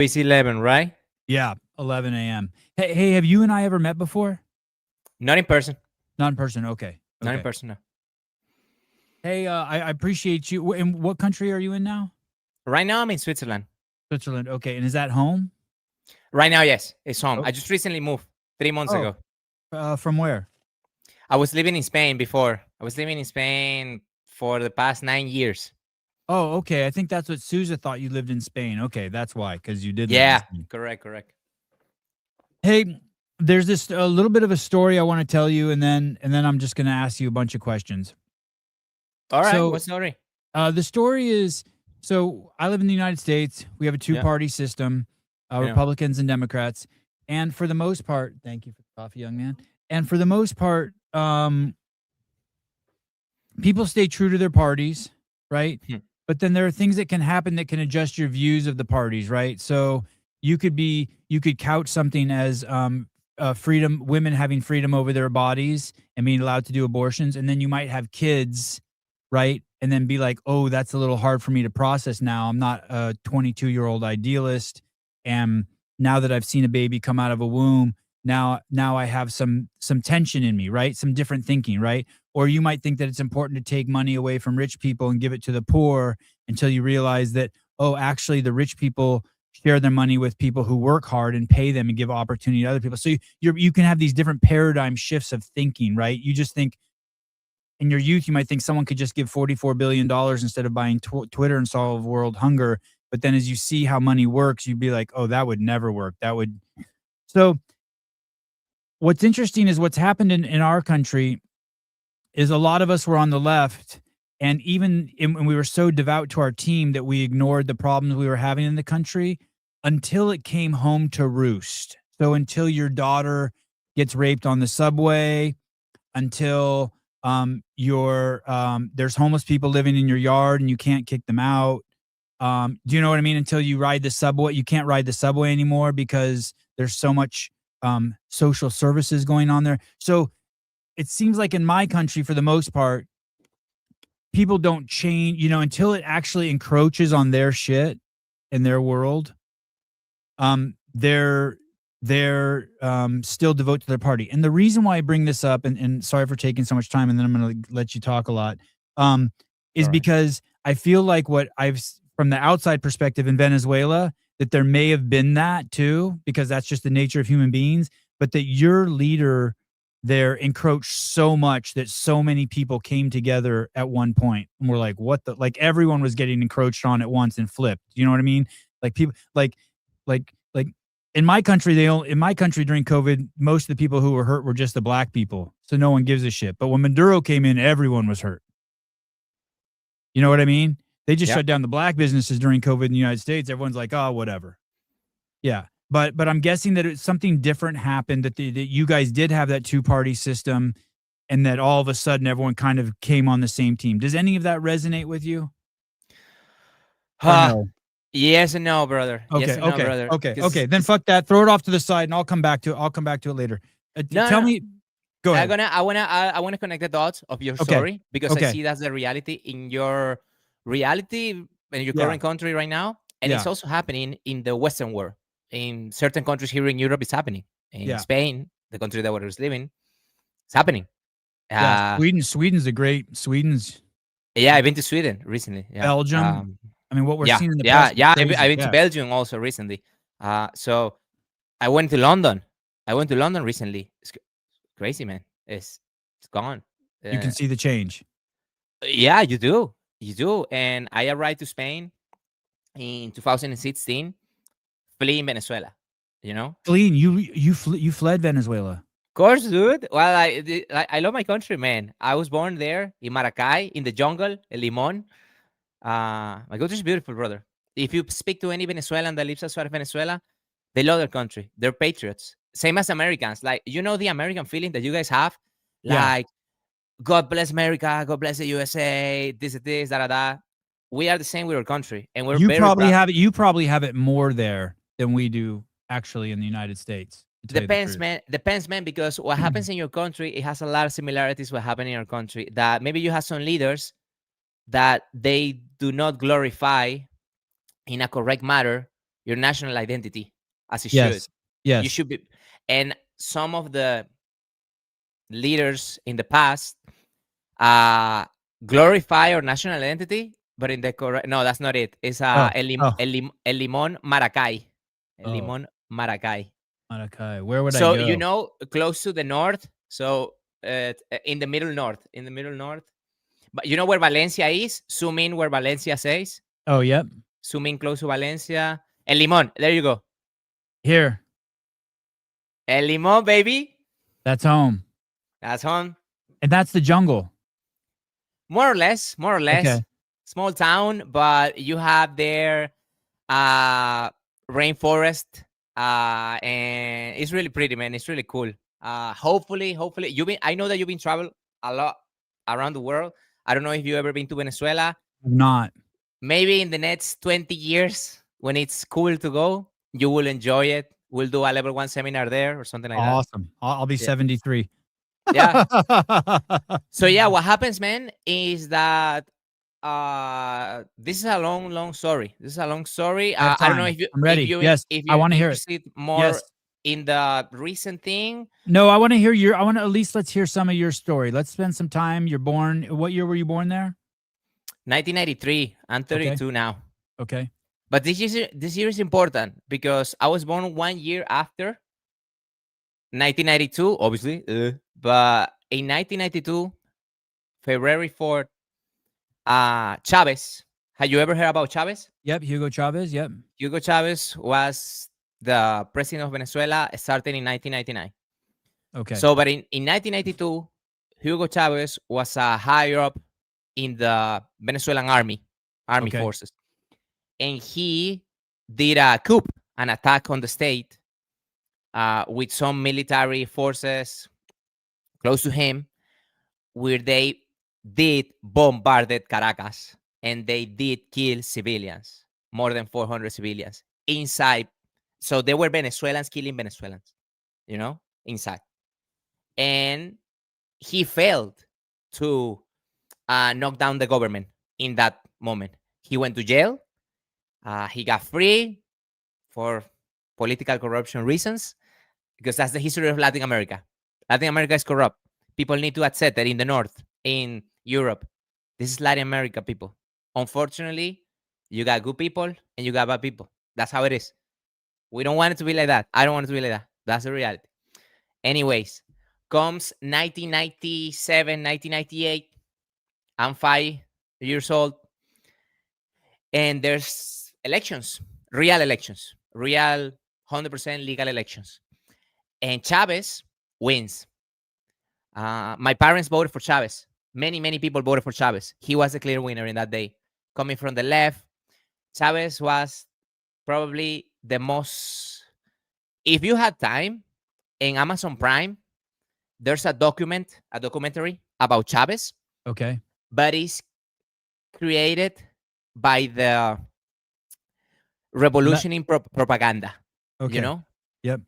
It's 11, right? Yeah, 11 a.m. Hey, have you and I ever met before? Not in person. Not in person. Okay. Not in Okay. person, no. Hey, I appreciate you. In what country are you in now? Right now, I'm in Switzerland. Switzerland. Okay. And is that home? Right now, yes, it's home. Oh, I just recently moved 3 months oh, ago. from where? I was living in Spain before. I was living in Spain for the past 9 years. Oh, okay. I think that's what Souza thought you lived in Spain. Okay, that's why, because you did live in Yeah, Spain. correct. Hey, there's this a little bit of a story I want to tell you, and then I'm just going to ask you a bunch of questions. All right, So, what's the story? the story is, so I live in the United States. We have a Yeah, two-party system, yeah. Republicans and Democrats, and for the most part, thank you for the coffee, young man. And for the most part, people stay true to their parties, right? Hmm. But then there are things that can happen that can adjust your views of the parties, right? So you could couch something as freedom, women having freedom over their bodies and being allowed to do abortions, and then you might have kids, right? And then be like, oh, that's a little hard for me to process now. I'm not a 22-year-old idealist, and now that I've seen a baby come out of a womb, now I have some tension in me, right? Some different thinking, right? Or you might think that it's important to take money away from rich people and give it to the poor until you realize that, oh, actually the rich people share their money with people who work hard and pay them and give opportunity to other people. So you can have these different paradigm shifts of thinking, right? You just think in your youth, you might think someone could just give $44 billion instead of buying Twitter and solve world hunger. But then as you see how money works, you'd be like, oh, that would never work. That would. So what's interesting is what's happened in our country is a lot of us were on the left, and and we were so devout to our team that we ignored the problems we were having in the country until it came home to roost. So until your daughter gets raped on the subway, until there's homeless people living in your yard and you can't kick them out. Do you know what I mean? Until you ride the subway, you can't ride the subway anymore because there's so much social services going on there. So it seems like in my country, for the most part, people don't change, until it actually encroaches on their shit in their world. They're still devoted to their party. And the reason why I bring this up, and sorry for taking so much time, and then I'm going to let you talk a lot, is All right. because I feel like from the outside perspective in Venezuela, that there may have been that too, because that's just the nature of human beings, but that your leader there encroached so much that so many people came together at one point and were like, what the, like everyone was getting encroached on at once and flipped. You know what I mean? Like people, like in my country, in my country during COVID, most of the people who were hurt were just the black people. So no one gives a shit. But when Maduro came in, everyone was hurt. You know what I mean? They just Yeah. shut down the black businesses during COVID in the United States. Everyone's like, oh, whatever. Yeah. But I'm guessing that something different happened, that you guys did have that two-party system, and that all of a sudden everyone kind of came on the same team. Does any of that resonate with you? Or no? Yes and no, brother. Yes Okay, and no, okay, brother. okay, Because okay. Then fuck that. Throw it off to the side, and I'll come back to it. I'll come back to it later. no, Tell no. me. Go ahead. I wanna connect the dots of your Okay. story because I Okay. see that's the reality in your reality in your Yeah. current country right now, and it's Yeah. also happening in the Western world. In certain countries here in Europe, it's happening. In Yeah. Spain, the country that I was living, it's happening. Yeah. Uh, Sweden's a great. Sweden's yeah, I've been to Sweden recently. Yeah, Belgium. I mean, what we're yeah, seeing in the yeah, press is yeah. I've crazy. been to Yeah. Belgium also recently. So I went to London. I went to London recently. It's crazy, man. It's gone. You can Uh, see the change. yeah, you do. And I arrived to Spain in 2016, fleeing Venezuela. You know, Clean. You fled Venezuela. of course, dude. Well, I love my country, man. I was born there in Maracay, in the jungle, El Limon. My country is beautiful, brother. If you speak to any Venezuelan that lives outside of Venezuela, they love their country. They're patriots. Same as Americans. Like, the American feeling that you guys have, Yeah. like, God bless America, God bless the USA, this, da da da. We are the same with our country, and we're You very probably proud. have it. You probably have it more there than we do actually in the United States. To tell you the Depends, truth. man. Depends, man. Because what happens in your country, it has a lot of similarities. What happened in our country, that maybe you have some leaders that they do not glorify in a correct manner your national identity as it should. Yes. You Yes. should be. And some of the leaders in the past uh, glorify our national identity, but in the correct, no, that's not it. It's Oh. Oh. El Limón Maracay. El Oh. Limón Maracay. Okay. Where would I So, go? close to the north. So, in the middle north. In the middle north. But you know where Valencia is? Zoom in where Valencia says. Oh, yep. Zoom in close to Valencia. El Limón. There you go. Here. El Limón, baby. That's home. That's home. And that's the jungle. More or less. More or less. Okay. Small town, but you have there rainforest, and it's really pretty, man. It's really cool. Hopefully, I know that you've been travel a lot around the world. I don't know if you ever been to Venezuela. I'm not. Maybe in the next 20 years, when it's cool to go, you will enjoy it. We'll do a level 1 seminar there or something like that. Awesome. I'll be Yeah. 73. Yeah. So yeah, what happens, man, is that this is a long story. This is a long story. I have I don't know time. if you I'm ready. Yes. if I you're want to hear it. interested more Yes. in the recent thing. No, I want to hear I want to at least let's hear some of your story. Let's spend some time. You're born. What year were you born there? 1993. I'm 32 now. Okay. But this year is important because I was born 1 year after 1992, obviously. But in 1992, February 4th, Chavez. Have you ever heard about Chavez? Yep. Hugo Chavez. Yep. Hugo Chavez was the president of Venezuela starting in 1999. Okay. So, but in 1992, Hugo Chavez was higher up in the Venezuelan army Okay. forces. And he did a coup, an attack on the state with some military forces close to him, where they did bombarded Caracas and they did kill civilians, more than 400 civilians inside. So they were Venezuelans killing Venezuelans, inside. And he failed to knock down the government in that moment. He went to jail. He got free for political corruption reasons, because that's the history of Latin America. Latin America is corrupt. People need to accept that in the North, in Europe. This is Latin America, people. Unfortunately, you got good people and you got bad people. That's how it is. We don't want it to be like that. I don't want it to be like that. That's the reality. Anyways, comes 1997, 1998. I'm 5 years old. And there's elections, real 100% legal elections. And Chavez wins. My parents voted for Chavez. Many people voted for Chavez. He was the clear winner in that day. Coming from the left, Chavez was probably the most. If you had time, in Amazon Prime, there's a documentary about Chavez. Okay. But it's created by the revolution in propaganda. Okay. Yep.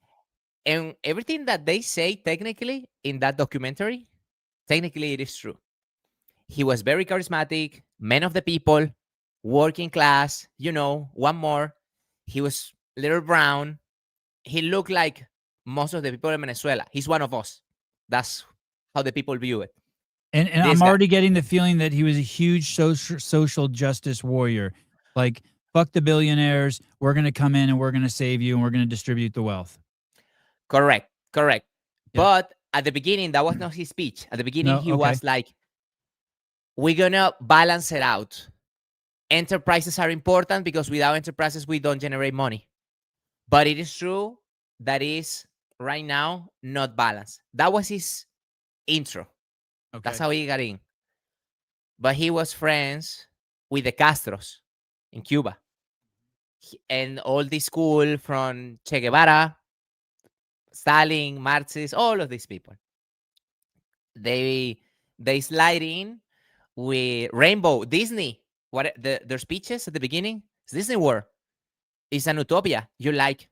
And everything that they say technically in that documentary, technically it is true. He was very charismatic, man of the people, working class, one more. He was little brown. He looked like most of the people in Venezuela. He's one of us. That's how the people view it. And I'm already getting the feeling that he was a huge social justice warrior. Like, fuck the billionaires. We're going to come in and we're going to save you and we're going to distribute the wealth. Correct. Yeah. But at the beginning, that was not his speech. At the beginning, he was like, we're going to balance it out. Enterprises are important because without enterprises, we don't generate money. But it is true that is right now not balanced. That was his intro. Okay. That's how he got in. But he was friends with the Castros in Cuba. And all the school from Che Guevara, Stalin, Marxists, all of these people. They slide in with Rainbow, Disney. What their speeches at the beginning? It's Disney World. It's an utopia. You're like,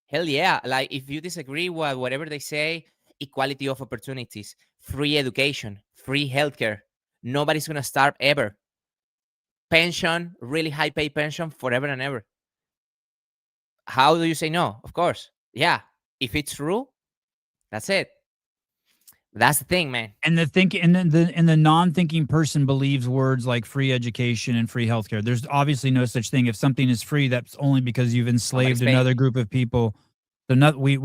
hell yeah. Like, if you disagree with whatever they say, equality of opportunities, free education, free healthcare. Nobody's going to starve ever. Pension, really high pay pension forever and ever. How do you say no? Of course. Yeah. If it's true, that's it. That's the thing, man. And the think and the non-thinking person believes words like free education and free healthcare. There's obviously no such thing. If something is free, that's only because you've Somebody's enslaved paying. another group of people. So not we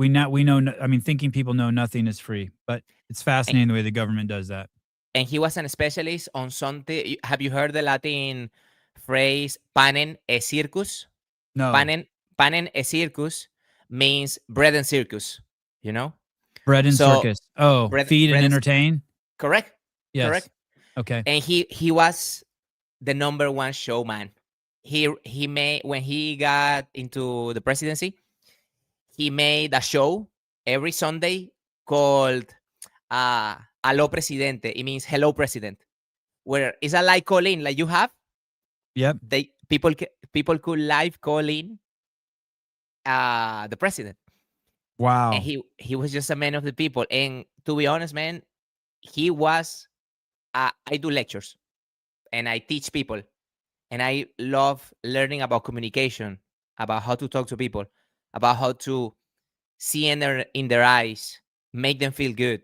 know. I mean, thinking people know nothing is free, but it's And, fascinating the way the government does that. and he was an specialist on something. Have you heard the Latin phrase panem e circus? No, Panem, panem e circus means bread and circus, you know? bread and So circus. Oh, feed and bread and entertain. correct, Yes. correct. Okay. And he was the number one showman. He made when he got into the presidency, he made a show every Sunday called Allo Presidente. It means hello president, where it's a live call in like you have. Yep. They people could live call in the president, and Wow. he was just a man of the people. And to be honest, man, he was. I do lectures and I teach people, and I love learning about communication, about how to talk to people, about how to see in their eyes, make them feel good.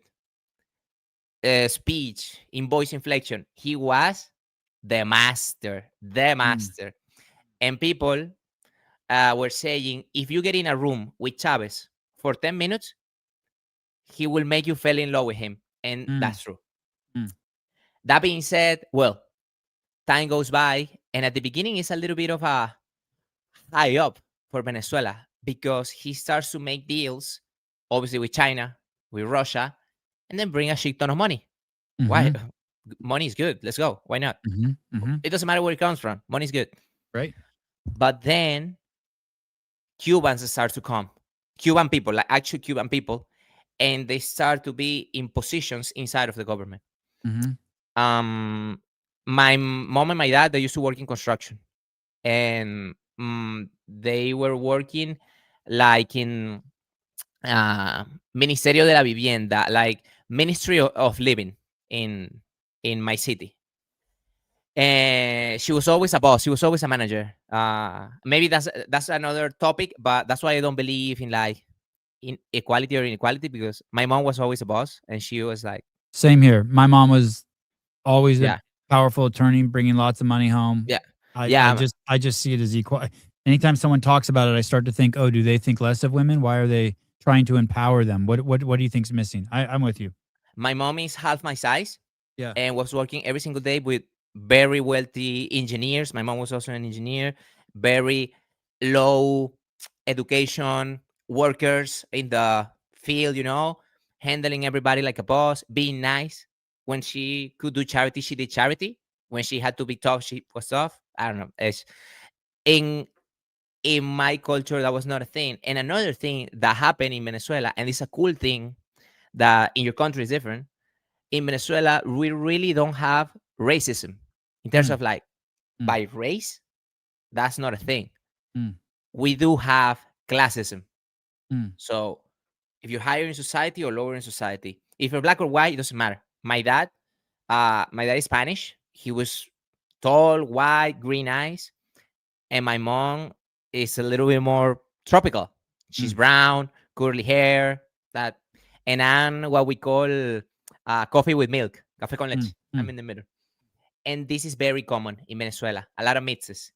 Speech, in voice inflection. He was the Mm, master. And people were saying, if you get in a room with Chavez for 10 minutes, he will make you fall in love with him. And mm, that's true. mm, That being said, well, time goes by. And at the beginning, it's a little bit of a high up for Venezuela because he starts to make deals, obviously with China, with Russia, and then bring a shit ton of money. Why? mhm, Money is good. Let's go. Why not? mhm, mhm. It doesn't matter where it comes from. Money's good. Right. But then Cubans start to come. Cuban people, like actual Cuban people, and they start to be in positions inside of the government. Mhm, Um, my mom and my dad, they used to work in construction, and they were working like in Ministerio de la Vivienda, like Ministry of Living in my city. And she was always a boss. She was always a manager. Maybe that's another topic, but that's why I don't believe in like in equality or inequality because my mom was always a boss, and she was like, Same here. My mom was always a yeah, powerful attorney, bringing lots of money home. yeah, I I yeah. just I just see it as equal. Anytime someone talks about it, I start to think, "Oh, do they think less of women? Why are they trying to empower them? What do you think's missing?" I'm with you. My mom is half my size Yeah. and was working every single day with very wealthy engineers. My mom was also an engineer, very low education workers in the field, handling everybody like a boss, being nice. When she could do charity, she did charity. When she had to be tough, she was tough. I don't know. In in my culture, that was not a thing. And another thing that happened in Venezuela, and it's a cool thing that in your country is different. In Venezuela, we really don't have racism in terms Mm, of like mm, by race. That's not a thing. mm, We do have classism. mm, So if you're higher in society or lower in society, if you're black or white, it doesn't matter. My dad is Spanish. He was tall, white, green eyes, and my mom is a little bit more tropical. She's mm, brown, curly hair, that, and I'm what we call coffee with milk, café con mm, leche. I'm mm. in the middle, and this is very common in Venezuela. A lot of mixes.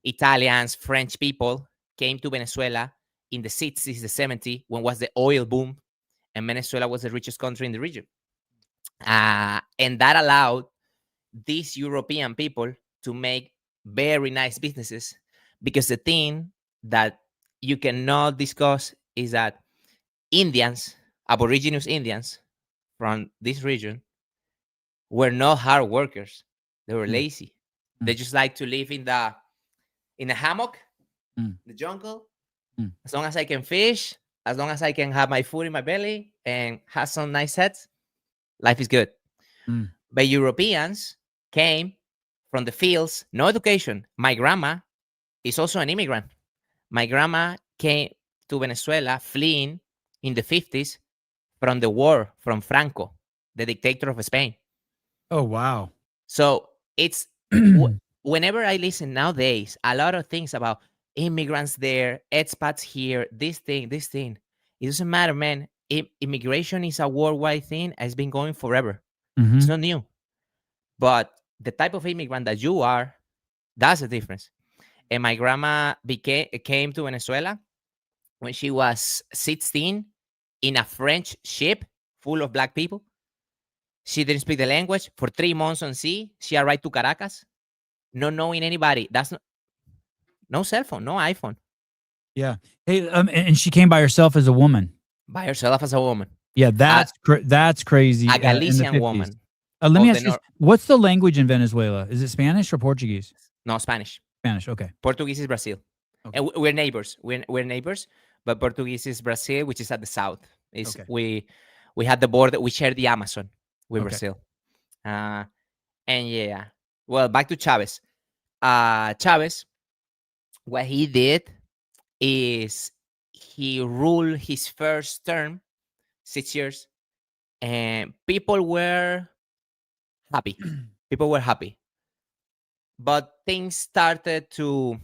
Italians, French people came to Venezuela in the 60s, the 70s, when was the oil boom, and Venezuela was the richest country in the region. And that allowed these European people to make very nice businesses because the thing that you cannot discuss is that Indians, Aboriginous Indians from this region, were not hard workers. They were Mm, lazy. They mm, just like to live in a hammock, mm, the jungle. mm, As long as I can fish, as long as I can have my food in my belly and have some nice sets, life is good. mm. But Europeans came from the fields, no education. My grandma is also an immigrant. My grandma came to Venezuela fleeing in the 50s from the war from Franco, the dictator of Spain. Oh, wow. So it's whenever I listen nowadays, a lot of things about immigrants there, expats here, this thing, this thing. It doesn't matter, man. Immigration is a worldwide thing. It's been going forever. It's Mm-hmm. not new. But the type of immigrant that you are, that's the difference. And my grandma came to Venezuela when she was 16 in a French ship full of black people. She didn't speak the language for 3 months on sea. She arrived to Caracas, not knowing anybody. That's not, no cell phone, no iPhone, Yeah. Hey, and she came by herself as a woman. by herself as a woman. Yeah, A, that's a crazy. In the Galician 50s. woman Let me of the ask you this: north. what's the language in Venezuela? Is it Spanish or Portuguese? No, Spanish. Spanish. Okay. Portuguese is Brazil. Okay. And we're neighbors. We're neighbors, but Portuguese is Brazil, which is at the south. Is Okay. we had the border. We share the Amazon with Okay. Brazil. Uh, and yeah, well, back to Chavez. Chavez, what he did is he ruled his first term, 6 years, and people were happy. People were happy, but things started to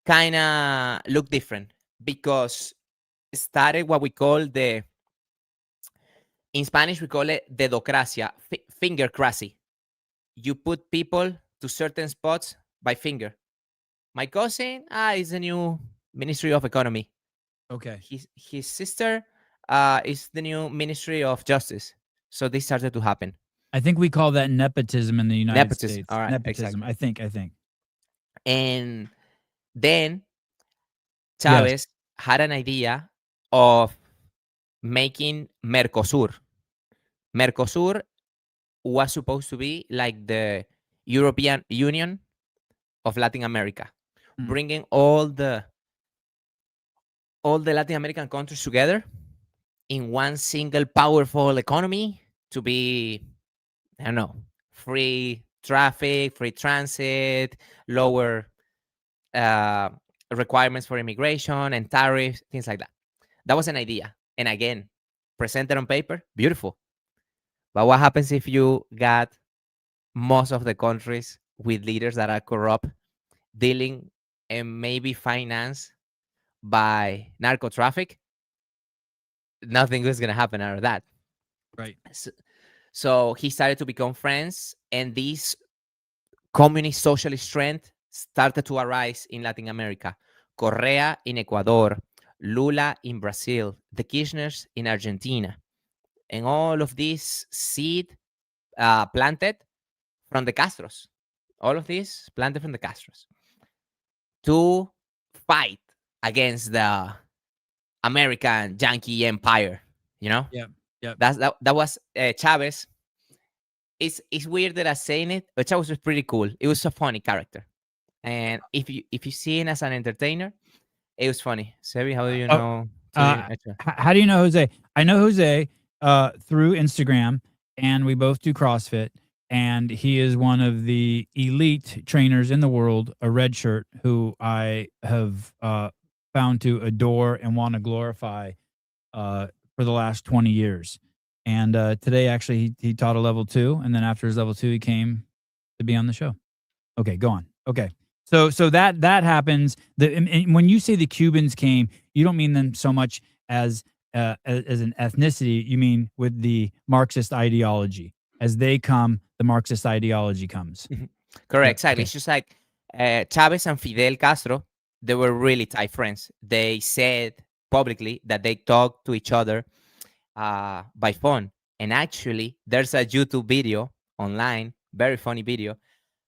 kind of look different because started what we call the in Spanish we call it dedocracia, fingercracy. You put people to certain spots by finger. My cousin is the new Ministry of Economy. Okay. His sister is the new Ministry of Justice. So this started to happen. I think we call that nepotism in the United Nepotism. States. All right, Nepotism. exactly. I think. And then Yes. Chavez had an idea of making Mercosur. Mercosur was supposed to be like the European Union of Latin America, Mm. bringing all the Latin American countries together in one single powerful economy to be, I don't know, free traffic, free transit, lower uh, requirements for immigration and tariffs, things like that. That was an idea. And again, presented on paper, beautiful. But what happens if you got most of the countries with leaders that are corrupt, dealing and maybe financed by narco traffic? Nothing is going to happen out of that. Right. So he started to become friends, and this communist socialist trend started to arise in Latin America. Correa in Ecuador, Lula in Brazil, the Kirchners in Argentina, and all of these seed planted from the Castros. All of these planted from the Castros to fight against the American Yankee empire. You know, Yep. Yep. that was Chavez. It's weird that I'm saying it, but Chavez was pretty cool. It was a funny character, and if you see him as an entertainer, it was funny. Sebi, how do you Oh, know? uh, how do you know Jose? I know Jose through Instagram, and we both do CrossFit. And he is one of the elite trainers in the world, a red shirt, who I have found to adore and want to glorify for the last 20 years. And today, actually, he taught a level 2, and then after his level 2, he came to be on the show. Okay, go on. Okay. So that happens. And when you say the Cubans came, you don't mean them so much as an ethnicity. You mean with the Marxist ideology. As they come, the Marxist ideology comes. Mhm. Correct, Yep. exactly. Okay. It's just like Chavez and Fidel Castro, they were really tight friends. They said publicly that they talked to each other by phone. And actually, there's a YouTube video online, very funny video.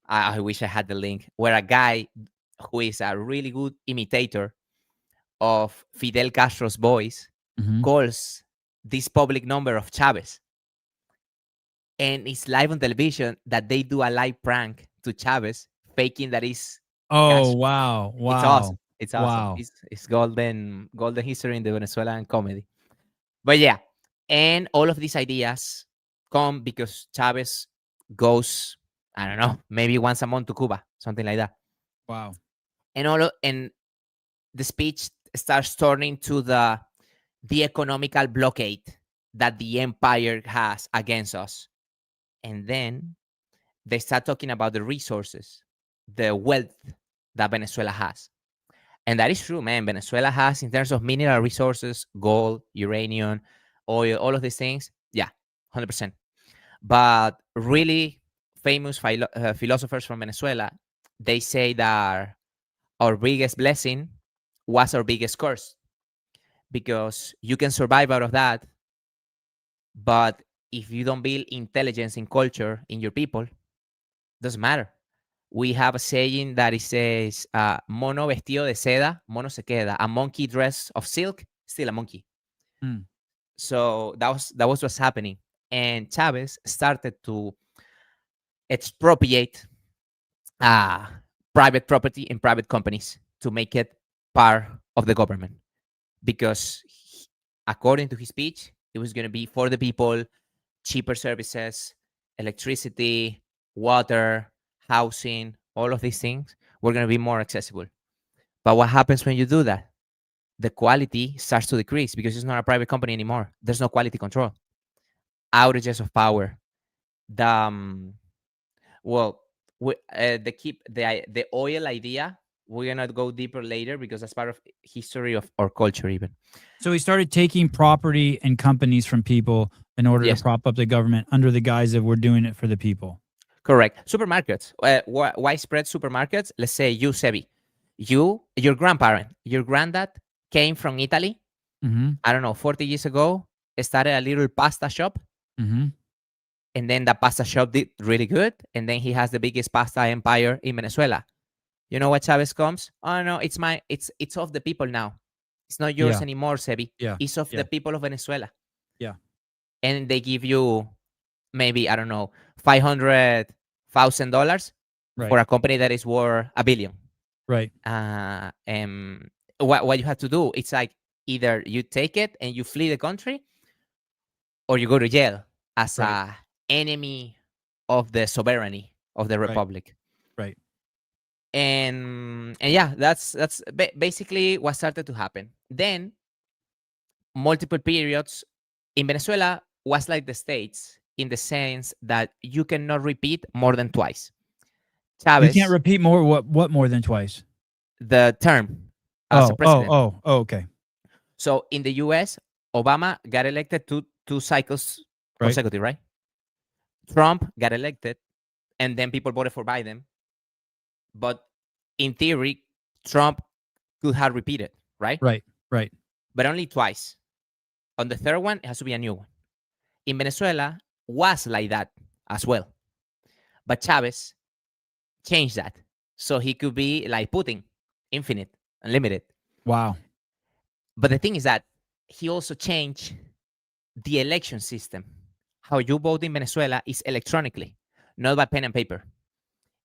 I wish I had the link, where a guy who is a really good imitator of Fidel Castro's voice Mhm. calls this public number of Chavez. And it's live on television that they do a live prank to Chavez, faking that is Oh, Castro. wow. It's awesome. Wow. It's awesome. Wow. It's golden history in the Venezuelan comedy. But yeah, and all of these ideas come because Chavez goes, I don't know, maybe once a month to Cuba, something like that. Wow. And the speech starts turning to the economical blockade that the empire has against us. And then they start talking about the resources, the wealth that Venezuela has. And that is true, man. Venezuela has, in terms of mineral resources, gold, uranium, oil, all of these things. Yeah, 100%. But really famous philosophers from Venezuela, they say that our biggest blessing was our biggest curse, because you can survive out of that, but if you don't build intelligence in culture in your people, doesn't matter. We have a saying that it says, mono vestido de seda, mono se queda. A monkey dressed of silk, still a monkey. Mm. So that was what's happening. And Chavez started to expropriate uh, private property and private companies to make it part of the government, because according to his speech, it was going to be for the people, cheaper services, electricity, water, housing, all of these things were going to be more accessible. But what happens when you do that? The quality starts to decrease because it's not a private company anymore. There's no quality control. Outages of power. The well, the oil idea. We're gonna go deeper later because that's part of history of our culture, even. So he started taking property and companies from people in order to Yes, prop up the government under the guise of we're doing it for the people. correct. Supermarkets, widespread supermarkets. Let's say you, Sebi, your grandparent, your granddad came from Italy. Mm-hmm. I don't know, 40 years ago, started a little pasta shop, Mm-hmm. and then the pasta shop did really good, and then he has the biggest pasta empire in Venezuela. You know what Chavez comes? Oh no, it's of the people now. It's not yours Yeah. anymore, Sebi. Yeah. It's of Yeah. the people of Venezuela. Yeah. And they give you maybe, I don't know, $500,000 Right. for a company that is worth a billion. Right. What you have to do, it's like either you take it and you flee the country, or you go to jail as Right. a enemy of the sovereignty of the Right. republic. Right. And yeah, that's basically what started to happen. Then multiple periods in Venezuela was like the States in the sense that you cannot repeat more than twice. You can't Chavez, repeat more. What more than twice? the term as a Oh. Oh. president. Oh. Oh. Okay. So in the US, Obama got elected two cycles Right. consecutive, right? Trump got elected, and then people voted for Biden. But in theory, Trump could have repeated, right? Right. Right. But only twice. On the third one, it has to be a new one. In Venezuela, was like that as well. But Chavez changed that. So he could be like Putin, infinite, unlimited. Wow. But the thing is that he also changed the election system. How you vote in Venezuela is electronically, not by pen and paper.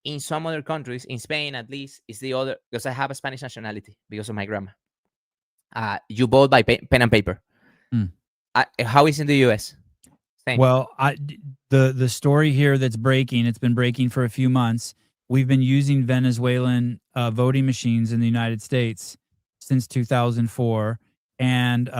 In some other countries, in Spain at least, is the other, because I have a Spanish nationality because of my grandma. You vote by pen and paper. Mm. How is in the US? Same. Well, the story here that's breaking. It's been breaking for a few months. We've been using Venezuelan voting machines in the United States since 2004, and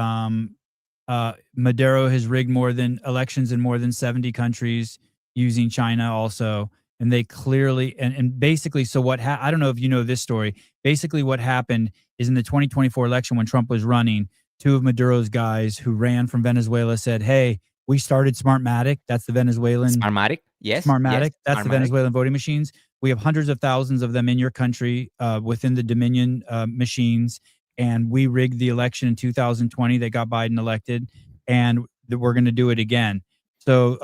Maduro has rigged more than elections in more than 70 countries using China also. And they clearly and basically, so what I don't know if you know this story. Basically, what happened is in the 2024 election when Trump was running, two of Maduro's guys who ran from Venezuela said, "Hey, we started Smartmatic. That's the Venezuelan Smartmatic, yes, yes, Smartmatic. That's the Smartmatic. Venezuelan voting machines. We have hundreds of thousands of them in your country within the Dominion machines. And we rigged the election in 2020 that got Biden elected. And we're going to do it again. So,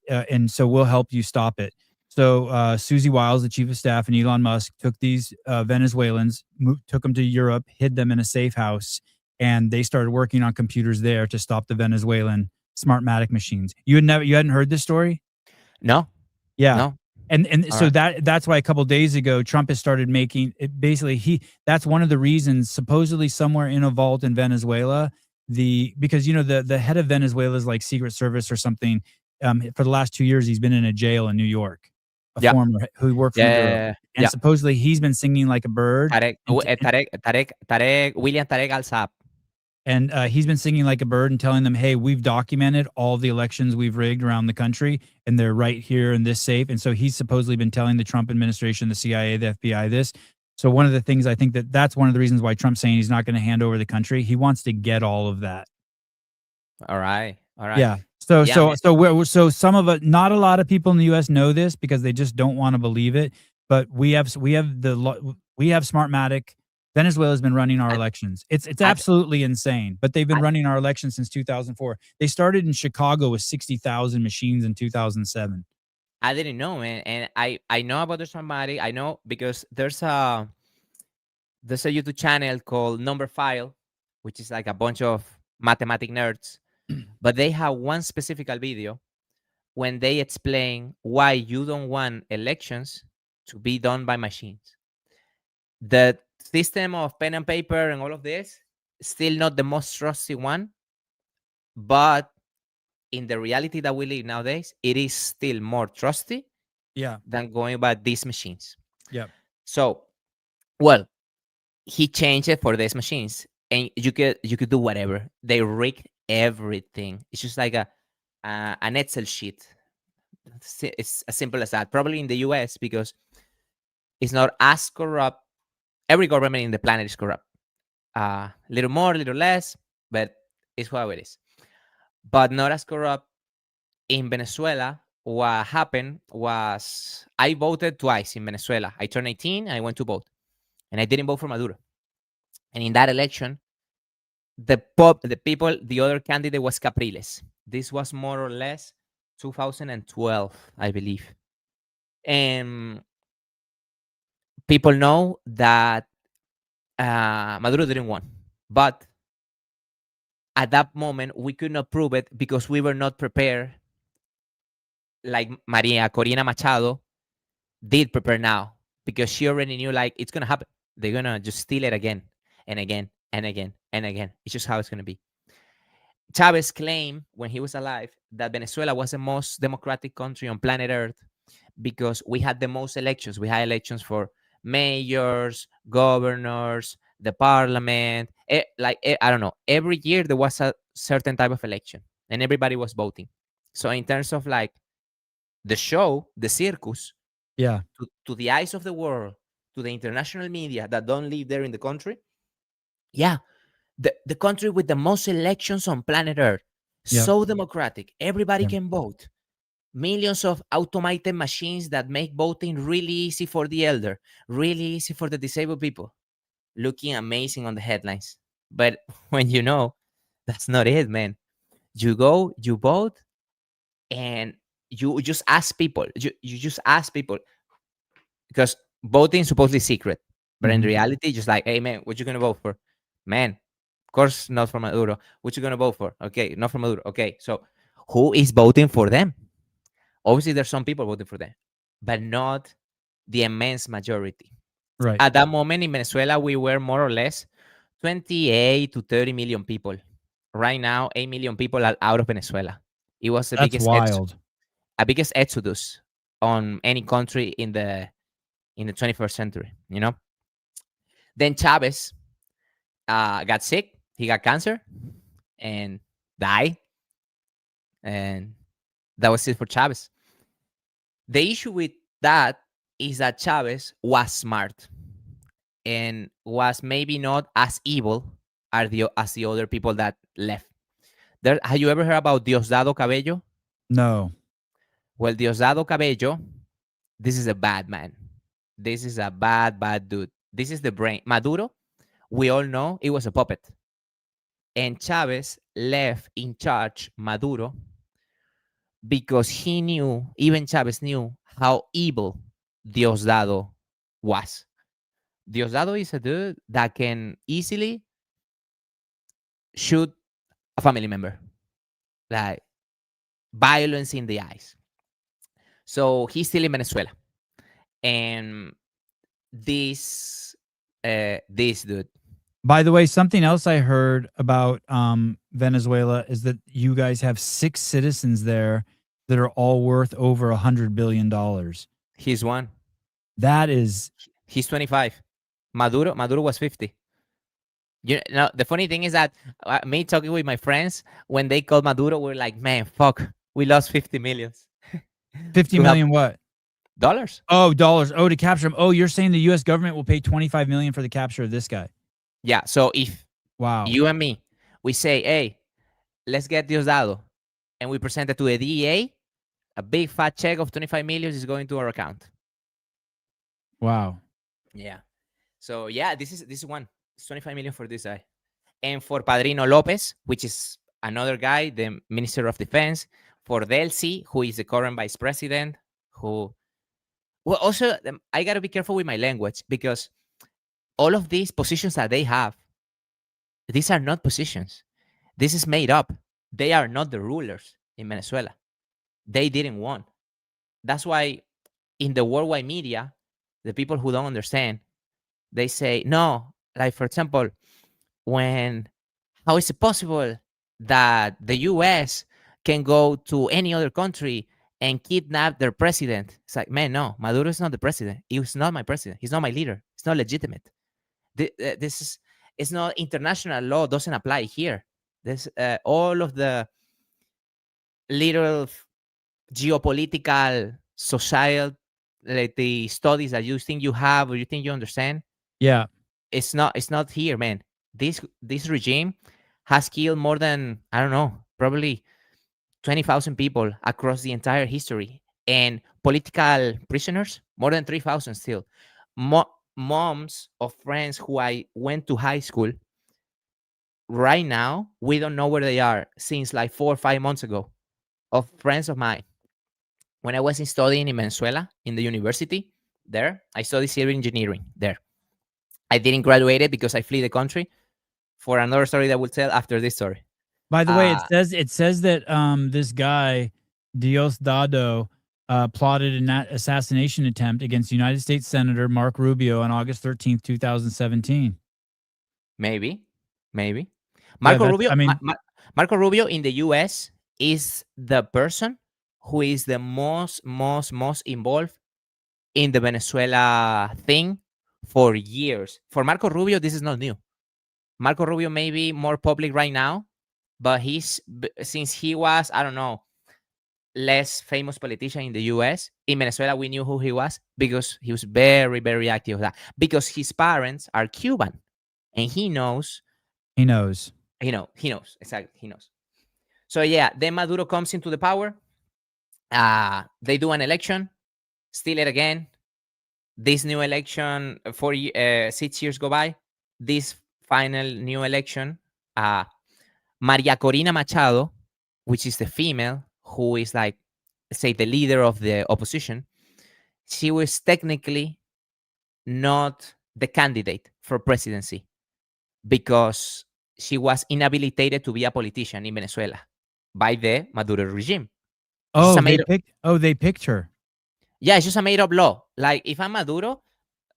and so we'll help you stop it." So Susie Wiles, the chief of staff, and Elon Musk took these Venezuelans, took them to Europe, hid them in a safe house, and they started working on computers there to stop the Venezuelan Smartmatic machines. You hadn't heard this story? No, Yeah. no. And All so right. that's why a couple of days ago Trump has started making it basically that's one of the reasons supposedly somewhere in a vault in Venezuela because the head of Venezuela is like Secret Service or something. For the last 2 years he's been in a jail in New York, a Yeah, former who worked for yeah, Maduro, yeah, yeah, and yeah. supposedly he's been singing like a bird Tarek, William Tarek Al Saab. and he's been singing like a bird and telling them, "Hey, we've documented all the elections we've rigged around the country, and they're right here in this safe." And so he's supposedly been telling the Trump administration, the CIA, the FBI this. So one of the things I think that's one of the reasons why Trump's saying he's not going to hand over the country. He wants to get all of that. All right. All right. Yeah. So Yeah, so man. so so some of it, not a lot of people in the U.S. know this because they just don't want to believe it. But we have Smartmatic. Venezuela's been running our And elections. It's I, absolutely insane. But they've been I, running our elections since 2004. They started in Chicago with 60,000 machines in 2007. I didn't know, man. And I know about the somebody. I know because there's a YouTube channel called Number File, which is like a bunch of mathematic nerds. But they have one specific video when they explain why you don't want elections to be done by machines. The system of pen and paper and all of this still not the most trusty one, but in the reality that we live nowadays, it is still more trusty Yeah. than going by these machines. Yep. So, well, he changed it for these machines, and you could do whatever. They rig everything. It's just like an Excel sheet. It's as simple as that. Probably in the US because it's not as corrupt. Every government in the planet is corrupt. A little more, a little less, but it's how it is. But not as corrupt in Venezuela. What happened was I voted twice in Venezuela. I turned 18, I went to vote, and I didn't vote for Maduro. And in that election, the people, the other candidate was Capriles. This was more or less 2012, I believe. And people know that Maduro didn't win. But at that moment, we could not prove it because we were not prepared like Maria Corina Machado did prepare now because she already knew like it's going to happen. They're going to just steal it again and again and again and again. It's just how it's going to be. Chavez claimed when he was alive that Venezuela was the most democratic country on planet Earth because we had the most elections. We had elections for mayors, governors, the parliament. I don't know. Every year there was a certain type of election and everybody was voting. So in terms of like the show, the circus, Yeah. to the eyes of the world, to the international media that don't live there in the country, yeah, the country with the most elections on planet Earth, Yep. so democratic, everybody Yep. can vote. Millions of automated machines that make voting really easy for the elder, really easy for the disabled people, looking amazing on the headlines. But when you know that's not it, man. You go, you vote, and you just ask people. You just ask people because voting is supposedly secret, but in Mhm. reality, just like, hey man, what you gonna vote for? Man, of course not for Maduro. What you gonna vote for? Okay, not for Maduro. Okay, so who is voting for them? Obviously, there's some people voting for them, but not the immense majority. Right. At that moment in Venezuela, we were more or less 28 to 30 million people. Right now, 8 million people are out of Venezuela. It was the That's wild. biggest exodus on any country in the 21st century. You know. Then Chavez got sick. He got cancer and died, and that was it for Chavez. The issue with that is that Chavez was smart and was maybe not as evil as the other people that left. Have you ever heard about Diosdado Cabello? No. Well, Diosdado Cabello, this is a bad man. This is a bad, bad dude. This is the brain. Maduro, we all know it was a puppet. And Chavez left in charge Maduro because he knew, even Chavez knew, how evil Diosdado was. Diosdado is a dude that can easily shoot a family member, like violence in the eyes. So he's still in Venezuela, and this dude, By the way, something else I heard about Venezuela is that you guys have 6 citizens there that are all worth over $100 billion. he's one. That is He's 25. Maduro was 50. You know, the funny thing is that me talking with my friends when they called Maduro, we're like, man, fuck, we lost 50 millions 50 to have million what? dollars. Oh, dollars. Oh, to capture him. Oh, you're saying the U.S. government will pay 25 million for the capture of this guy? Yeah. So if Wow. you and me, we say, hey, let's get Diosdado, and we present it to the DEA, a big fat check of 25 million is going to our account. Wow. Yeah. So yeah, this is one. It's 25 million for this guy. And for Padrino Lopez, which is another guy, the Minister of Defense, for Delcy, who is the current vice president, who well also I gotta be careful with my language because all of these positions that they have, these are not positions. This is made up. They are not the rulers in Venezuela. They didn't want. That's why in the worldwide media, the people who don't understand, they say, no, like for example, when how is it possible that the US can go to any other country and kidnap their president? It's like, man, no, Maduro is not the president. He's not my president. He's not my leader. It's not legitimate. This is it's not international law doesn't apply here. This all of the little geopolitical, social, like the studies that you think you have or you think you understand, Yeah. it's not here, man. This regime has killed more than I don't know, probably 20,000 people across the entire history, and political prisoners more than 3,000 still. Moms of friends who I went to high school right now, we don't know where they are since like 4 or 5 months ago. Of friends of mine, when I was studying in Venezuela in the university, there I studied civil engineering there. I didn't graduate it because I flee the country for another story that we'll tell after this story. By the way, Uh, it says that this guy Diosdado plotted an assassination attempt against United States Senator Mark Rubio on August 13th, 2017. maybe, maybe. Yeah, Marco that's Rubio, I mean, Marco Rubio in the U.S. is the person who is the most involved in the Venezuela thing for years. For Marco Rubio, this is not new. Marco Rubio may be more public right now, but since he was, I don't know, less famous politician in the US. In Venezuela, we knew who he was because he was very, very active. That because his parents are Cuban, and he knows, he knows. he knows exactly, he knows. So yeah, then Maduro comes into the power. They do an election, steal it again. This new election, 6 years go by. This final new election, Maria Corina Machado, which is the female who is like, say, the leader of the opposition, she was technically not the candidate for presidency because she was inhabilitated to be a politician in Venezuela by the Maduro regime. It's just Oh, a made they picked her. yeah, it's just a made up law. Like if I'm Maduro,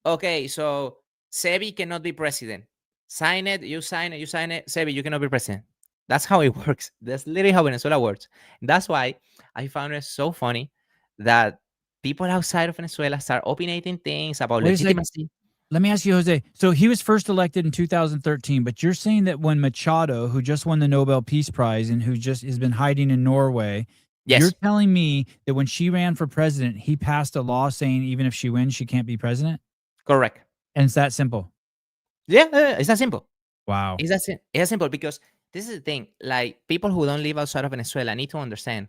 okay, so Sebi cannot be president. Sign it, you sign it, you sign it. Sebi, you cannot be president. That's how it works. That's literally how Venezuela works. And that's why I found it so funny that people outside of Venezuela start opinating things about Wait a sec. legitimacy. Let me ask you, Jose. So he was first elected in 2013, but you're saying that when Machado, who just won the Nobel Peace Prize and who just has been hiding in Norway, you're Yes, telling me that when she ran for president, he passed a law saying even if she wins, she can't be president? correct. And it's that simple. Yeah, it's that simple. Wow. It's that simple because this is the thing. Like people who don't live outside of Venezuela need to understand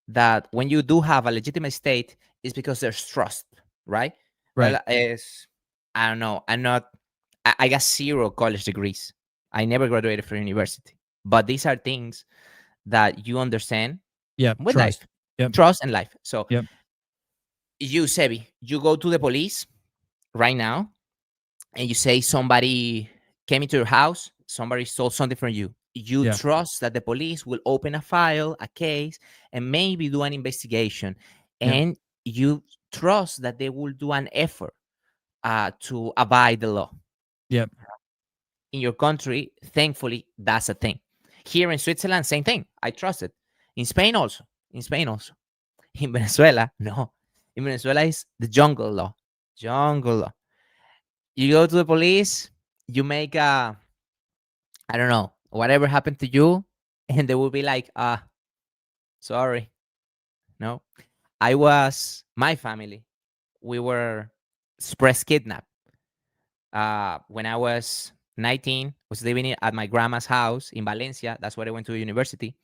that when you do have a legitimate state, it's because there's trust, right? Right. Is I don't know. I got 0 college degrees. I never graduated from university. But these are things that you understand Yep. with life, Trust. Yep. trust and life. So Yep. you, Sebi, you go to the police right now and you say somebody came into your house, somebody stole something from you. You Yeah. trust that the police will open a file, a case, and maybe do an investigation. Yep. And you trust that they will do an effort to abide the law. Yep. In your country, thankfully, that's a thing. Here in Switzerland, same thing. I trust it. In Spain also. In Spain also. In Venezuela, no. In Venezuela, is the jungle law. Jungle law. You go to the police, you make a, I don't know, whatever happened to you, and they will be like, sorry. No. My family. we were express kidnapped. When I was 19, was living at my grandma's house in Valencia. That's where I went to university.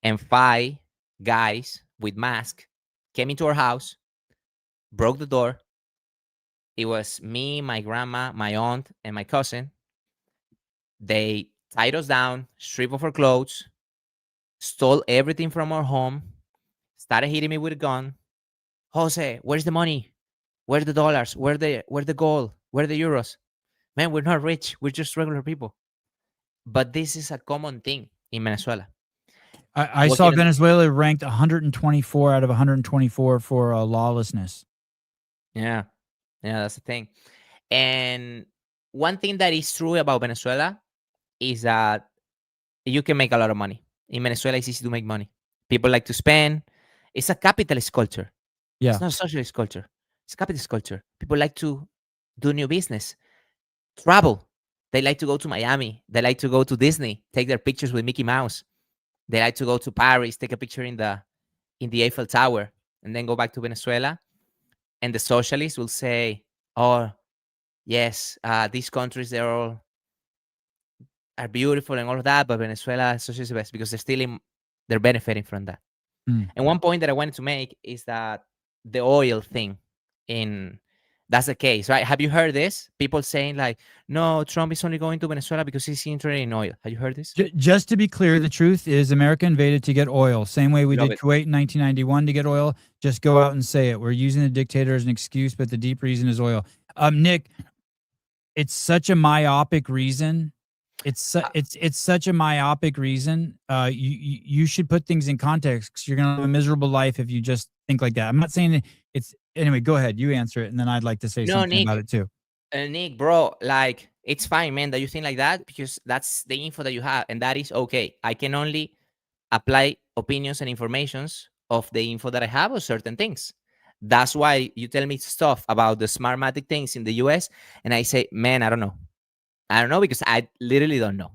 And five guys with masks came into our house, broke the door. It was me, my grandma, my aunt, and my cousin. They tied us down, stripped off our clothes, stole everything from our home, started hitting me with a gun. Jose, where's the money? Where's the dollars? Where the gold? Where the euros? Man, we're not rich. We're just regular people. But this is a common thing in Venezuela. I What saw can I do? Venezuela ranked 124 out of 124 for lawlessness. Yeah, yeah, that's the thing. And one thing that is true about Venezuela is that you can make a lot of money. In Venezuela, it's easy to make money. People like to spend. It's a capitalist culture. It's Yeah. not a socialist culture. It's a capitalist culture. People like to do new business, travel. They like to go to Miami. They like to go to Disney, take their pictures with Mickey Mouse. They like to go to Paris, take a picture in the Eiffel Tower, and then go back to Venezuela. And the socialists will say, "Oh, yes, these countries are beautiful and all of that, but Venezuela is socialist the best because they're benefiting from that." Mm. And one point that I wanted to make is that the oil thing in that's the case, right? Have you heard this? People saying like, no, Trump is only going to Venezuela because he's interested in oil. Have you heard this? Just to be clear, the truth is America invaded to get oil. Same way we Love did it. Kuwait in 1991 to get oil. Just go out and say it. We're using the dictator as an excuse, but the deep reason is oil. Nick, it's such a myopic reason. Uh, It's such a myopic reason. You should put things in context because you're gonna have a miserable life if you just think like that. I'm not saying it's anyway. Go ahead, you answer it, and then I'd like to say no, something about it too. Nick, bro, like it's fine, man, that you think like that because that's the info that you have, and that is okay. I can only apply opinions and informations of the info that I have of certain things. That's why you tell me stuff about the smartmatic things in the US, and I say, man, I don't know. I don't know because I literally don't know.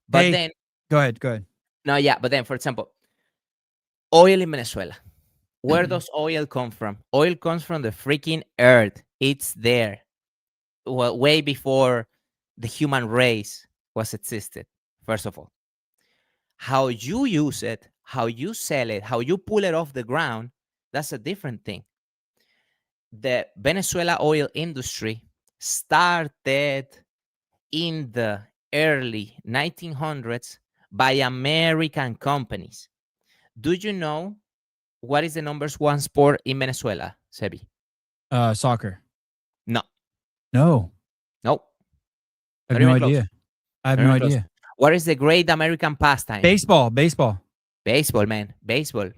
But Hey, then, go ahead, go ahead. no, yeah, but then, for example, oil in Venezuela. Where does oil come from? Oil comes from the freaking earth. It's there. Well, way before the human race was existed. First of all, how you use it, how you sell it, how you pull it off the ground, that's a different thing. The Venezuela oil industry started in the early 1900s by American companies. Do you know what is the number one sport in Venezuela, Sebi? Soccer. No, No, no, I have not no even close. idea. I have Not no even close. idea. What is the great American pastime? Baseball, baseball. Baseball, man. Baseball.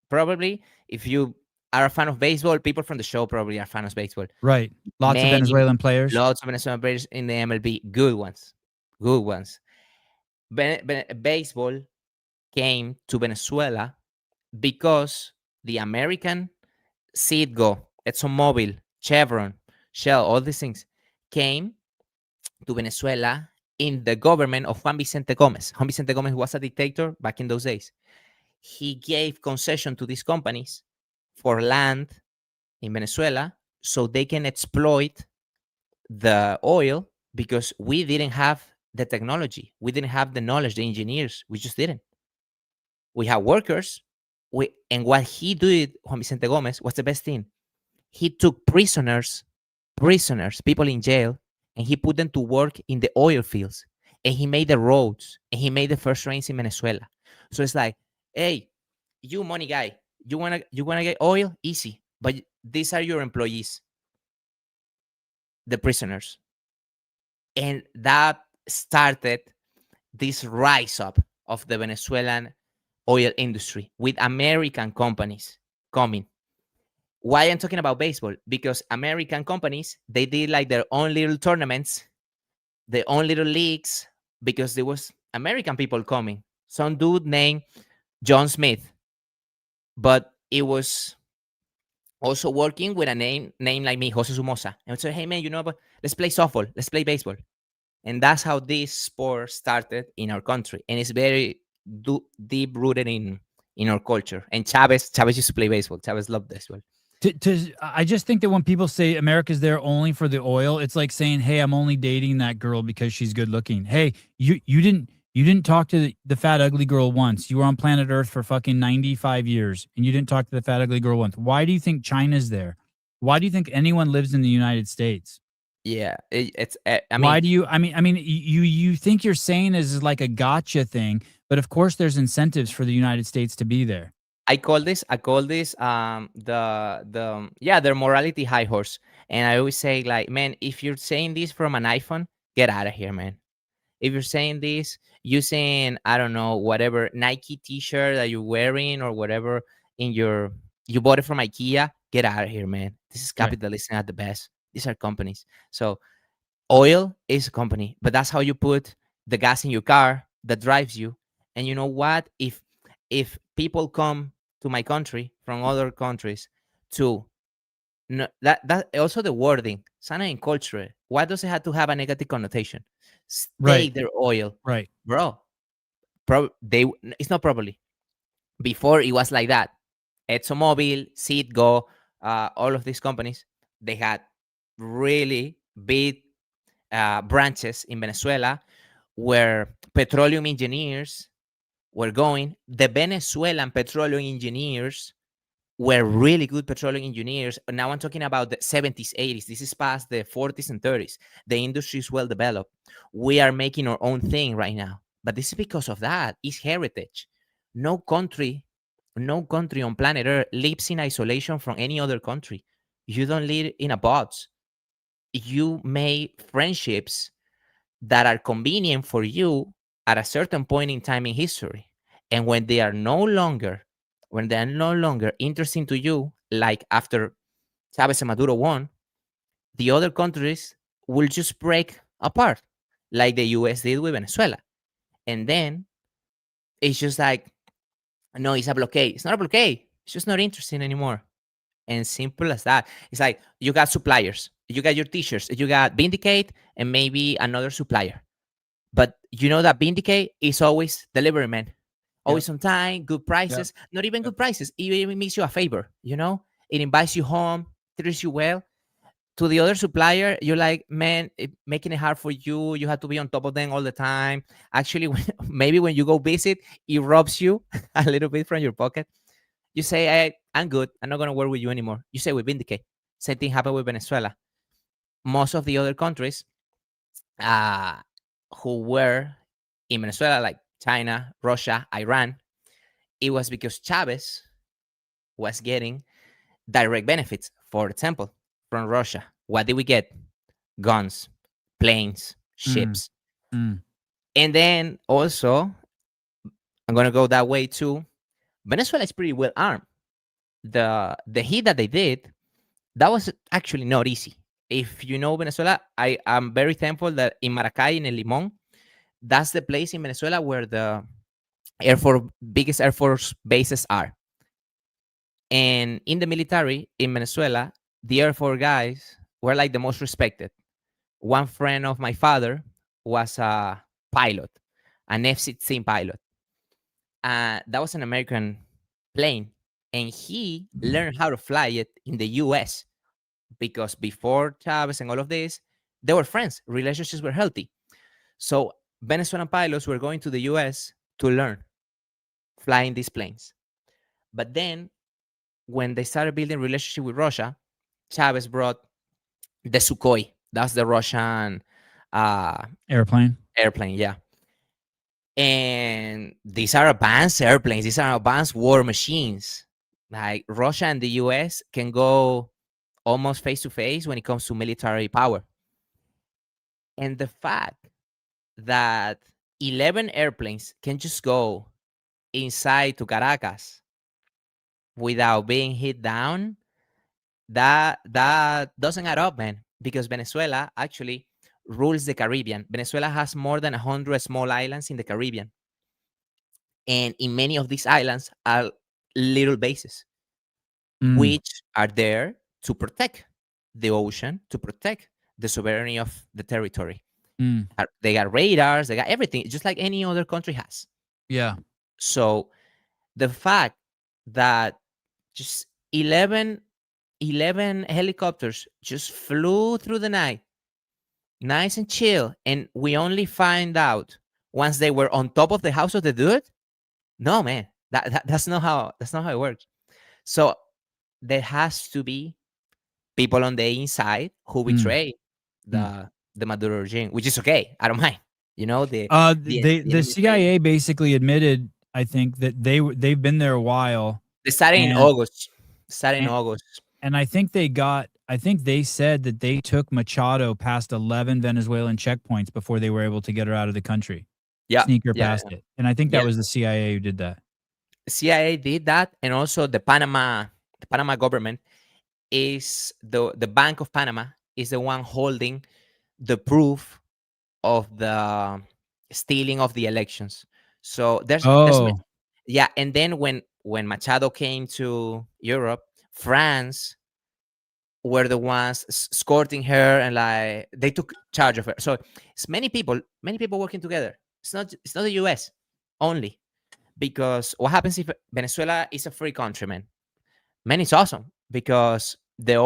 Probably, if you are a fan of baseball, people from the show probably are fans of baseball. Right. Lots of Many, Venezuelan players. lots of Venezuelan players in the MLB, good ones, good ones. Baseball came to Venezuela because the American Citgo, ExxonMobil, Chevron, Shell, all these things came to Venezuela in the government of Juan Vicente Gomez. Juan Vicente Gomez was a dictator back in those days. He gave concession to these companies for land in Venezuela so they can exploit the oil because we didn't have the technology. We didn't have the knowledge, the engineers. We just didn't. We have workers. And what he did, Juan Vicente Gomez, was the best thing. He took prisoners, people in jail, and he put them to work in the oil fields. And he made the roads and he made the first trains in Venezuela. So it's like, hey, you money guy, you wanna get oil? Easy. But these are your employees, the prisoners. And that started this rise up of the Venezuelan oil industry with American companies coming. Why I'm talking about baseball? Because American companies, they did like their own little tournaments, their own little leagues, because there was American people coming. Some dude named John Smith, but it was also working with a name like me, Jose Zumoza. And I said, hey man, but let's play softball, let's play baseball. And that's how this sport started in our country. And it's very deep rooted in our culture. And Chavez used to play baseball. Chavez loved baseball. I just think that when people say America's there only for the oil, it's like saying, "Hey, I'm only dating that girl because she's good looking." Hey, you didn't talk to the fat ugly girl once. You were on planet Earth for fucking 95 years and you didn't talk to the fat ugly girl once. Why do you think China's there? Why do you think anyone lives in the United States? Yeah, it's. I mean, Why do you I mean you think you're saying this is like a gotcha thing, but of course there's incentives for the United States to be there. I call this yeah, their morality high horse. And I always say, like, man, if you're saying this from an iPhone, get out of here, man. If you're saying this using, I don't know, whatever Nike t-shirt that you're wearing or whatever in your, you bought it from IKEA, get out of here, man. This is Right. capitalism at the best. These are companies. So oil is a company, but that's how you put the gas in your car that drives you. And you know what? If people come to my country from other countries to, no, that also the wording, sana in culture. Why does it have to have a negative connotation? Stay Right. their oil, Right. bro. They, it's not probably. Before it was like that. ExxonMobil, Citgo, all of these companies, they had really big branches in Venezuela where petroleum engineers were going. The Venezuelan petroleum engineers were really good petroleum engineers. Now I'm talking about the 70s, 80s. This is past the 40s and 30s. The industry is well developed. We are making our own thing right now. But this is because of that. It's heritage. No country, no country on planet Earth lives in isolation from any other country. You don't live in a box. You make friendships that are convenient for you at a certain point in time in history. And when they are no longer interesting to you, like after Chavez and Maduro won, the other countries will just break apart, like the US did with Venezuela. And then it's just like, no, it's a blockade. It's not a blockade. It's just not interesting anymore. And simple as that. It's like you got suppliers, you got your t-shirts, you got Vindicate and maybe another supplier. But you know that Vindicate is always delivery man, Yep. always on time, good Yep. prices, not even Yep. good prices. It even makes you a favor, you know? It invites you home, treats you well. To the other supplier, you're like, man, making it hard for you. You have to be on top of them all the time. Actually, maybe when you go visit, it robs you a little bit from your pocket. You say, hey, I'm good. I'm not going to work with you anymore. You say with Vindicate. Same thing happened with Venezuela. Most of the other countries uh, who were in Venezuela, like China, Russia, Iran, it was because Chavez was getting direct benefits. For example, from Russia, what did we get? Guns, planes, Mm, ships. mm, And then also, I'm going to go that way too. Venezuela is pretty well armed. The hit that they did, that was actually not easy. If you know Venezuela, I am very thankful that in Maracay, in El Limon, that's the place in Venezuela where the Air Force biggest Air Force bases are. And in the military in Venezuela, the Air Force guys were like the most respected. One friend of my father was a pilot, an F-16 pilot. That was an American plane, and he learned how to fly it in the U.S. because before Chavez and all of this, they were friends. Relationships were healthy. So Venezuelan pilots were going to the U.S. to learn flying these planes. But then when they started building relationship with Russia, Chavez brought the Sukhoi. That's the Russian uh, airplane. airplane, yeah. And these are advanced airplanes. These are advanced war machines. Like Russia and the US can go almost face to face when it comes to military power. And the fact that 11 airplanes can just go inside to Caracas without being hit down, that doesn't add up, man. Because Venezuela actually rules the Caribbean. Venezuela has more than 100 small islands in the Caribbean, and in many of these islands are little bases, Mm, which are there to protect the ocean, to protect the sovereignty of the territory. mm, They got radars, they got everything, just like any other country has. yeah. So the fact that just 11 11 helicopters just flew through the night, nice and chill, and we only find out once they were on top of the house of the dude. No, man, that's not how it works. So there has to be people on the inside who Mm, betray mm. the Maduro regime, which is okay. I don't mind. The The enemy is fake. CIA basically admitted, I think, that they've been there a while, They started in and August. Started in and August. and I think they said that they took Machado past 11 Venezuelan checkpoints before they were able to get her out of the country, Yeah, sneak her yeah, past it, and I think yeah. that was the CIA who did that. CIA did that, and also the Panama government is the Bank of Panama is the one holding the proof of the stealing of the elections. So Oh. yeah, and then when Machado came to Europe, France were the ones escorting her, and like they took charge of her. So it's many people working together. It's not the US only, because what happens if Venezuela is a free country, man? Man, it's awesome because the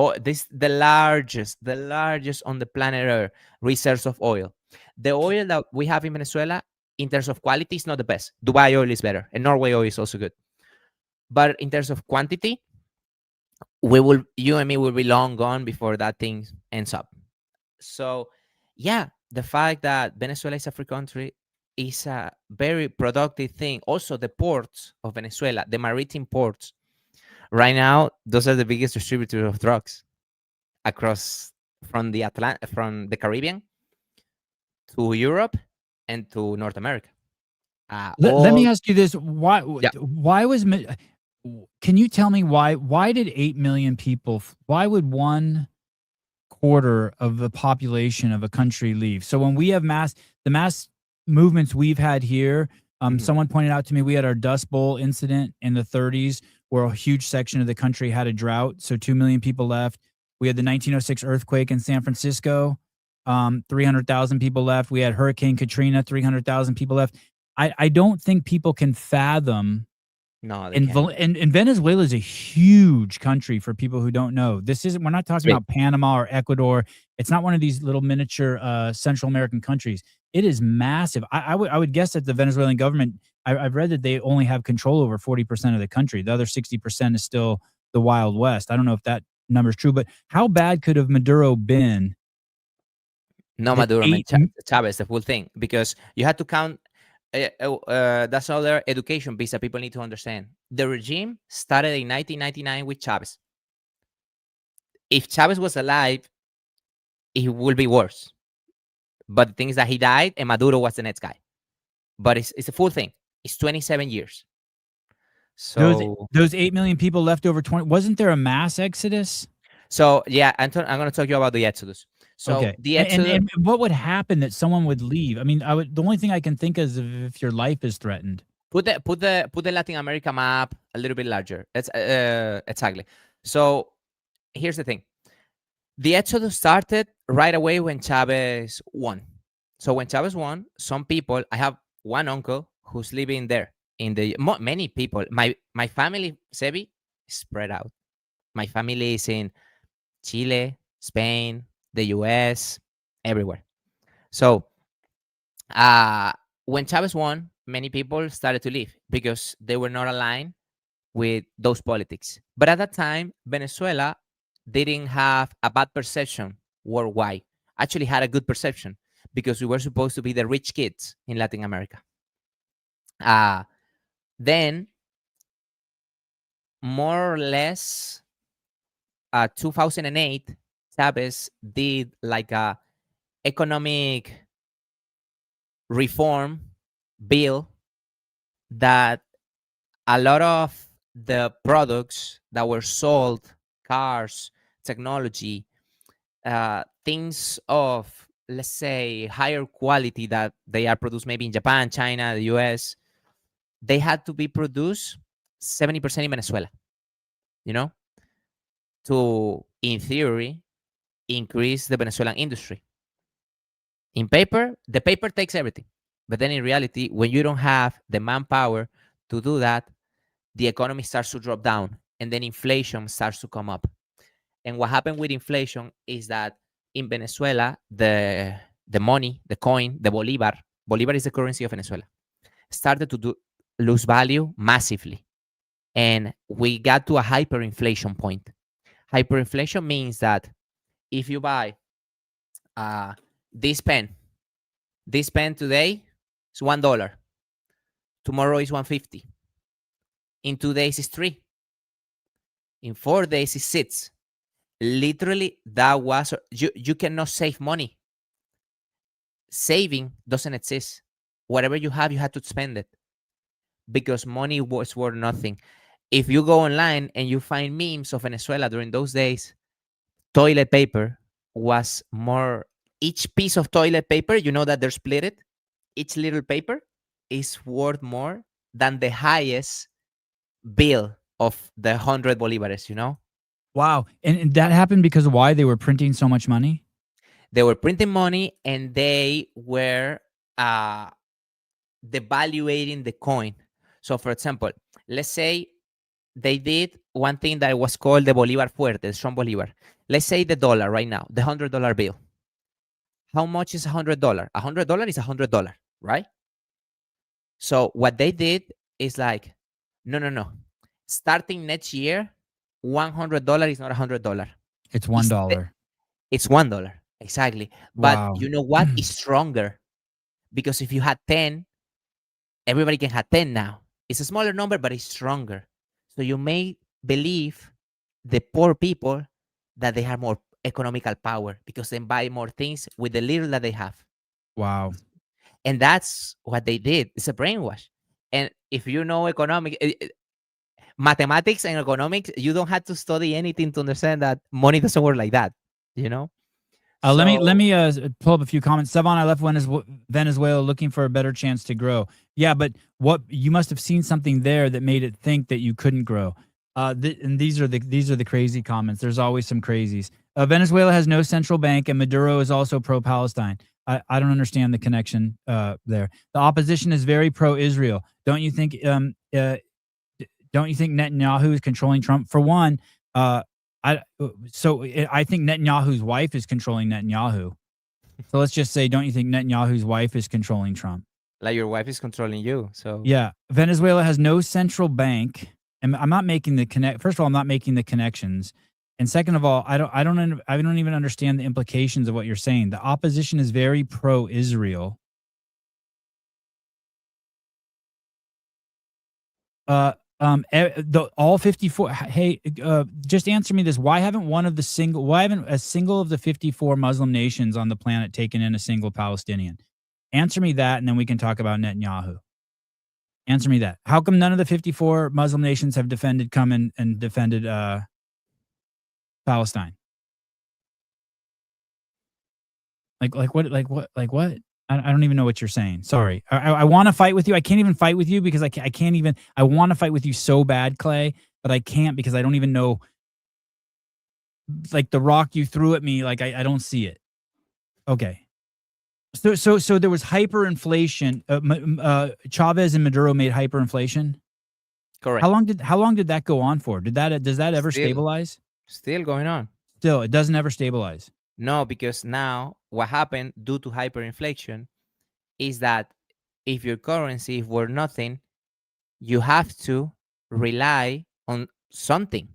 largest on the planet Earth reserves of oil. The oil that we have in Venezuela, in terms of quality, is not the best. Dubai oil is better, and Norway oil is also good. But in terms of quantity, you and me will be long gone before that thing ends up. So, yeah, the fact that Venezuela is a free country is a very productive thing. Also, the ports of Venezuela, the maritime ports, right now, those are the biggest distributors of drugs across from the Caribbean to Europe and to North America. Let me All ask you this: Yeah, why was can you tell me why did 8 million people? Why would one quarter of the population of a country leave? So when we have the mass movements we've had here, mhm. someone pointed out to me we had our Dust Bowl incident in the 30s where a huge section of the country had a drought, so 2 million people left. We had the 1906 earthquake in San Francisco, 300,000 people left. We had Hurricane Katrina, 300,000 people left. I don't think people can fathom, No, they and can't. Venezuela is a huge country for people who don't know. We're not It's talking big. about Panama or Ecuador. It's not one of these little miniature Central American countries. It is massive. I would guess that the Venezuelan government. I've read that they only have control over 40% of the country. The other 60% is still the Wild West. I don't know if that number is true, but how bad could have Maduro been No that Maduro, man. eight? Chavez, the full thing, because you had to count. That's other education piece that people need to understand. The regime started in 1999 with Chavez. If Chavez was alive, it would be worse. But the thing is that he died, and Maduro was the next guy. But it's a full thing. It's 27 years. Those So those 8 million people left over 20. Wasn't there a mass exodus? yeah, Anton, I'm going to talk to you about the Exodus. So Okay. the And Exodus, what would happen that someone would leave? I mean, the only thing I can think is if your life is threatened. put the Latin America map a little bit larger. It's exactly. So here's the thing: the Exodus started right away when Chavez won. So when Chavez won, some people. I have one uncle who's living there. Many people. My family, Sebi, is spread out. My family is in Chile, Spain, the US, everywhere. So uh, when Chavez won, many people started to leave because they were not aligned with those politics. But at that time, Venezuela didn't have a bad perception worldwide. Actually, had a good perception because we were supposed to be the rich kids in Latin America. Uh, then, more or less, 2008, Chavez did like a economic reform bill that a lot of the products that were sold, cars, technology, things of, let's say, higher quality that they are produced maybe in Japan, China, the US, they had to be produced 70% in Venezuela, you know, to, in theory, increase the Venezuelan industry. In paper, the paper takes everything. But then in reality, when you don't have the manpower to do that, the economy starts to drop down and then inflation starts to come up. And what happened with inflation is that in Venezuela, the money, the coin, the bolivar is the currency of Venezuela, started to lose value massively. And we got to a hyperinflation point. Hyperinflation means that if you buy uh, this pen, this pen today is $1. Tomorrow is 150. In 2 days is 3. In 4 days is 6. Literally, that was you cannot save money. Saving doesn't exist. Whatever you have, you have to spend it because money was worth nothing. If you go online and you find memes of Venezuela during those days, toilet paper was more. Each piece of toilet paper, you know that they're split it. Each little paper is worth more than the highest bill of the 100 bolivares. Wow. And that happened because of why? They were printing so much money? They were printing money and they were devaluating the coin. So, for example, let's say they did one thing that was called the Bolivar Fuerte, the strong Bolivar. Let's say the dollar right now, the $100 bill. How much is $100? $100 is $100, right? So what they did is like, no. Starting next year, $100 is not $100. It's $1. It's $1. Exactly. Wow. But you know what? It's stronger. Because if you had 10, everybody can have 10 now. It's a smaller number, but it's stronger. So you may believe the poor people that they have more economical power because they buy more things with the little that they have. Wow. And that's what they did. It's a brainwash. And if you know mathematics and economics, you don't have to study anything to understand that money doesn't work like that, you know? Let me pull up a few comments. Savon, I left Venezuela looking for a better chance to grow. Yeah, but what you must have seen something there that made it think that you couldn't grow. And these are the crazy comments. There's always some crazies. Venezuela has no central bank, and Maduro is also pro-Palestine. I don't understand the connection there. The opposition is very pro-Israel. Don't you think? Don't you think Netanyahu is controlling Trump? For one, I think Netanyahu's wife is controlling Netanyahu. So let's just say, don't you think Netanyahu's wife is controlling Trump? Like your wife is controlling you. So yeah, Venezuela has no central bank, and I'm not making the connect. First of all, I'm not making the connections, and second of all, I don't even understand the implications of what you're saying. The opposition is very pro-Israel. All 54. Hey, just answer me this: why haven't a single of the 54 Muslim nations on the planet taken in a single Palestinian? Answer me that, and then we can talk about Netanyahu. Answer me that. How come none of the 54 Muslim nations have come in and defended Palestine? Like what? I don't even know what you're saying. Sorry. I want to fight with you. I can't even fight with you because I can't even. I want to fight with you so bad, Clay, but I can't because I don't even know. Like the rock you threw at me, like I don't see it. Okay. So there was hyperinflation. Chavez and Maduro made hyperinflation. correct. How long did that go on for? Does that ever stabilize? Still going on. Still, it doesn't ever stabilize. No, because now what happened due to hyperinflation is that if your currency were nothing, you have to rely on something.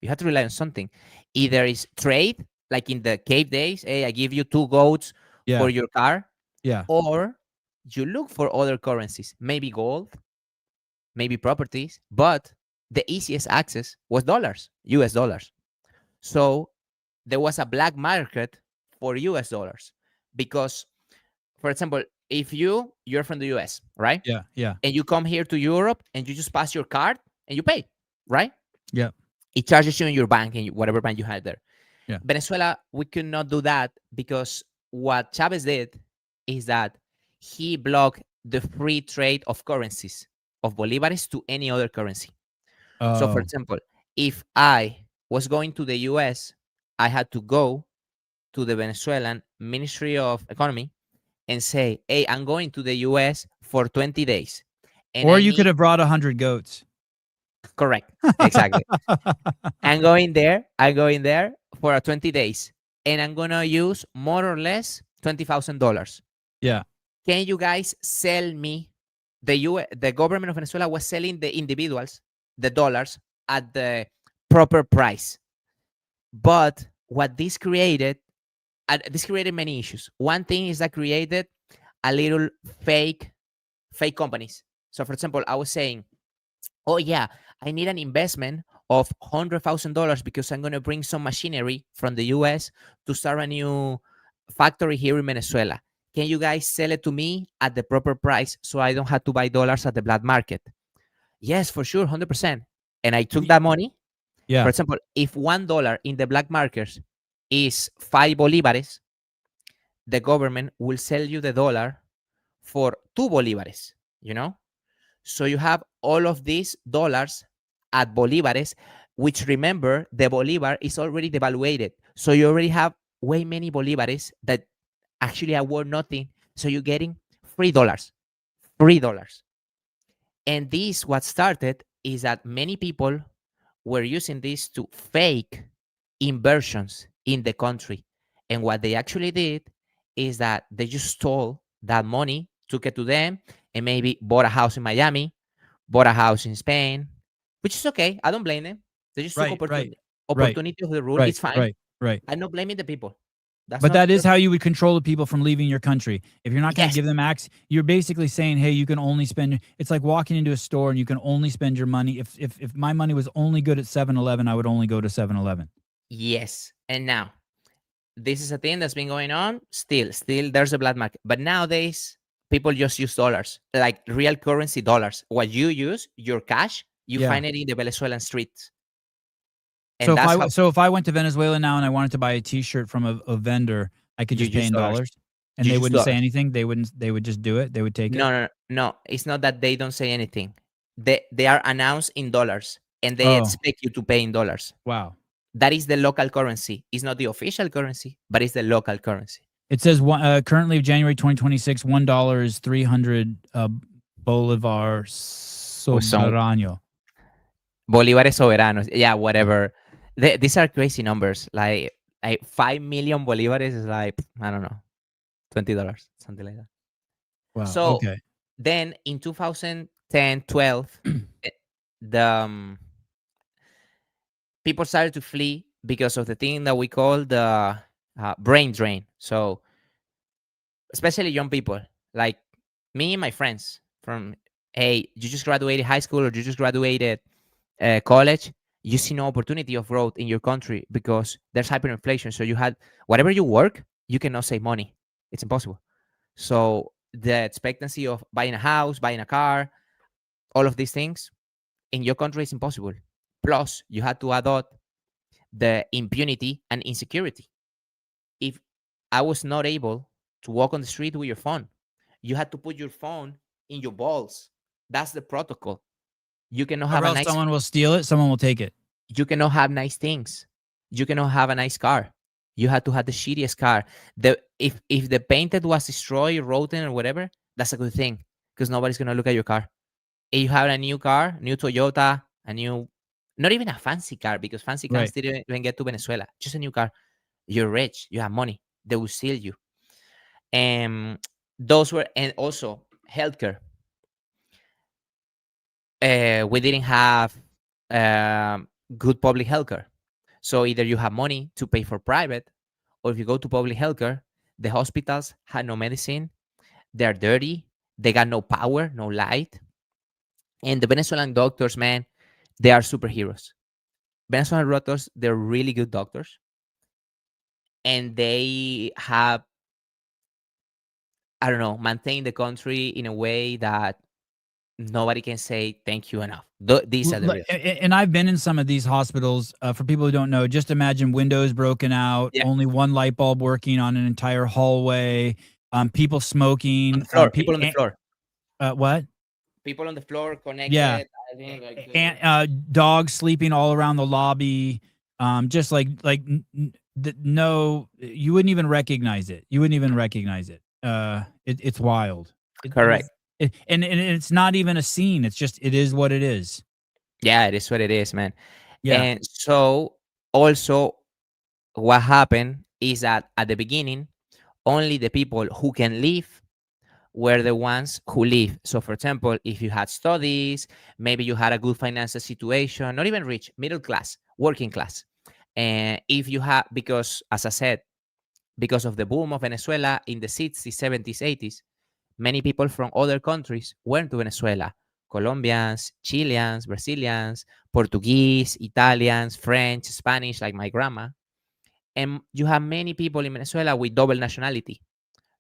You have to rely on something. Either it's trade, like in the cave days, hey, I give you 2 goats for your car. Yeah. Or you look for other currencies, maybe gold, maybe properties, but the easiest access was dollars, US dollars. So there was a black market for US dollars because, for example, if you're from the US, right? Yeah. And you come here to Europe and you just pass your card and you pay, right? Yeah. It charges you in your bank and whatever bank you had there. Yeah. Venezuela, we could not do that because what Chavez did is that he blocked the free trade of currencies, of bolivares to any other currency. So, for example, if I was going to the US, I had to go to the Venezuelan Ministry of Economy and say, hey, I'm going to the US for 20 days. And or you could have brought 100 goats. Correct. Exactly. I'm going there. I'm going there for 20 days, and I'm gonna use more or less $20,000. Yeah. Can you guys sell me the government of Venezuela was selling the individuals the dollars at the proper price, but what this created many issues. One thing is that created a little fake fake companies. So, for example, I was saying, oh yeah, I need an investment of $100,000 because I'm going to bring some machinery from the US to start a new factory here in Venezuela. Can you guys sell it to me at the proper price so I don't have to buy dollars at the black market? Yes, for sure, 100%. And I took that money. For Yeah. example, if $1 in the black market is 5 bolívares, the government will sell you the dollar for 2 bolívares, you know? So you have all of these dollars at bolívares, which remember the bolívar is already devaluated. So you already have way many bolívares that actually are worth nothing. So you're getting $3, $3. And this, what started is that many people were using this to fake inversions in the country. And what they actually did is that they just stole that money, took it to them, and maybe bought a house in Miami, bought a house in Spain, which is okay. I don't blame them. They just took Right. Right. Right. opportunity of the rule. Right. It's fine. Right. Right. I'm not blaming the people. That's But not that is their how you would control the people from leaving your country. If you're not going to yes, give them access, you're basically saying, "Hey, you can only spend." It's like walking into a store and you can only spend your money. If my money was only good at 7-Eleven, I would only go to 7-Eleven. yes. And now this is a thing that's been going on. Still, there's a black market. But nowadays, people just use dollars, like real currency dollars. What you use, your cash, you Yeah. find it in the Venezuelan streets, So and that's how if I went to Venezuela now and I wanted to buy a T-shirt from a vendor, I could you just pay use in dollars. dollars, and You they use wouldn't say dollars. anything. They would just do it. They would take it. No, no, no, no. It's not that they don't say anything. They are announced in dollars, and they Oh, expect you to pay in dollars. wow. That is the local currency. It's not the official currency, but it's the local currency. It says currently January 2026, $1 is 300 Bolivar Or some Soberano. bolívares soberanos. Yeah, whatever. These are crazy numbers. Like 5 million bolívares is like, I don't know, $20, something like that. Wow. So Okay. then in 2010, 12, eh, the people started to flee because of the thing that we call the brain drain. So especially young people like me and my friends from, hey, you just graduated high school or you just graduated college, you see no opportunity of growth in your country because there's hyperinflation. So you had whatever you work, you cannot save money. It's impossible. So the expectancy of buying a house, buying a car, all of these things in your country is impossible. Plus, you had to adopt the impunity and insecurity. If I was not able to walk on the street with your phone, you had to put your phone in your balls. That's the protocol. You cannot Or have a else nice someone will steal it. Someone will take it. you cannot have nice things. You cannot have a nice car. You had to have the shittiest car. The if the painted was destroyed, rotten, or whatever, that's a good thing because nobody's gonna look at your car. If you have a new car, new Toyota, a new, not even a fancy car because fancy cars Right. didn't even get to Venezuela. Just a new car. You're rich. You have money. They will steal you. And those were, and also healthcare. We didn't have good public healthcare. So either you have money to pay for private, or if you go to public healthcare, the hospitals had no medicine. They're dirty. They got no power, no light. And the Venezuelan doctors, man, they are superheroes. Venezuelan doctors, they're really good doctors. And they have, I don't know, maintained the country in a way that nobody can say thank you enough. These are the real. And I've been in some of these hospitals. For people who don't know, just imagine windows broken out, Yeah. only one light bulb working on an entire hallway, people On smoking. the floor, people on the floor. What? People on the floor Yeah, connected. I think like and dogs sleeping all around the lobby. Just no, you wouldn't even recognize it. You wouldn't even recognize it. It's wild. It correct. is, and it's not even a scene. It's just it is what it is. Yeah, it is what it is, man. Yeah. And so also what happened is that at the beginning, only the people who can leave were the ones who live. So, for example, if you had studies, maybe you had a good financial situation, not even rich, middle class, working class. And if you have, because as I said, because of the boom of Venezuela in the 60s, 70s, 80s, many people from other countries went to Venezuela. Colombians, Chileans, Brazilians, Portuguese, Italians, French, Spanish, like my grandma. And you have many people in Venezuela with double nationality.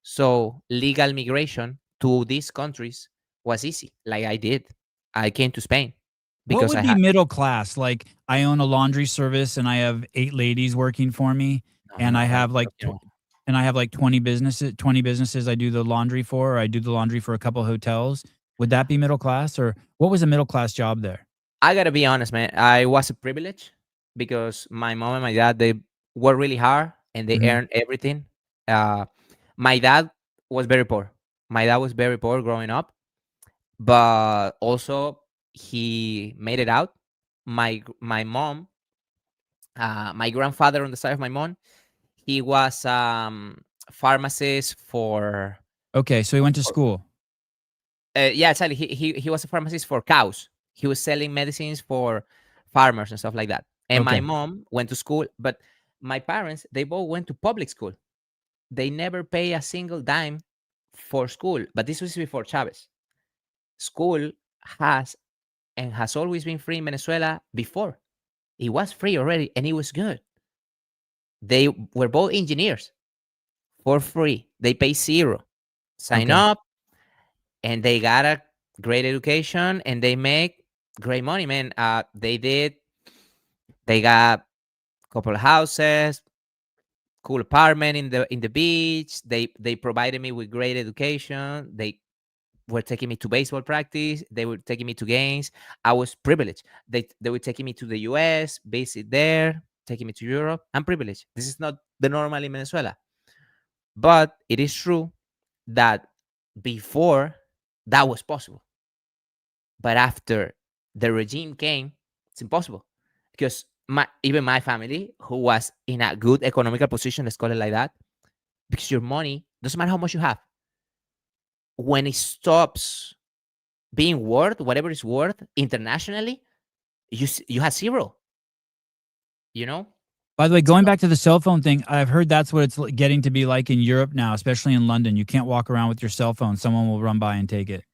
So legal migration to these countries was easy, like I did. I came to Spain What because would I be had middle class? Like, I own a laundry service and I have 8 ladies working for me, no, and no, I like have like you know, 20 businesses I do the laundry for, or I do the laundry for a couple hotels. Would that be middle class, or what was a middle class job there? I gotta be honest, man. I was a privilege because my mom and my dad they worked really hard and they Mhm. earned everything. Uh, my dad was very poor. My dad was very poor growing up, but also he made it out. My mom, my grandfather on the side of my mom, he was pharmacist for Okay, so he went to for school. yeah, exactly. He was a pharmacist for cows. He was selling medicines for farmers and stuff like that. And my Okay. mom went to school, but my parents they both went to public school. They never pay a single dime for school. But this was before Chavez. School has and has always been free in Venezuela before. It was free already, and it was good. They were both engineers for free. They pay zero. Sign Okay. up, and they got a great education and they make great money, man. They got a couple of houses, cool apartment in the beach. They provided me with great education. They were taking me to baseball practice. They were taking me to games. I was privileged. They were taking me to the US, visit there, taking me to Europe. I'm privileged. This is not the normal in Venezuela. But it is true that before that was possible. But after the regime came, it's impossible because even my family, who was in a good economical position, let's call it like that, because your money doesn't matter how much you have. When it stops being worth whatever it's worth internationally, you have zero. You know. By the way, going So back to the cell phone thing, I've heard that's what it's getting to be like in Europe now, especially in London. You can't walk around with your cell phone. Someone will run by and take it.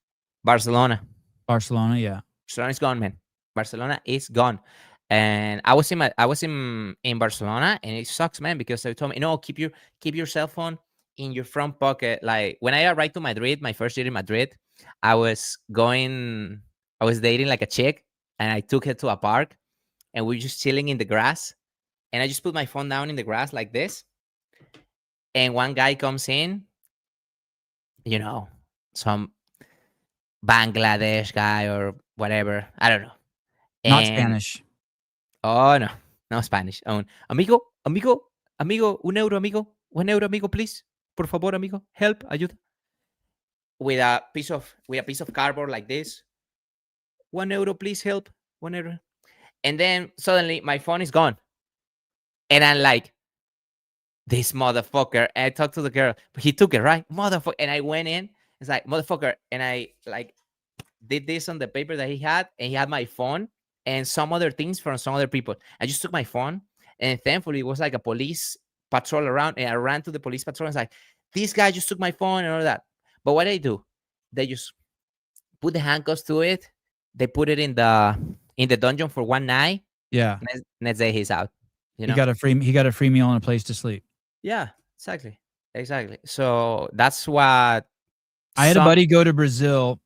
Barcelona, Barcelona, yeah. Barcelona is gone, man. Barcelona is gone. And I was in Barcelona, and it sucks, man, because they told me, no, keep your cell phone in your front pocket. Like when I arrived to Madrid, my first year in Madrid, I was going, I was dating like a chick, and I took her to a park, and we were just chilling in the grass, and I just put my phone down in the grass like this, and one guy comes in, you know, some Bangladesh guy or whatever, I don't know, Not and Spanish. oh no, no Spanish. Amigo, amigo, amigo, un euro, amigo, 1 euro, amigo, please. Por favor, amigo, help, ayuda. With a piece of cardboard like this. 1 euro, please help. 1 euro. And then suddenly my phone is gone. And I'm like, this motherfucker. And I talked to the girl, but he took it, right? Motherfucker. And I went in. It's like, motherfucker. And I like did this on the paper that he had, and he had my phone and some other things from some other people. I just took my phone, and thankfully it was like a police patrol around, and I ran to the police patrol and was like, this guy just took my phone and all that. But what they do, they just put the handcuffs to it, they put it in the dungeon for one night, Yeah. next day he's out, you He know? got a free meal and a place to sleep. Yeah, exactly. Exactly. So that's what I had a some buddy go to Brazil.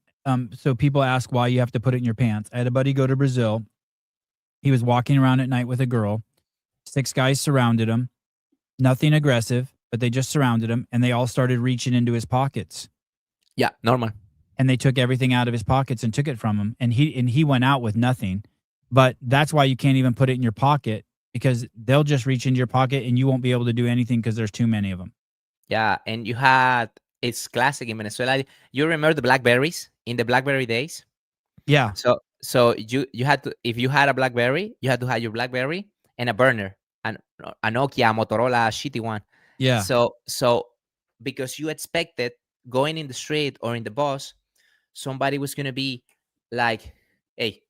So people ask why you have to put it in your pants. I had a buddy go to Brazil. He was walking around at night with a girl. 6 guys surrounded him. Nothing aggressive, but they just surrounded him and they all started reaching into his pockets. yeah, normal. And they took everything out of his pockets and took it from him. And he went out with nothing. But that's why you can't even put it in your pocket, because they'll just reach into your pocket and you won't be able to do anything because there's too many of them. Yeah, and you had it's classic in Venezuela. You remember the blackberries in the blackberry days? Yeah. So So you had to, if you had a BlackBerry, you had to have your BlackBerry and a burner, and a Nokia, a Motorola, a shitty one. Yeah. So because you expected going in the street or in the bus, somebody was gonna be like, "Hey,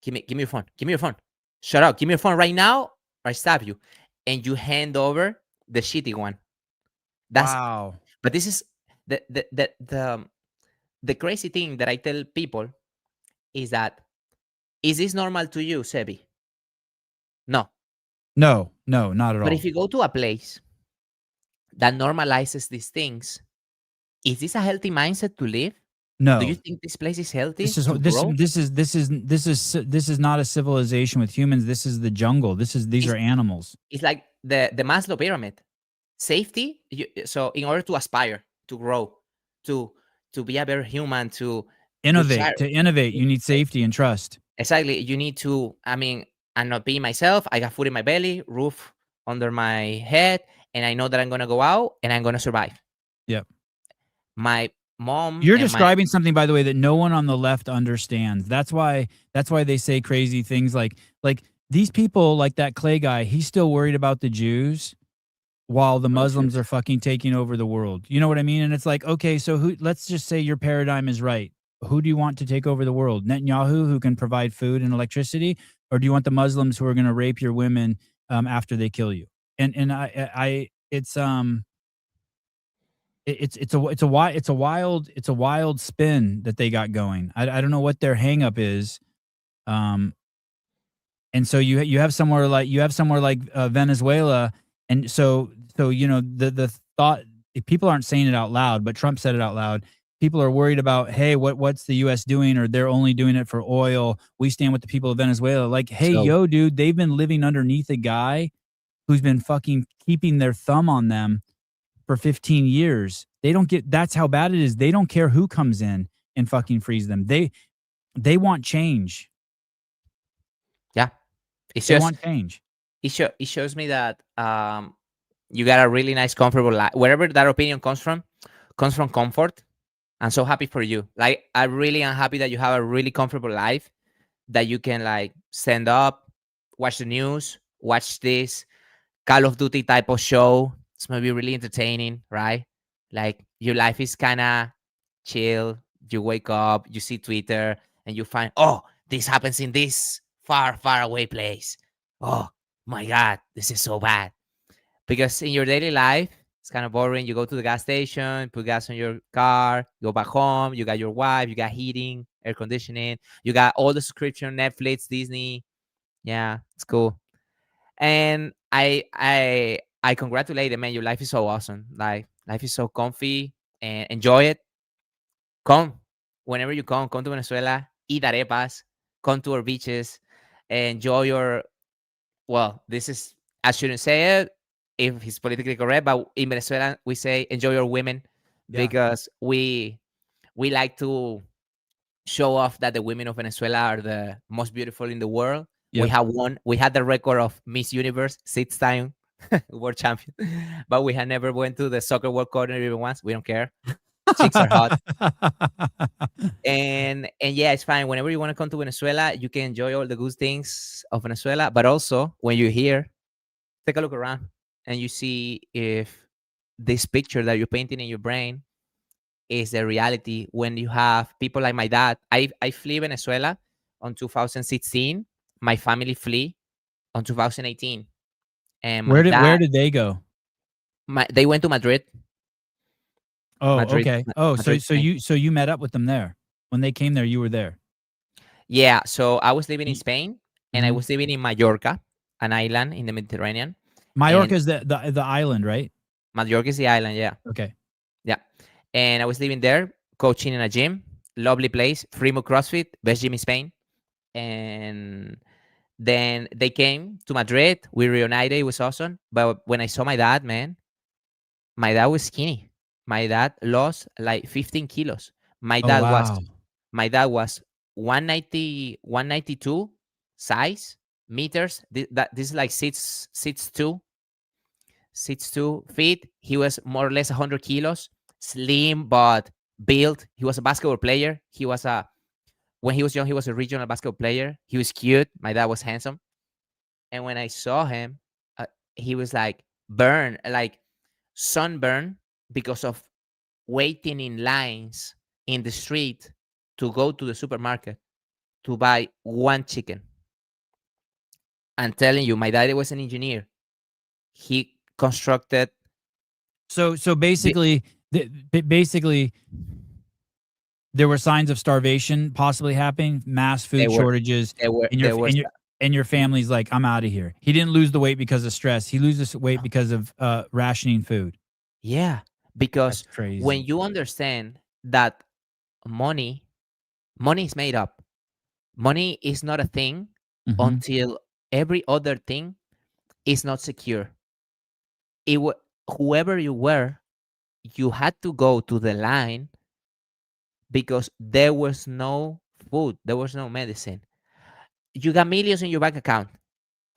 give me your phone, give me your phone, shut up, give me your phone right now, or I stab you," and you hand over the shitty one. That's Wow. but this is the crazy thing that I tell people is that, is this normal to you, Sebi? No. No, no, not at But all. if you go to a place that normalizes these things, is this a healthy mindset to live? Do you No. think this place is healthy This is to grow? this is not a civilization with humans. This is the jungle. These It's, are animals. it's like the Maslow pyramid. Safety. So in order to aspire, to grow, to to be a better human, to retire, To innovate, you need safety and trust. exactly. You need to. I mean, I'm not being myself. I got food in my belly, roof under my head, and I know that I'm gonna go out and I'm gonna survive. Yep. My mom You're and my describing something, by the way, that no one on the left understands. That's why they say crazy things like these people, like that Clay guy, he's still worried about the Jews while the oh Muslims shoot, are fucking taking over the world. You know what I mean? And it's like, okay, so who, let's just say your paradigm is right. Who do you want to take over the world? Netanyahu, who can provide food and electricity, or do you want the Muslims who are going to rape your women after they kill you? And it's a wild spin that they got going. I don't know what their hang up is. Um, and so you have somewhere like Venezuela, and so the thought, if people aren't saying it out loud, but Trump said it out loud. People are worried about, hey, what's the U.S. doing, or they're only doing it for oil. We stand with the people of Venezuela. Like, hey, so yo, dude, they've been living underneath a guy who's been fucking keeping their thumb on them for 15 years. They don't get, that's how bad it is. They don't care who comes in and fucking frees them. They want change. yeah, it's They just want change. it shows me that you got a really nice, comfortable life. Wherever that opinion comes from comfort. I'm so happy for you. Like, I really am happy that you have a really comfortable life, that you can like stand up, watch the news, watch this Call of Duty type of show. It's gonna be really entertaining, right? Like, your life is kind of chill. You wake up, you see Twitter, and you find, oh, this happens in this far, far away place. Oh my God, this is so bad. Because in your daily life, it's kind of boring. You go to the gas station, put gas on your car, go back home. You got your wife, you got heating, air conditioning, you got all the subscription, Netflix, Disney. Yeah, it's cool. And I congratulate you, man. Your life is so awesome. Like, life is so comfy, and enjoy it. Come whenever you come to Venezuela, eat arepas, come to our beaches, enjoy your, well, this is, I shouldn't say it if it's politically correct, but in Venezuela we say enjoy your women, Yeah. because we like to show off that the women of Venezuela are the most beautiful in the world. Yep. We had the record of Miss Universe 6 time world champion, but we had never went to the soccer world cup even once. We don't care. Chicks are hot. And yeah, it's fine. Whenever you want to come to Venezuela, you can enjoy all the good things of Venezuela. But also, when you're here, take a look around and you see if this picture that you're painting in your brain is the reality. When you have people like my dad, I flee Venezuela on 2016. My family flee on 2018, and my Where dad, did they go? they went to Madrid, Oh, okay. Oh, Madrid, Spain. so you met up with them there. When they came there, you were there. Yeah, so I was living in Y Spain, and I Mhm. was living in Mallorca, an island in the Mediterranean. Majorca And is the island, right? Mallorca is the island, yeah. Okay. Yeah. And I was living there, coaching in a gym, lovely place, Frimo CrossFit, best gym in Spain. And then they came to Madrid. We reunited. It was awesome. But when I saw my dad, man, my dad was skinny. My dad lost like 15 kilos. My Oh, dad was wow. my dad was 190, 192 size meters. This is like 6'2", 6'2" feet. He was more or less 100 kilos, slim but built. He was a basketball player. He was a When he was young, he was a regional basketball player. He was cute. My dad was handsome. And when I saw him, he was like burn, like sunburn because of waiting in lines in the street to go to the supermarket to buy one chicken. I'm telling you, my dad was an engineer. He constructed. So The, basically, basically, there were signs of starvation possibly happening, mass there food were, shortages, and there was. your family's like, I'm out of here. He didn't lose the weight because of stress. He loses weight because of rationing food. Yeah, That's because when crazy. you understand that money, money is made up. Money is not a thing Hmm. until every other thing is not secure. It whoever you were, you had to go to the line because there was no food, there was no medicine. You got millions in your bank account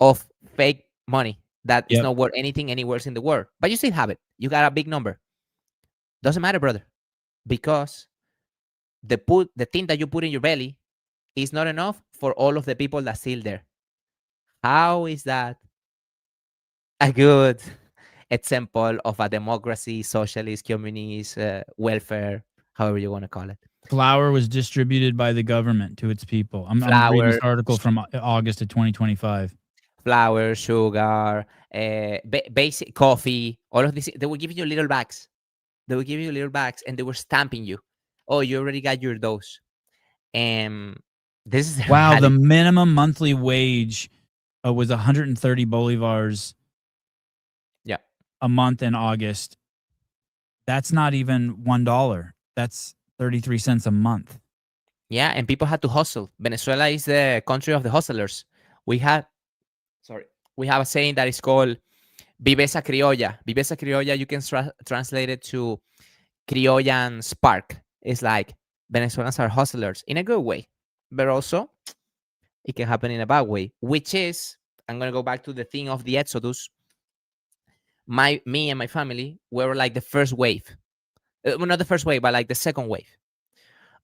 of fake money that is Yep. not worth anything anywhere in the world, but you still have it. You got a big number. Doesn't matter, brother, because the thing that you put in your belly is not enough for all of the people that still there. How is that a good example of a democracy, socialist, communist, welfare, however you want to call it? Flour was distributed by the government to its people. I'm reading this Flour, article from August of 2025. flour, sugar, basic coffee, all of this. They will give you little bags. They will give you little bags, and they were stamping you. Oh, you already got your dose. And this is the Wow, the reality. minimum monthly wage was 130 bolivars Yeah, a month in August. That's not even $1. That's 33 cents a month. yeah, and people had to hustle. Venezuela is the country of the hustlers. We have, sorry, we have a saying that is called "viveza criolla." Viveza criolla, you can translate it to Criollan spark. It's like Venezuelans are hustlers in a good way, but also it can happen in a bad way, which is, I'm gonna go back to the thing of the Exodus. Me and my family were like the first wave. Well, not the first wave, but like the second wave.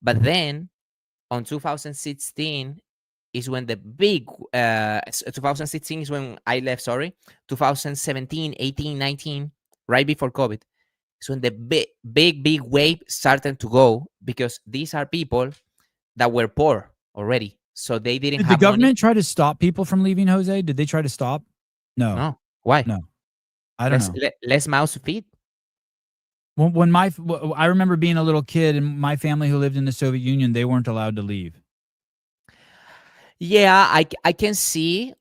But then on 2016 is when the big 2016 is when I left, sorry. 2017, 18, 19, right before COVID. Is when the big wave started to go because these are people that were poor already. So they didn't Did the have money. government try to stop people from leaving, Jose? Did they try to stop? No, No. Why? no. I don't know. Less mouths to feed. When I remember being a little kid and my family who lived in the Soviet Union, they weren't allowed to leave. Yeah, I can see,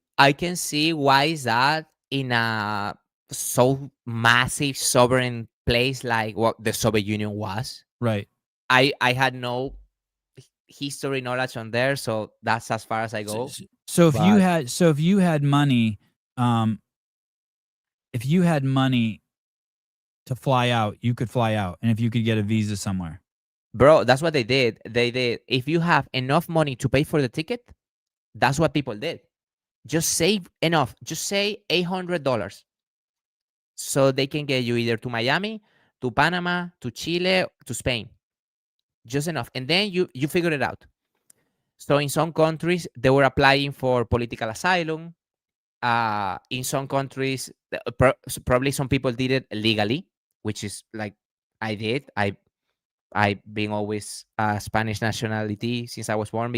why is that in a so massive sovereign place like what the Soviet Union was. Right. I had no history knowledge on there, so that's as far as I So, go. if you But had money, um, if you had money to fly out, you could fly out, and if you could get a visa somewhere. bro, that's what they did. They did. If you have enough money to pay for the ticket, that's what people did. Just save enough. Just say $800 so they can get you either to Miami, to Panama, to Chile, to Spain. Just enough, and then you figure it out. So in some countries they were applying for political asylum. In some countries, probably some people did it legally, which is like I did. I being always Spanish nationality since I was born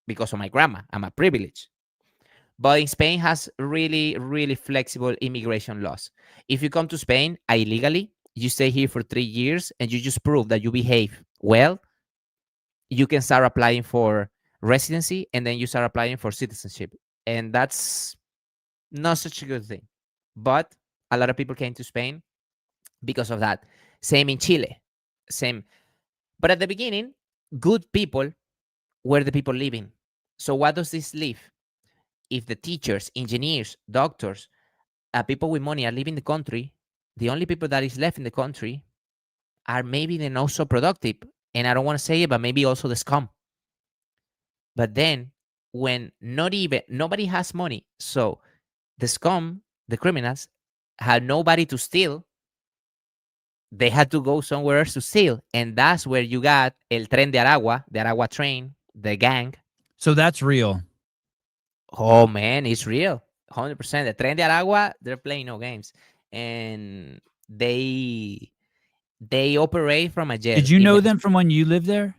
because of my grandma. I'm a privilege. But in Spain has really flexible immigration laws. If you come to Spain illegally, you stay here for 3 years and you just prove that you behave well, you can start applying for residency and then you start applying for citizenship. And that's not such a good thing. But a lot of people came to Spain because of that. Same in Chile. Same. But at the beginning, good people were the people living. So what does this leave? If the teachers, engineers, doctors, people with money are leaving the country, the only people that is left in the country are maybe the not so productive. And I don't want to say it, but maybe also the scum. But then when not even nobody has money, so the scum, the criminals, had nobody to steal, they had to go somewhere else to steal. And that's where you got El Tren de Aragua, the Aragua train, the gang. So that's real. Oh man, it's real. 100%. The Tren de Aragua, they're playing no games. And they operate from a jail Did you in know them Venezuela. from when you lived there?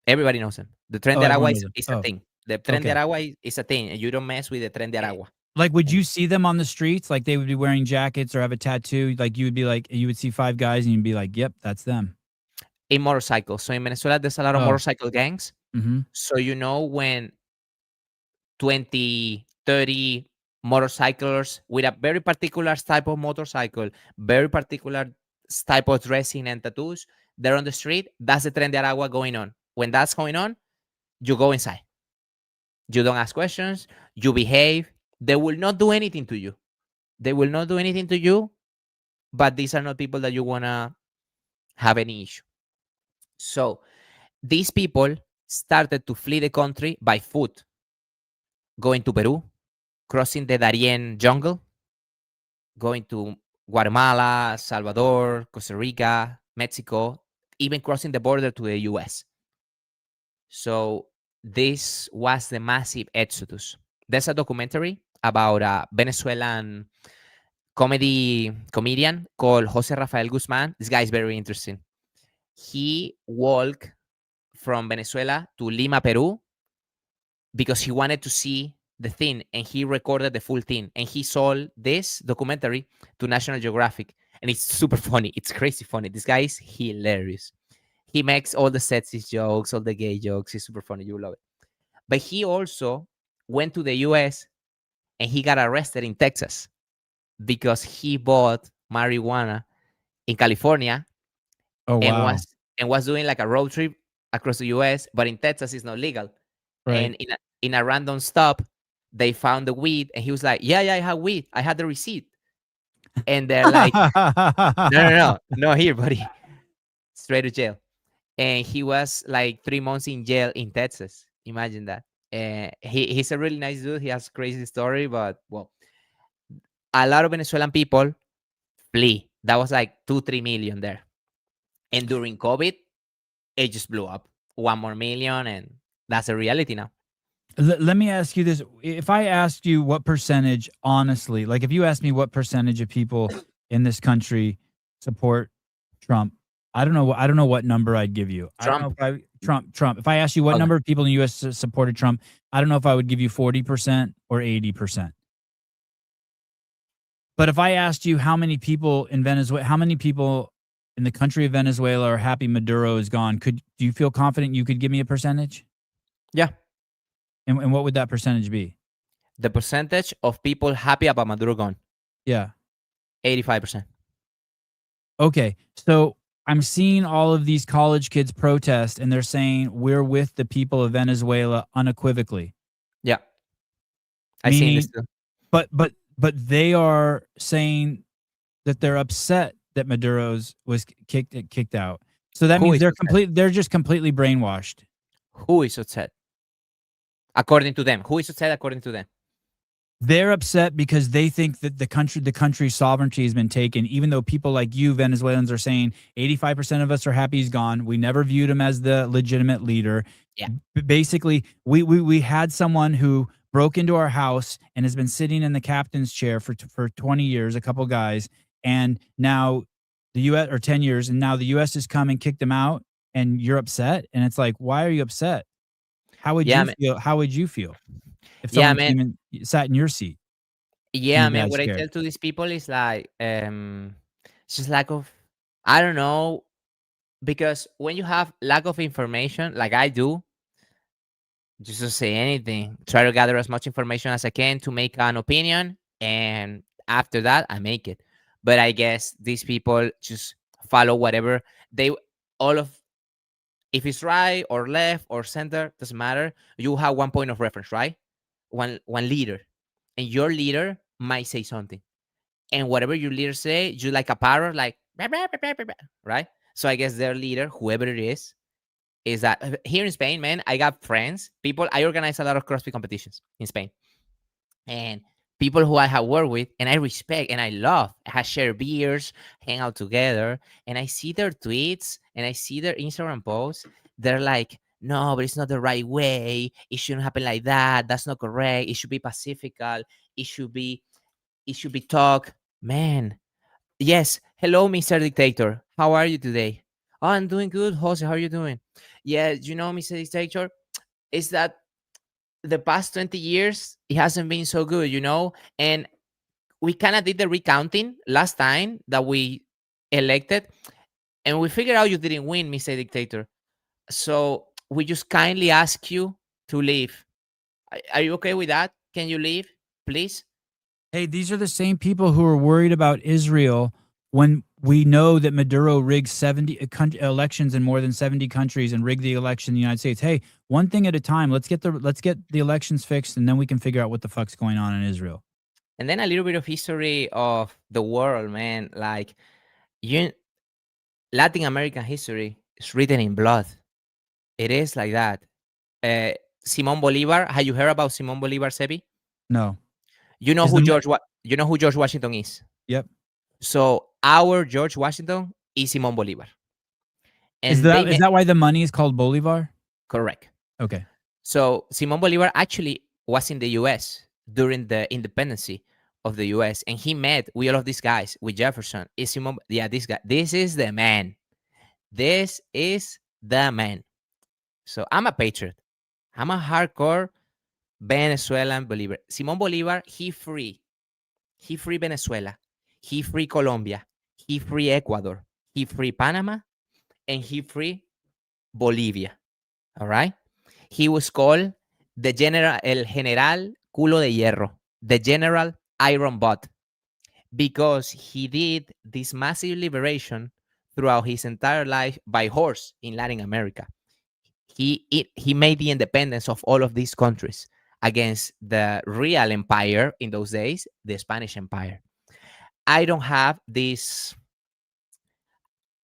Everybody knows them. The Tren Oh, de Aragua everyone knows them. is a Oh, thing. The Tren de okay. Aragua is a thing. And you don't mess with the Tren de Eh, Aragua. like, would And you see them on the streets? Like, they would be wearing jackets or have a tattoo? Like, you would be like, you would see 5 guys and you'd be like, "Yep, that's them." in motorcycles. So in Venezuela, there's a lot of Oh, motorcycle gangs. mhm. So you know when 20, 30 motorcyclers with a very particular type of motorcycle, very particular type of dressing and tattoos, they're on the street. That's the Tren de Aragua going on. When that's going on, you go inside. You don't ask questions. You behave. They will not do anything to you. They will not do anything to you, but these are not people that you want to have any issue. So these people started to flee the country by foot, going to Peru, crossing the Darien jungle, going to Guatemala, Salvador, Costa Rica, Mexico, even crossing the border to the US. So this was the massive exodus. There's a documentary about a Venezuelan comedian called Jose Rafael Guzman. This guy is very interesting. He walked from Venezuela to Lima, Peru, because he wanted to see the thing, and he recorded the full thing, and he sold this documentary to National Geographic, and it's super funny. It's crazy funny. This guy is hilarious. He makes all the sexist jokes, all the gay jokes. He's super funny. You will love it. But he also went to the US and he got arrested in Texas because he bought marijuana in California Oh, and wow. was doing like a road trip across the US, but in Texas it's not legal. Right. And in a random stop, they found the weed, and he was like, "Yeah, I had weed. I had the receipt." And they're like, "No, no, no, no, here, buddy, straight to jail." And he was like 3 months in jail in Texas. Imagine that. He's a really nice dude. He has a crazy story, but well, a lot of Venezuelan people flee. That was like 2, 3 million there. And during COVID, it just blew up. 1 more million, and that's a reality now. Let me ask you this. If I asked you what percentage, honestly, like if you asked me what percentage of people in this country support Trump, I don't know what number I'd give you. I don't know Trump, if I Trump. If I asked you what all number of people in the US supported Trump, I don't know if I would give you 40% or 80%. But if I asked you how many people in Venezuela, how many people in the country of Venezuela are happy Maduro is gone, do you feel confident you could give me a percentage? yeah. And what would that percentage be? The percentage of people happy about Maduro gone, Yeah. 85%. Okay. So I'm seeing all of these college kids protest and they're saying we're with the people of Venezuela unequivocally. Yeah, I seen this Meaning too. but they are saying that they're upset that Maduro's was kicked out. So that Who means is upset? they're just completely brainwashed. Who is upset? According to them. Who is upset according to them? They're upset because they think that the country's sovereignty has been taken, even though people like you, Venezuelans, are saying 85% of us are happy he's gone. We never viewed him as the legitimate leader. Yeah. Basically, we had someone who broke into our house and has been sitting in the captain's chair for 20 years, a couple guys, and now the US, or 10 years, and now the US has come and kicked him out, and you're upset. And it's like, why are you upset? How would Yeah, you man. feel? How would you feel if Yeah, someone man. came and sat in your seat in Yeah, your man. dad's What I chair? tell to these people is like, it's just lack of, I don't know, because when you have lack of information, like I do, just don't say anything. Try to gather as much information as I can to make an opinion, and after that, I make it. But I guess these people just follow whatever they all of if it's right or left or center doesn't matter. You have one point of reference, right? One leader, and your leader might say something, and whatever your leader say, you like a parrot, like "Bah, bah, bah, bah, bah, bah," right? So I guess their leader, whoever it is that here in Spain, man, I got friends, people. I organize a lot of CrossFit competitions in Spain, and people who I have worked with and I respect and I love, have shared beers, hang out together, and I see their tweets and I see their Instagram posts. They're like, no, but it's not the right way. It shouldn't happen like that. That's not correct. It should be pacifical. It should be it should be talk. Man, yes. Hello, Mr. Dictator. How are you today? Oh, I'm doing good, Jose. How are you doing? Yeah, you know, Mr. Dictator, is that the past 20 years it hasn't been so good, and we kind of did the recounting last time that we elected, and we figured out you didn't win, Mr. Dictator. So we just kindly ask you to leave. Are you okay with that? Can you leave, please? Hey, these are the same people who are worried about Israel when we know that Maduro rigged 70 elections in more than 70 countries and rigged the election in the United States. Hey, one thing at a time. Let's get the elections fixed, and then we can figure out what the fuck's going on in Israel. And then a little bit of history of the world, man. Like you, Latin American history is written in blood. It is like that. Uh, Simon Bolivar. Have you heard about Simon Bolivar, Sebi? No, You know is who the You know who George Washington is. yep? So our George Washington is Simon Bolivar, Is and they that is met. that why the money is called Bolivar? Correct. Okay. So Simon Bolivar actually was in the U.S. during the independency of the U.S. and he met with all of these guys, with Jefferson. Is Simon? Yeah, this guy. This is the man. This is the man. So I'm a patriot. I'm a hardcore Venezuelan believer. Simon Bolivar, he free. He free Venezuela. He free Colombia. He free Ecuador. He free Panama, and he free Bolivia. All right. He was called el General Culo de Hierro, the General Iron Butt, because he did this massive liberation throughout his entire life by horse in Latin America. He made the independence of all of these countries against the real empire in those days, the Spanish Empire. I don't have this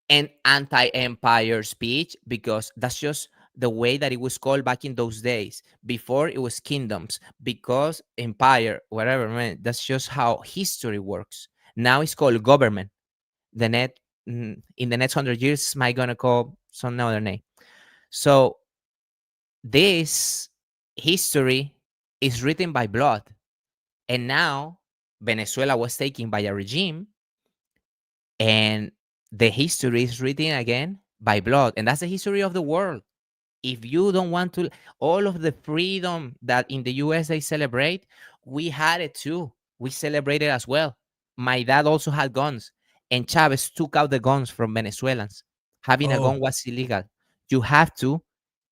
an anti-empire speech because that's just the way that it was called back in those days. Before it was kingdoms, because empire, whatever, man, that's just how history works. Now it's called government. The net In the next 100 years might gonna call some other name. So this history is written by blood, and now Venezuela was taken by a regime, and the history is written again by blood, and that's the history of the world. If you don't want to, all of the freedom that in the US they celebrate, we had it too. We celebrated as well. My dad also had guns, and Chavez took out the guns from Venezuelans. Having a Oh, gun was illegal. You have to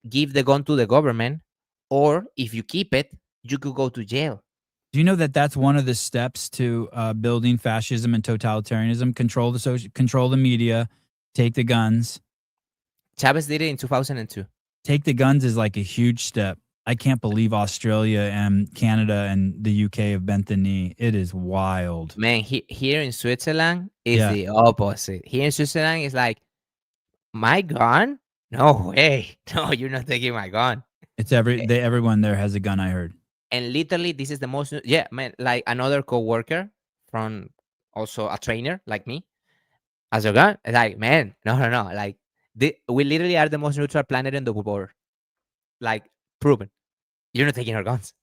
give the gun to the government, or if you keep it, you could go to jail. do you know that that's one of the steps to building fascism and totalitarianism? Control the media, take the guns. Chavez did it in 2002. Take the guns is like a huge step. I can't believe Australia and Canada and the UK have bent the knee. It is wild. Man, here in Switzerland is Yeah, the opposite. Here in Switzerland is like, my gun? No way. No, you're not taking my gun. everyone there has a gun. I heard. And literally, this is the most, yeah, man, like another coworker from, also a trainer like me, as a gun. Like, man, no, no, no. Like, we literally are the most neutral planet in the world. Like, proven. You're not taking our guns.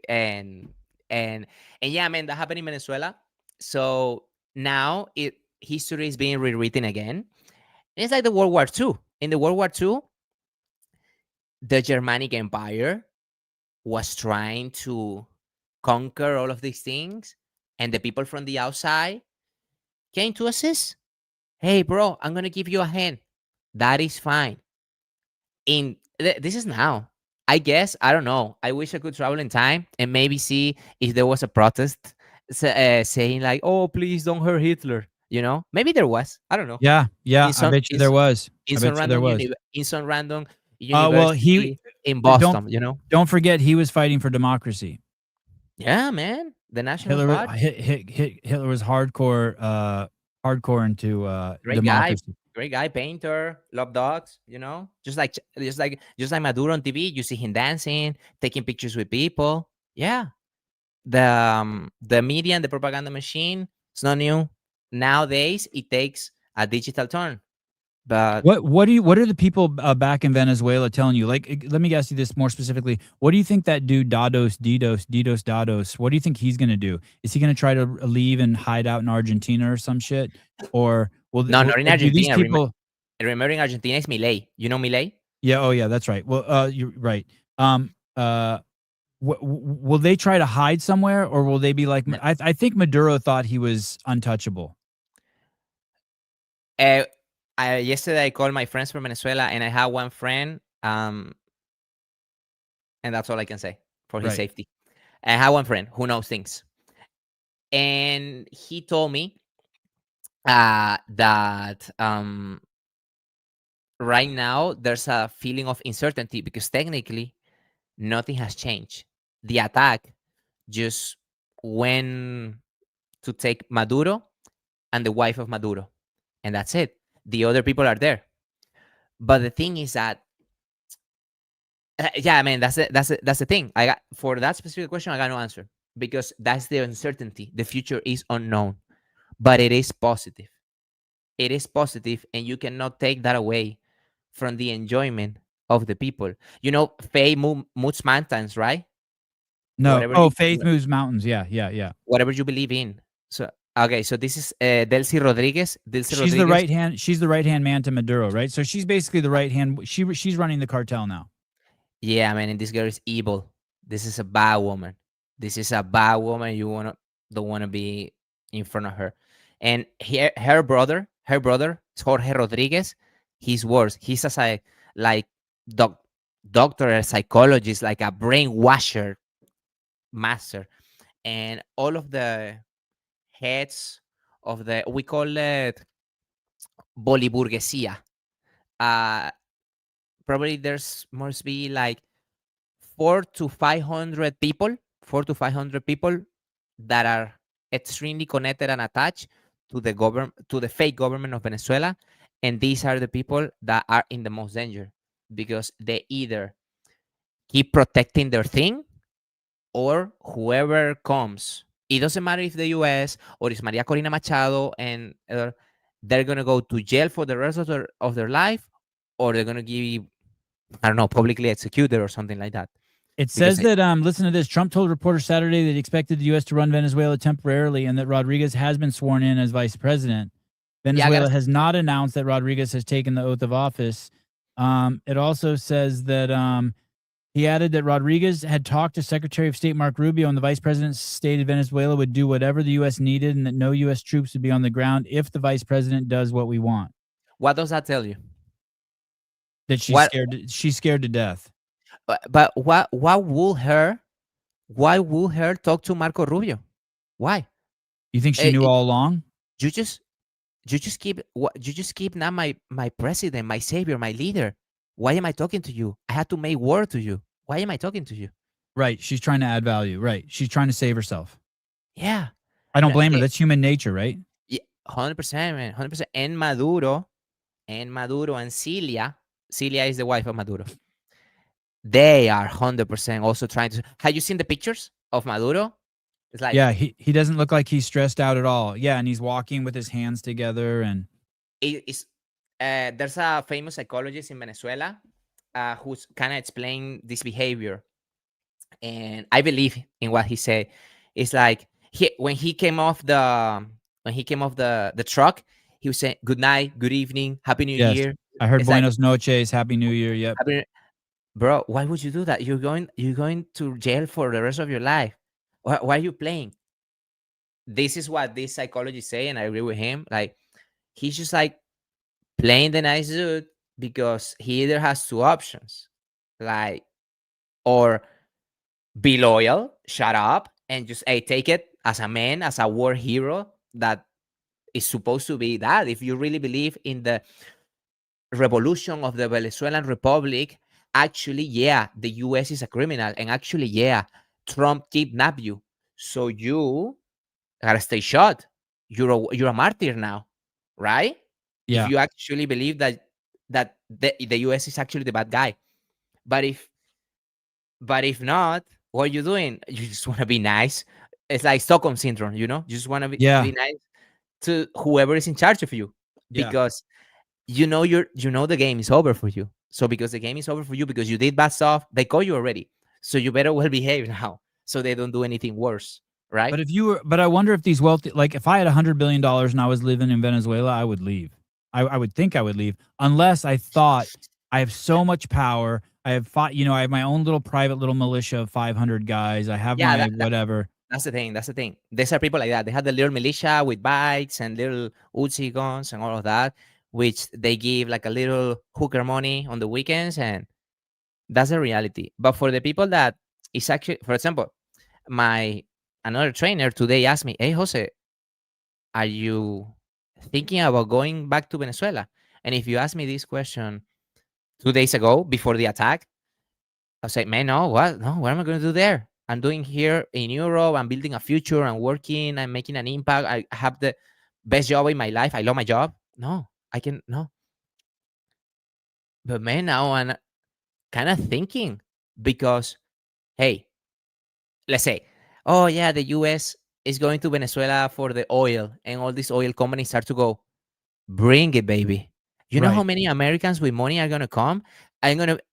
And and and yeah, man, that happened in Venezuela. So now history is being rewritten again. It's like the World War II. In the World War II, the Germanic Empire was trying to conquer all of these things, and the people from the outside came to assist. Hey, bro, I'm gonna give you a hand. That is fine. This is now. I guess I don't know. I wish I could travel in time and maybe see if there was a protest saying like, "Oh, please don't hurt Hitler." Maybe there was. I don't know. Yeah, In yeah. I some bet you there was. in I some bet you there random was. Well, he university in don't Boston. don't forget he was fighting for democracy. Yeah, man. The National Party. Hitler was hardcore into Great guy, democracy. great guy, painter, love dogs. Just like Maduro on TV. You see him dancing, taking pictures with people. Yeah, the media and the propaganda machine. It's not new. Nowadays, it takes a digital turn. But What are the people back in Venezuela telling you? Like, let me ask you this more specifically. What do you think that dude Dados, what do you think he's gonna do? Is he gonna try to leave and hide out in Argentina or some shit? Or no, not in do these Argentina. people? Remember, in Argentina is Milei. You know Milei? Yeah, oh yeah, that's right. Well, you're right. Um, uh, will they try to hide somewhere, or will they be like? No. I think Maduro thought he was untouchable. Uh, yesterday I called my friends from Venezuela, and I had one friend, and that's all I can say for his Right. safety. I have one friend who knows things, and he told me that right now there's a feeling of uncertainty because technically nothing has changed. The attack just went to take Maduro and the wife of Maduro, and that's it. The other people are there. But the thing is that, yeah, I mean, that's the thing. I got for that specific question, I got no answer because that's the uncertainty. The future is unknown, but it is positive. It is positive, and you cannot take that away from the enjoyment of the people. You know, Faye moves mountains, right? No. Whatever Oh, you Faith moves mountains. Yeah, yeah, yeah. whatever you believe in. So okay, so this is Delcy Rodriguez. Delcy She's the Rodriguez. right hand. She's the right hand man to Maduro, right? So she's basically the right hand. She's running the cartel now. Yeah, man, and this girl is evil. This is a bad woman. This is a bad woman. You don't wanna be in front of her. And her brother is Jorge Rodriguez. He's worse. He's a like doc, doctor, a psychologist, like a brainwasher master. And all of the heads of the, we call it Boliburguesia. Uh, Probably there's must be like 400 to 500 people, 400 to 500 people that are extremely connected and attached to the government, to the fake government of Venezuela, and these are the people that are in the most danger because they either keep protecting their thing or whoever comes. It doesn't matter if the U.S. or it's Maria Corina Machado, and they're gonna go to jail for the rest of their life, or they're gonna give, I don't know, publicly executed or something like that. It Because says that listen to this. Trump told reporters Saturday that he expected the U.S. to run Venezuela temporarily, and that Rodriguez has been sworn in as vice president. yeah, I gotta Venezuela has not announced that Rodriguez has taken the oath of office. It also says that he added that Rodriguez had talked to Secretary of State Mark Rubio, and the vice president stated Venezuela would do whatever the U.S. needed, and that no U.S. troops would be on the ground if the vice president does what we want. What does that tell you? That What? she's scared to death. But what would her? Why would her talk to Marco Rubio? Why? You think she Eh, knew eh, all along? you just you just keep not my president, my savior, my leader. Why am I talking to you? I had to make war to you. Why am I talking to you? Right. She's trying to add value. Right. She's trying to save herself. Yeah, I don't no, blame her. That's human nature, right? yeah, 100%, man, 100%. And Maduro and Celia is the wife of Maduro. They are 100% also trying to. Have you seen the pictures of Maduro? It's like Yeah, he doesn't look like he's stressed out at all. Yeah, and he's walking with his hands together and it's there's a famous psychologist in Venezuela who's kind of explained this behavior, and I believe in what he said. It's like when he came off the truck, he was saying good night, good evening, happy new yes. year. I heard It's like, Buenos noches, Happy New Year. Yep. bro, why would you do that? You're going to jail for the rest of your life. Why are you playing? This is what this psychologist say, and I agree with him. Like, he's just like playing the nice dude because he either has two options, like, or be loyal, shut up, and just, hey, take it as a man, as a war hero that is supposed to be that. If you really believe in the revolution of the Venezuelan Republic, actually, yeah, the US is a criminal, and actually, yeah, Trump kidnapped you, so you gotta stay shut. You're a martyr now, right? If Yeah. you actually believe that the US is actually the bad guy. But if not, what are you doing? You just want to be nice. It's like Stockholm syndrome, you know? You just want to be Yeah. nice to whoever is in charge of you Yeah. because you know the game is over for you. So because the game is over for you because you did bad stuff, they caught you already. So you better well behave now, so they don't do anything worse, right? But I wonder if these wealthy, like if I had $100 billion and I was living in Venezuela, I would leave. I would think I would leave unless I thought I have so much power. I have fought, I have my own little private little militia of 500 guys. I have Yeah, my whatever. that's the thing. That's the thing. There's are people like that. They have the little militia with bikes and little Uzi guns and all of that, which they give like a little hooker money on the weekends, and that's the reality. But for the people that is actually, for example, my another trainer today asked me, "Hey, Jose, are you thinking about going back to Venezuela?" And if you asked me this question 2 days ago before the attack, I was like, "Man, no, what? No, what am I going to do there? I'm doing here in Europe. I'm building a future. I'm working. I'm making an impact. I have the best job in my life. I love my job. No, I can no." But man, now I'm kind of thinking because, hey, let's say, oh yeah, the U.S. is going to Venezuela for the oil, and all these oil companies start to go, bring it, baby. You know how Right. many Americans with money are gonna come?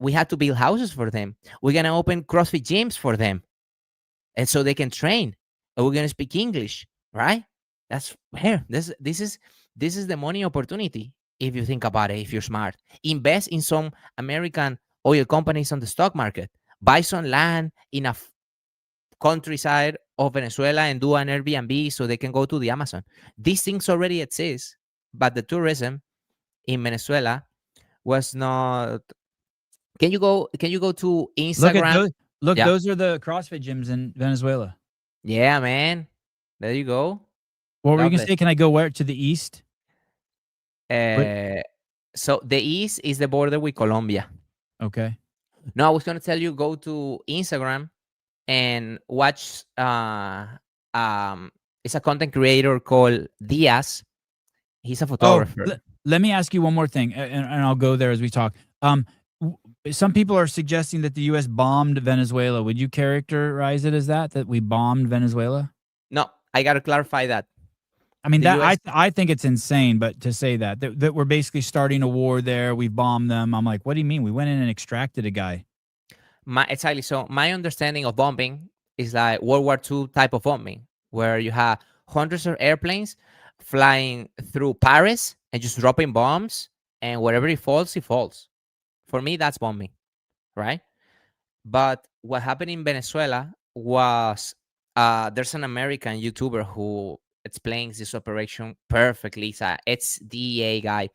We have to build houses for them. We're gonna open CrossFit gyms for them, and so they can train. And we're gonna speak English, right? That's here. This is the money opportunity. If you think about it, if you're smart, invest in some American oil companies on the stock market. Buy some land in a countryside of Venezuela and do an Airbnb so they can go to the Amazon. These things already exist, but the tourism in Venezuela was not. Can you go to Look at Instagram? those. Look, Yeah. those are the CrossFit gyms in Venezuela. Yeah, man. There you go. What were you God gonna bless. say? Can I go where to the east? What? Uh, so the east is the border with Colombia. Okay. No, I was gonna tell you go to Instagram and watch um it's a content creator called Diaz. He's a Oh, photographer. let me ask you one more thing, and I'll go there as we talk. W- some people are suggesting that the U.S. bombed Venezuela. Would you characterize it as that we bombed Venezuela? No, I gotta clarify that. I mean The that US I think it's insane, but to say that we're basically starting a war there, we bombed them. I'm like, what do you mean? We went in and extracted a guy. my exactly so my understanding of bombing is like World War II type of bombing, where you have hundreds of airplanes flying through Paris and just dropping bombs, and wherever it falls, it falls. For me, that's bombing, right? But what happened in Venezuela was there's an American YouTuber who explains this operation perfectly. It's a XDA guy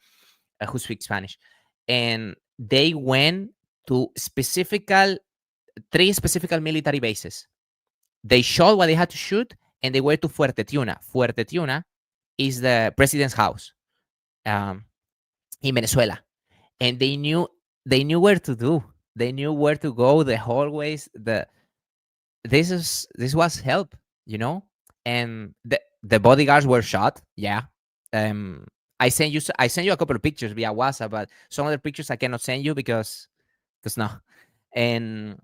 who speaks Spanish, and they went to three specific military bases. They shot what they had to shoot, and they went to Fuerte Tiuna. Fuerte Tiuna is the president's house um, in Venezuela, and they knew where to do. They knew where to go. The hallways. This was help, you know, and the bodyguards were shot. Yeah. Um, I sent you a couple of pictures via WhatsApp, but some other pictures I cannot send you because no, and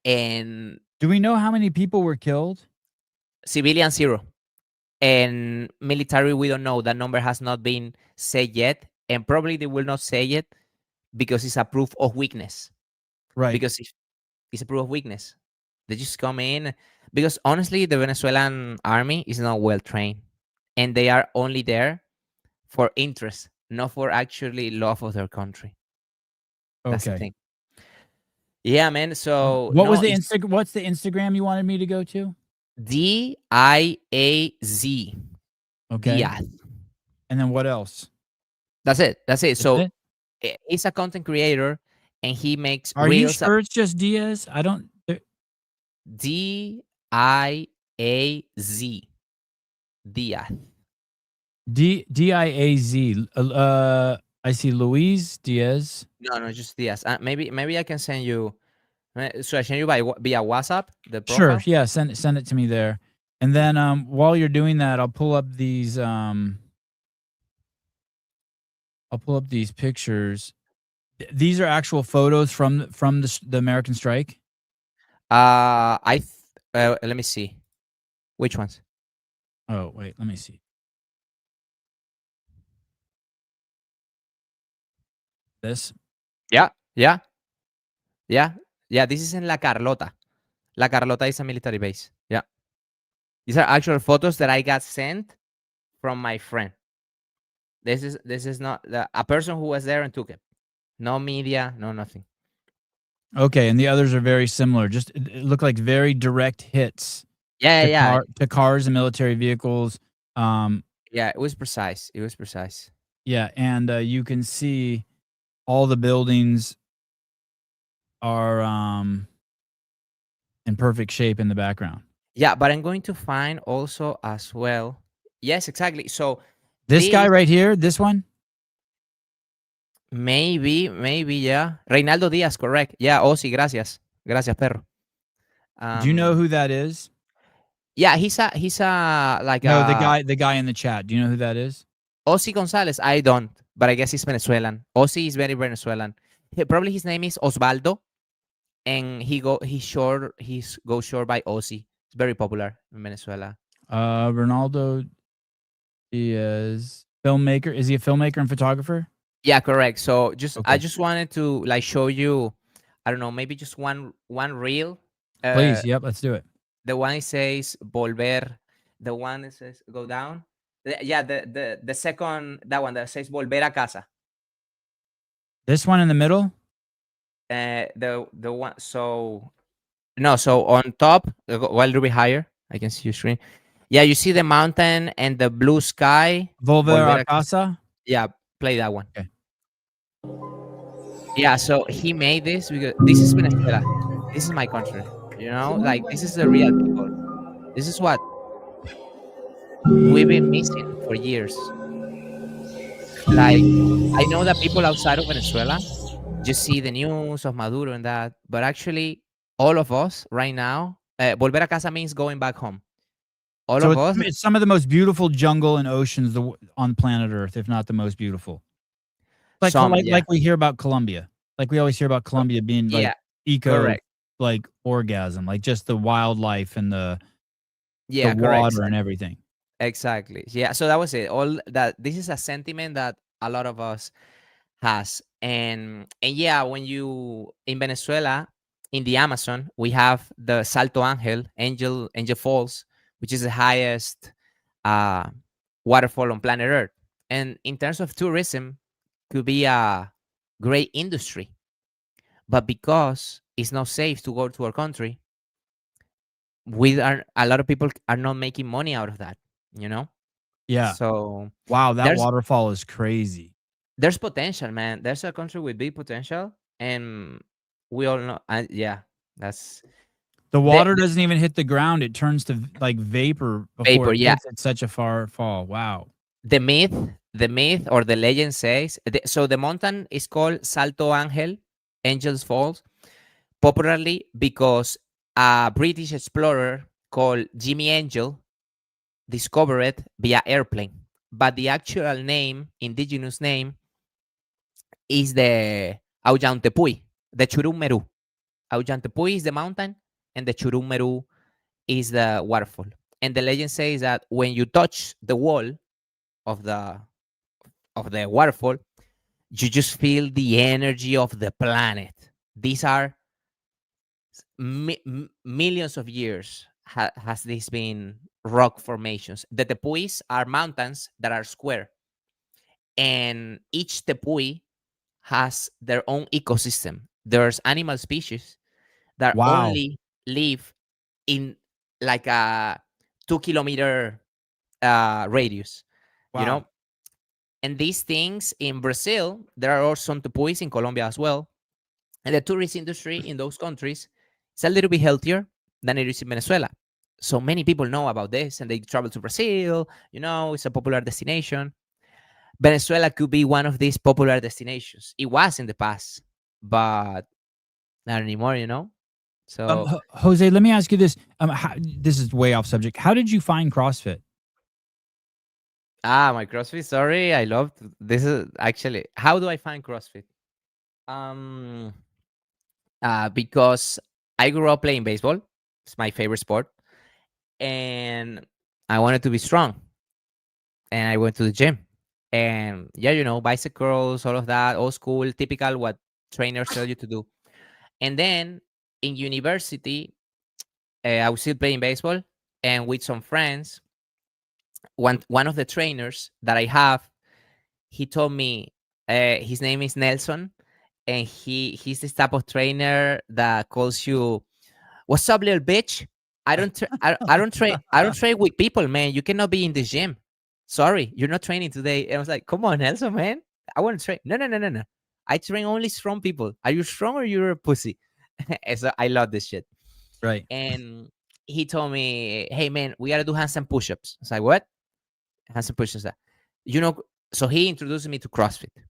and Do we know how many people were killed? civilian zero, and military we don't know. That number has not been said yet, and probably they will not say it because it's a proof of weakness. Right. Because if it's a proof of weakness, they just come in because honestly, the Venezuelan army is not well trained, and they are only there for interest, not for actually love of their country. That's the Okay. thing. Yeah, man. So What was no, the it's Insta? What's the Instagram you wanted me to go to? Diaz. Okay. Diaz. And then what else? That's it. That's it. That's So it. he's a content creator, and he makes Are you reels. sure it's just Diaz? I don't. Diaz. Diaz. Diaz. I see Luis Diaz. No, no, just Diaz. Maybe I can send you. So I send you via WhatsApp the Sure. profile. Yeah. Send it to me there. And then while you're doing that, I'll pull up these pictures. These are actual photos from the American strike. Let me see which ones. Oh wait, let me see. This. Yeah, yeah, yeah, yeah. This is in La Carlota. La Carlota is a military base. Yeah, these are actual photos that I got sent from my friend. This is not a person who was there and took it. No media, no nothing. Okay, and the others are very similar. Just it look like very direct hits Yeah, yeah, to cars and military vehicles. Um, yeah. It was precise. It was precise. yeah, and you can see all the buildings are in perfect shape in the background. Yeah, but I'm going to find also as well. Yes, exactly. So This guy this right here, this one. maybe, yeah. Reinaldo Díaz, correct. Yeah. Oh, sí, gracias. Gracias, perro. Do you know Um, who that is? yeah, he's a like No, a the guy in the chat. Do you know who that is? Ozzy Gonzalez. I don't, but I guess he's Venezuelan. Ozzy is very Venezuelan. Probably his name is Osvaldo, and he's go short by Ozzy. It's very popular in Venezuela. Ronaldo Diaz, filmmaker. Is he a filmmaker and photographer? Yeah, correct. So I Okay, just wanted to like show you, I don't know, maybe just one reel. Uh, please. Yep, let's do it. the one that says volver, the one that says go down. Yeah, the second, that one that says volver a casa. This one in the middle. The one, so no, so on top, go a little bit higher. I can see your screen. Yeah, you see the mountain and the blue sky. Volver Volver a a casa. casa. Yeah, play that one. Okay. Yeah, so he made this because this is Venezuela. This is my country. Like this is the real people. This is what we've been missing for years. Like, I know that people outside of Venezuela just see the news of Maduro and that, but actually, all of us right now, volver a casa means going back home. All So of us, it's some of the most beautiful jungle and oceans on planet Earth, if not the most beautiful. some, yeah, Like we hear about Colombia. Like we always hear about co- Colombia being like yeah, eco correct, like orgasm, like just the wildlife and the yeah, correct, water and exactly. everything. Exactly. Yeah. So that was it. All that. This is a sentiment that a lot of us has, and yeah, when you in Venezuela, in the Amazon, we have the Salto Angel, Angel Falls, which is the highest uh, waterfall on planet Earth, and in terms of tourism, could be a great industry, but because it's not safe to go to our country, we are a lot of people are not making money out of that. You know, Yeah. so Wow, that there's waterfall is crazy. there's potential, man. There's a country with big potential, and we all know. Yeah, that's The the, water the doesn't even hit the ground. It turns to like vapor before vapor. it Yeah, hits at such a far fall. Wow. the myth, the myth or the legend says. So the mountain is called Salto Angel, Angels Falls, popularly because a British explorer called Jimmy Angel discovered it via airplane. But the actual name, indigenous name, is the Aullantepui, the Churum Meru. Aullantepui is the mountain, and the Churum Meru is the waterfall. And the legend says that when you touch the wall of the waterfall, you just feel the energy of the planet. These are millions of years has this been rock formations. The tepuis are mountains that are square, and each tepui has their own ecosystem. There's animal species that Wow. only live in like a 2 kilometer radius, you Wow. know. And these things in Brazil, there are also some tepuis in Colombia as well. And the tourist industry in those countries is a little bit healthier than it is in Venezuela. So many people know about this and they travel to Brazil. It's a popular destination. Venezuela could be one of these popular destinations. It was in the past, but not anymore. So, Jose, let me ask you this. This is way off subject. How did you find CrossFit? my CrossFit story, I loved. This is actually, how do I find CrossFit? Um, because I grew up playing baseball. It's my favorite sport, and I wanted to be strong, and I went to the gym, And yeah, bicycles, all of that, old school, typical what trainers tell you to do. And then in university, I was still playing baseball, and with some friends, one of the trainers that I have, he told me, his name is Nelson, and he's this type of trainer that calls you, "What's up, little bitch? I don't train with people, man. You cannot be in the gym. Sorry, you're not training today." And I was like, "Come on, Nelson, man. I want to train." No, no, no, no, no. I train only strong people. Are you strong or you're a pussy? And so I love this shit. Right. And he told me, "Hey, man, we gotta do handstand push-ups." I was like, "What?" Handstand push-ups. You know. So he introduced me to CrossFit, What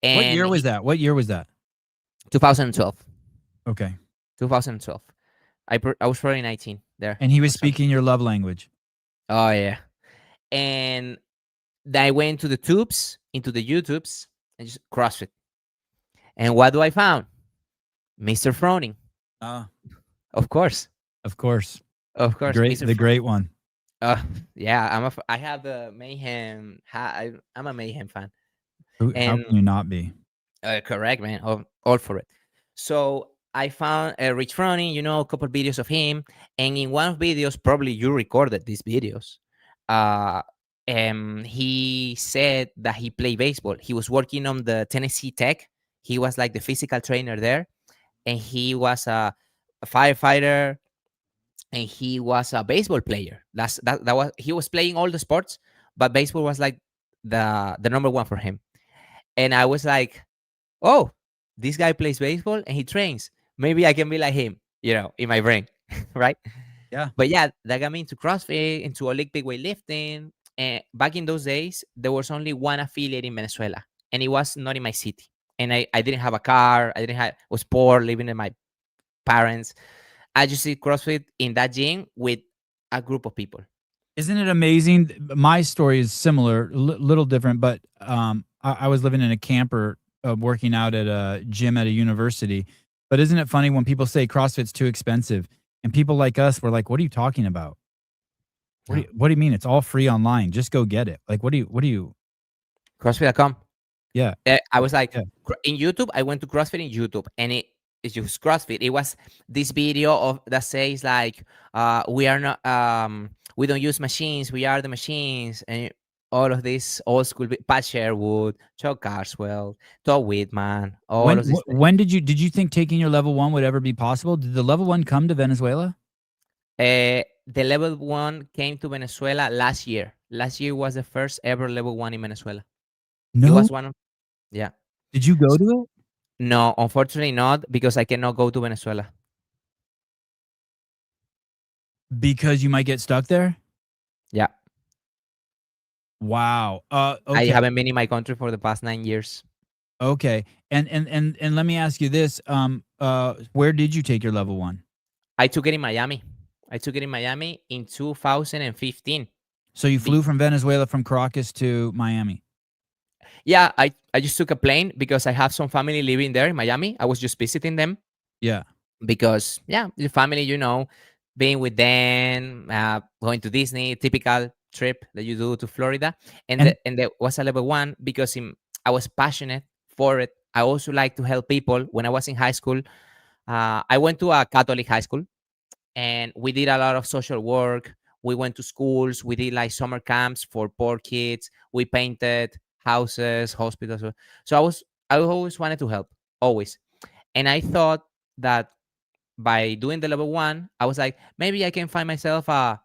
and year was that? What year was that? 2012. Okay. 2012. I was probably 19 there And he was or something. speaking your love language. Oh yeah. And then I went to the tubes, into the YouTubes, and just CrossFit. And what do I found? Mr. Froning. Ah, Of course. of course. Of The course. great Mr. the great one. Uh, yeah, I have the Mayhem. I'm a Mayhem fan. How And can you not be? correct, man. All for it. So I found Rich Froning, a couple videos of him. And in one of videos, probably you recorded these videos. Uh, he said that he played baseball. He was working on the Tennessee Tech. He was like the physical trainer there, and he was a firefighter, and he was a baseball player. That was he was playing all the sports, but baseball was like the number one for him. And I was like, oh, this guy plays baseball and he trains. Maybe I can be like him, in my brain, right? Yeah. But yeah, that got me into CrossFit, into Olympic weightlifting. And back in those days, there was only one affiliate in Venezuela, and it was not in my city. And I didn't have a car. I didn't have was poor, living in my parents. I just did CrossFit in that gym with a group of people. Isn't it amazing? My story is similar, little different, but I was living in a camper, working out at a gym at a university. But isn't it funny when people say CrossFit's too expensive, and people like us were like, "What are you talking about? No, What do you mean? It's all free online. Just go get it." Like, what do you? CrossFit.com. Yeah, I was like, yeah. in YouTube. I went to CrossFit in YouTube, and it's just CrossFit. It was this video of that says like, we are not, we don't use machines. We are the machines, and all of this old school. Pat Sherwood, Chuck Carswell, Todd Whitman, all When of this. when did you think taking your level one would ever be possible? Did the level one come to Venezuela? The level one came to Venezuela last year. Last year was the first ever level one in Venezuela. It No. was one of yeah. Did you go to it? No, unfortunately not, because I cannot go to Venezuela. Because you might get stuck there? Yeah. Wow. I Okay. haven't been in my country for the past 9 years. Okay. And let me ask you this. Where did you take your level one? I took it in Miami. I took it in Miami in 2015. So you Be- flew from Venezuela from Caracas to Miami. yeah, I just took a plane because I have some family living there in Miami. I was just visiting them Yeah. because, yeah, the family, being with them, going to Disney, typical trip that you do to Florida. And And there was a level one because I was passionate for it. I also like to help people. When I was in high school, I went to a Catholic high school, and we did a lot of social work. We went to schools. We did like summer camps for poor kids. We painted houses, hospitals. So I always wanted to help, always. And I thought that by doing the level one, I was like, maybe I can find myself a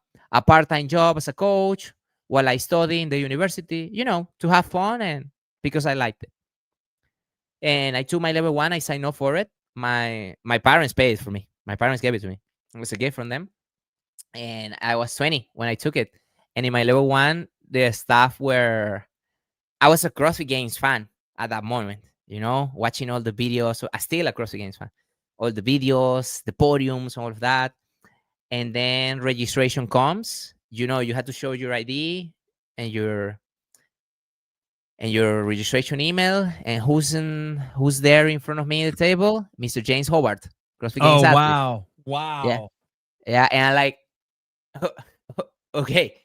part-time job as a coach while I study in the university, to have fun, and because I liked it. And I took my level one. I signed up for it. My parents paid for me. My parents gave it to me. It was a gift from them. And I was 20 when I took it. And in my level one, the staff were. I was a CrossFit Games fan at that moment. Watching all the videos. So I still a CrossFit Games fan. All the videos, the podiums, all of that. And then registration comes. You had to show your ID and your registration email. And who's there in front of me at the table? Mr. James Howard, CrossFit Games oh athlete. wow. Yeah, Wow. yeah. And I like, okay,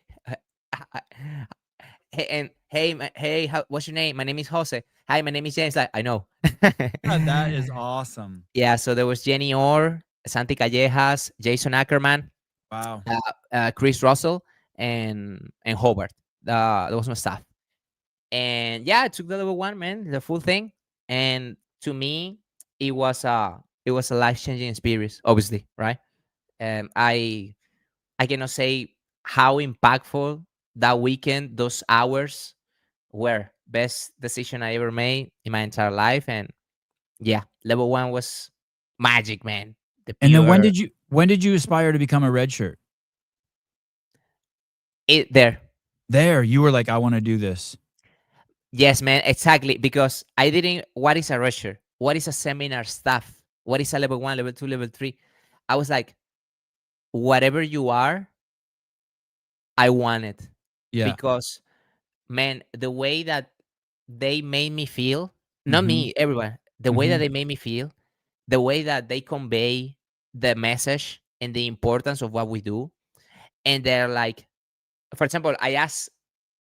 and hey, hey, what's your name? My name is Jose. Hi, my name is James. Like, I know. That is awesome. Yeah, so there was Jenny Orr, Santi Callejas, Jason Ackerman, Wow. Chris Russell, and Hobart. That was my staff. And yeah, I took the level one, man, the full thing. And to me, it was a life changing experience, obviously, right? I cannot say how impactful that weekend, those hours were. Best decision I ever made in my entire life. And yeah, level one was magic, man. The And then pure when did you aspire to become a red shirt? it there. There, you were like, I want to do this. Yes, man, exactly. Because I didn't. What is a rusher? What is a seminar staff? What is a level one, level two, level three? I was like, whatever you are, I want it. Yeah. Because, man, the way that they made me feel, not Mhm. me, everyone, the way that Mhm. they made me feel, the way that they convey the message and the importance of what we do. And they're like, for example, I asked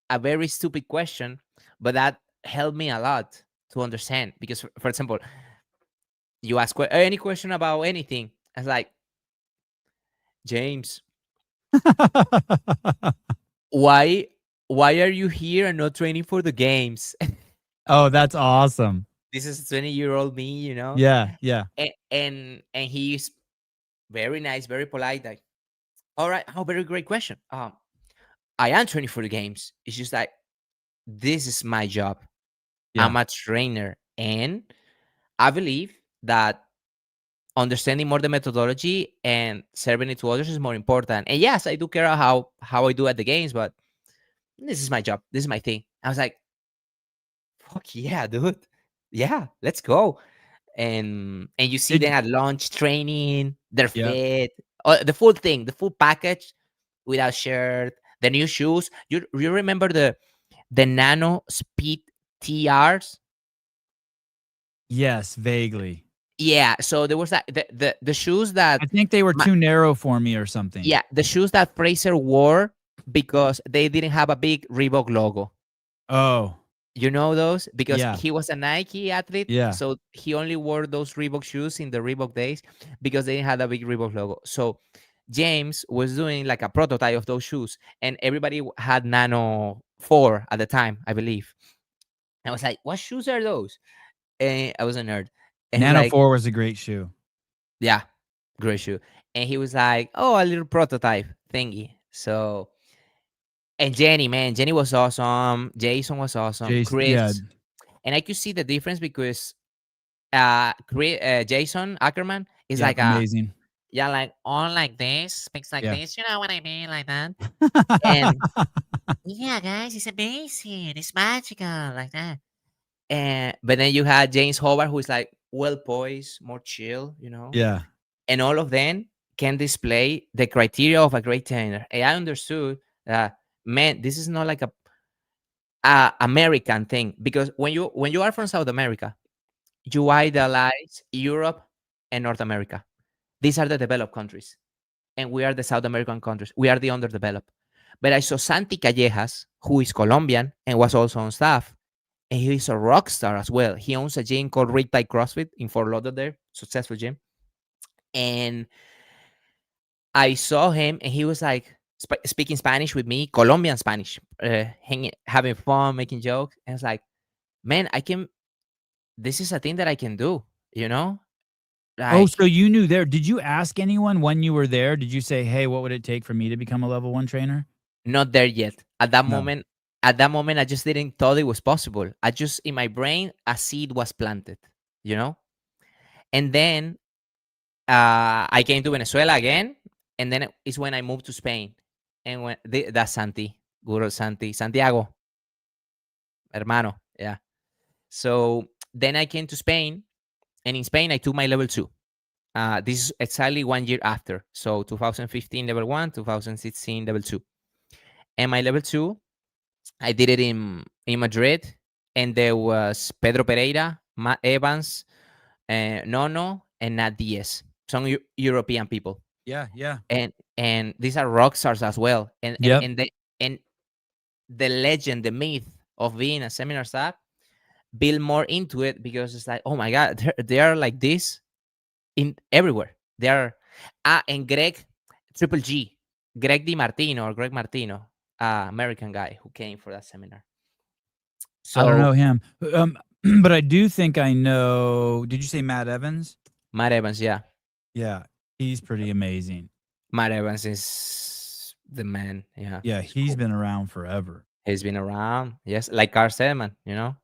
a very stupid question, but that helped me a lot to understand. Because, for example, you ask any question about anything. I was like, James, why why are you here and not training for the games? Oh, that's awesome. This is 20-year-old me, you know. Yeah, yeah. And he's very nice, very polite. Like, all right, oh, very great question. I am training for the games. It's just like this is my job. Yeah. I'm a trainer, and I believe that understanding more the methodology and serving it to others is more important. And yes, I do care how I do at the games, but this is my job. This is my thing. I was like, fuck yeah, dude. Yeah, let's go. And you see Did them at lunch training, they're Yep. fit, the full thing, the full package without shirt, the new shoes. You remember the Nano Speed TRs? Yes, vaguely. Yeah, so there was that the shoes that I think they were my, too narrow for me or something. yeah, the shoes that Fraser wore because they didn't have a big Reebok logo. Oh, You know those? Because yeah. he was a Nike athlete, Yeah. so he only wore those Reebok shoes in the Reebok days because they had a big Reebok logo. So James was doing like a prototype of those shoes, and everybody had Nano 4 at the time, I believe. I was like, "What shoes are those?" And I was a nerd, and he's Nano like, 4 was a great shoe. "Yeah, great shoe." And he was like, "Oh, a little prototype thingy." So, and Jenny, man, Jenny was awesome. Jason was awesome. Jason, yeah, Chris, and I could see the difference because Jason Ackerman is yeah, like a amazing. yeah, like on like this, speaks like Yeah. this. You know what I mean, like that. And yeah, guys, it's amazing. It's magical, like that. And but then you had James Hobart, who is like well poised, more chill, you know. Yeah. And all of them can display the criteria of a great trainer. And I understood that, man, this is not like a American thing because when you are from South America, you idolize Europe and North America. These are the developed countries, and we are the South American countries. We are the underdeveloped. But I saw Santi Callejas, who is Colombian and was also on staff, and he is a rock star as well. He owns a gym called Riptide CrossFit in Fort Lauderdale, successful gym. And I saw him, and he was like speaking Spanish with me, Colombian Spanish, hanging, having fun, making jokes. And it's like, man, I can. This is a thing that I can do. You know, Oh, like so you knew there. Did you ask anyone when you were there? Did you say, "Hey, what would it take for me to become a level 1 trainer?" not there yet. No. At that moment, I just didn't thought it was possible. I just in my brain, a seed was planted. You know, and then I came to Venezuela again, and then it's when I moved to Spain, and that's Santi, Guru Santi, Santiago, hermano, yeah. So then I came to Spain, and in Spain I took my level two. This is exactly 1 year after, so 2015 level one, 2016 level two, and my level two I did it in Madrid, and there was Pedro Pereira, Matt Evans, Nono, and Nat Diaz, some European people. Yeah, yeah. And these are rock stars as well, and Yep. and they and the legend, the myth of being a seminar staff, build more into it because it's like, oh my god, they are like this in everywhere. They are and Greg Triple G, Greg Di Martino or Greg Martino, American guy who came for that seminar. I don't know So him, but I do think I know. Did you say Matt Evans? Matt Evans, yeah, Yeah, he's pretty amazing. Matt Evans is the man. Yeah, Yeah, he's he's cool. been around forever. He's been around, yes, like Carl Sedman, you know.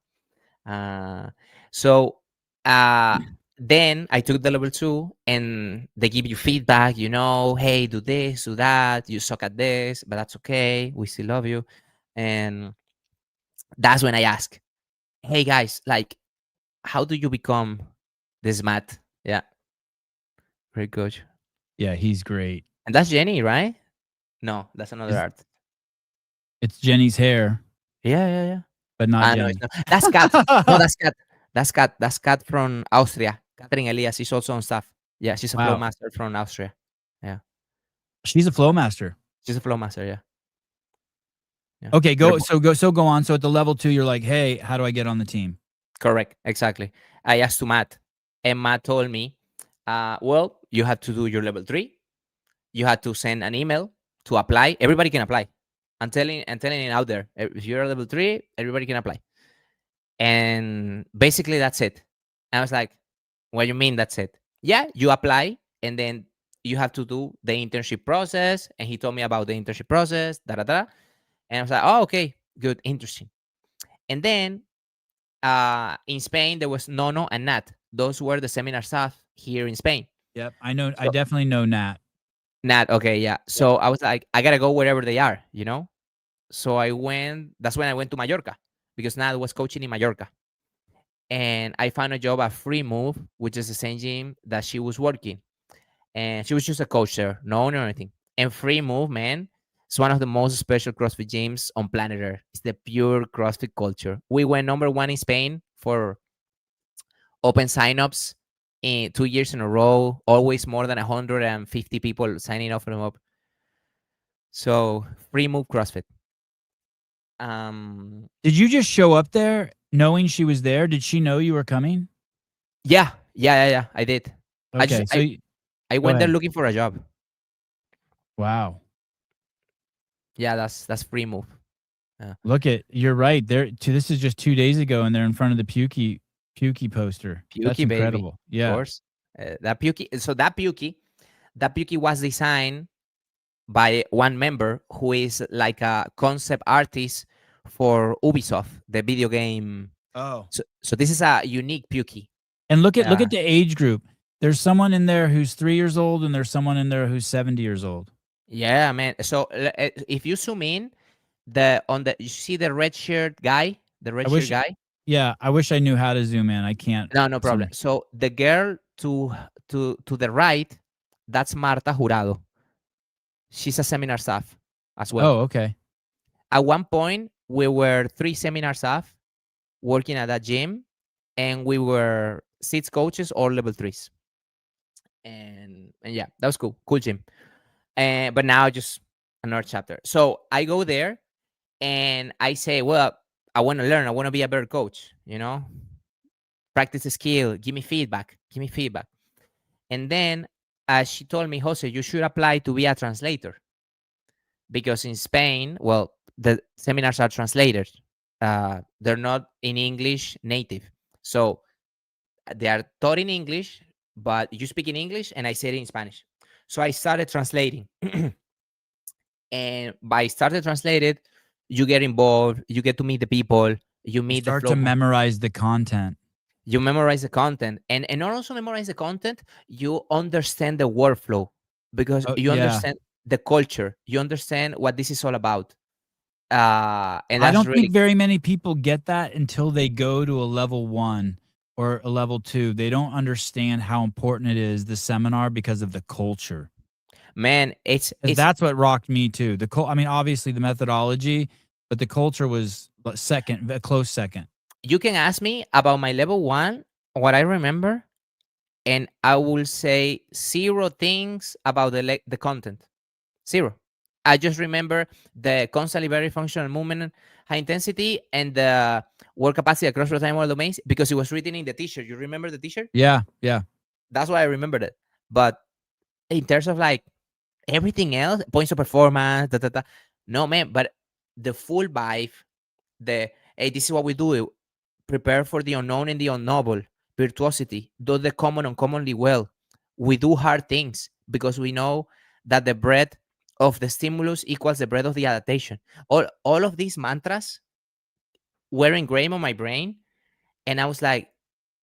Uh, so uh, then I took the level two, and they give you feedback. You know, hey, do this, do that. You suck at this, but that's okay. We still love you. And that's when I ask, hey guys, like, how do you become this mat? Yeah, very good. Yeah, he's great. And that's Jenny, right? No, that's another Is art. it's Jenny's hair, Yeah, yeah, yeah. but not Ah, no, it's Jenny. not. That's Kat. No, that's Kat. That's Kat. That's Kat from Austria. Catherine Elias is also on staff. Yeah, she's a flow Wow, master from Austria. Yeah, she's a flow master. she's a flow master. Yeah, yeah. Okay, They're go on. So at the level 2, you're like, hey, how do I get on the team? correct. Exactly. I asked to Matt, and Matt told me, well, you had to do your level three. You had to send an email to apply. Everybody can apply. I'm telling it out there. If you're level three, everybody can apply. And basically that's it. And I was like, what do you mean that's it? Yeah, you apply and then you have to do the internship process. And he told me about the internship process, da da da. And I was like, oh, okay, good, interesting. And then in Spain, there was Nono and Nat. Those were the seminar staff here in Spain. Yep, I know. I So definitely know Nat. Nat, okay, yeah. Yep. So I was like, I gotta go wherever they are, you know? So I went, that's when I went to Mallorca because Nat was coaching in Mallorca. And I found a job at Free Move, which is the same gym that she was working. And she was just a coach there, no owner or anything. And Free Move, man, it's one of the most special CrossFit gyms on planet Earth. It's the pure CrossFit culture. We went number one in Spain for open signups in 2 years in a row. Always more than 150 people signing up for them up. So Free Move CrossFit. Did you just show up there knowing she was there? Did she know you were coming? Yeah. I did. I just Okay, so I go went there ahead. looking for a job. Wow. Yeah, that's Free Move. Yeah. Look at you're right. This is just 2 days ago and they're in front of the Pukey poster. That's Pukey baby, incredible. of Yeah. course. That Pukey. So that Pukey was designed by one member who is like a concept artist for Ubisoft, the video game. Oh. So this is a unique Pukey. And look at the age group. There's someone in there who's 3 years old and there's someone in there who's 70 years old. Yeah, man. So if you zoom in, you see the red shirt guy, the red I shirt wish guy. Yeah, I wish I knew how to zoom in. I can't. No For some problem. reason. So the girl to the right, that's Marta Jurado. She's a seminar staff as well. Oh, okay. At one point, we were 3 seminar staff working at that gym, and we were 6 coaches or level threes. And yeah, that was cool gym. But now just another chapter. So I go there and I say, well, I want to learn. I want to be a better coach. You know, practice the skill. Give me feedback. Give me feedback. And then she told me, Jose, you should apply to be a translator because in Spain, well, the seminars are translated. They're not in English native. So they are taught in English, but you speak in English and I say it in Spanish. So I started translating. And by started translated, you get involved, you get to meet the people, you You meet the start to flow. memorize the content. You memorize the content, and not also memorize the content, you understand the workflow because Oh, you yeah. understand the culture, you understand what this is all about. And I that's don't think really, very many people get that until they go to a level 1 or a level 2. They don't understand how important it is, the seminar, because of the culture. man, 'Cause it's that's what rocked me too. I mean, obviously the methodology, but the culture was a close second. you can ask me about my level one, what I remember, and I will say zero things about the content. Zero. I just remember the constantly very functional movement, high intensity, and the work capacity across rotational domains because it was written in the t-shirt. You remember the t-shirt? Yeah, yeah, That's why I remembered it. But in terms of like everything else, points of performance, no man. But the full vibe, the hey, this is what we do. Prepare for the unknown and the unknowable. Virtuosity, do the common uncommonly well. We do hard things because we know that the breadth of the stimulus equals the breadth of the adaptation. All of these mantras were ingrained on my brain, and I was like,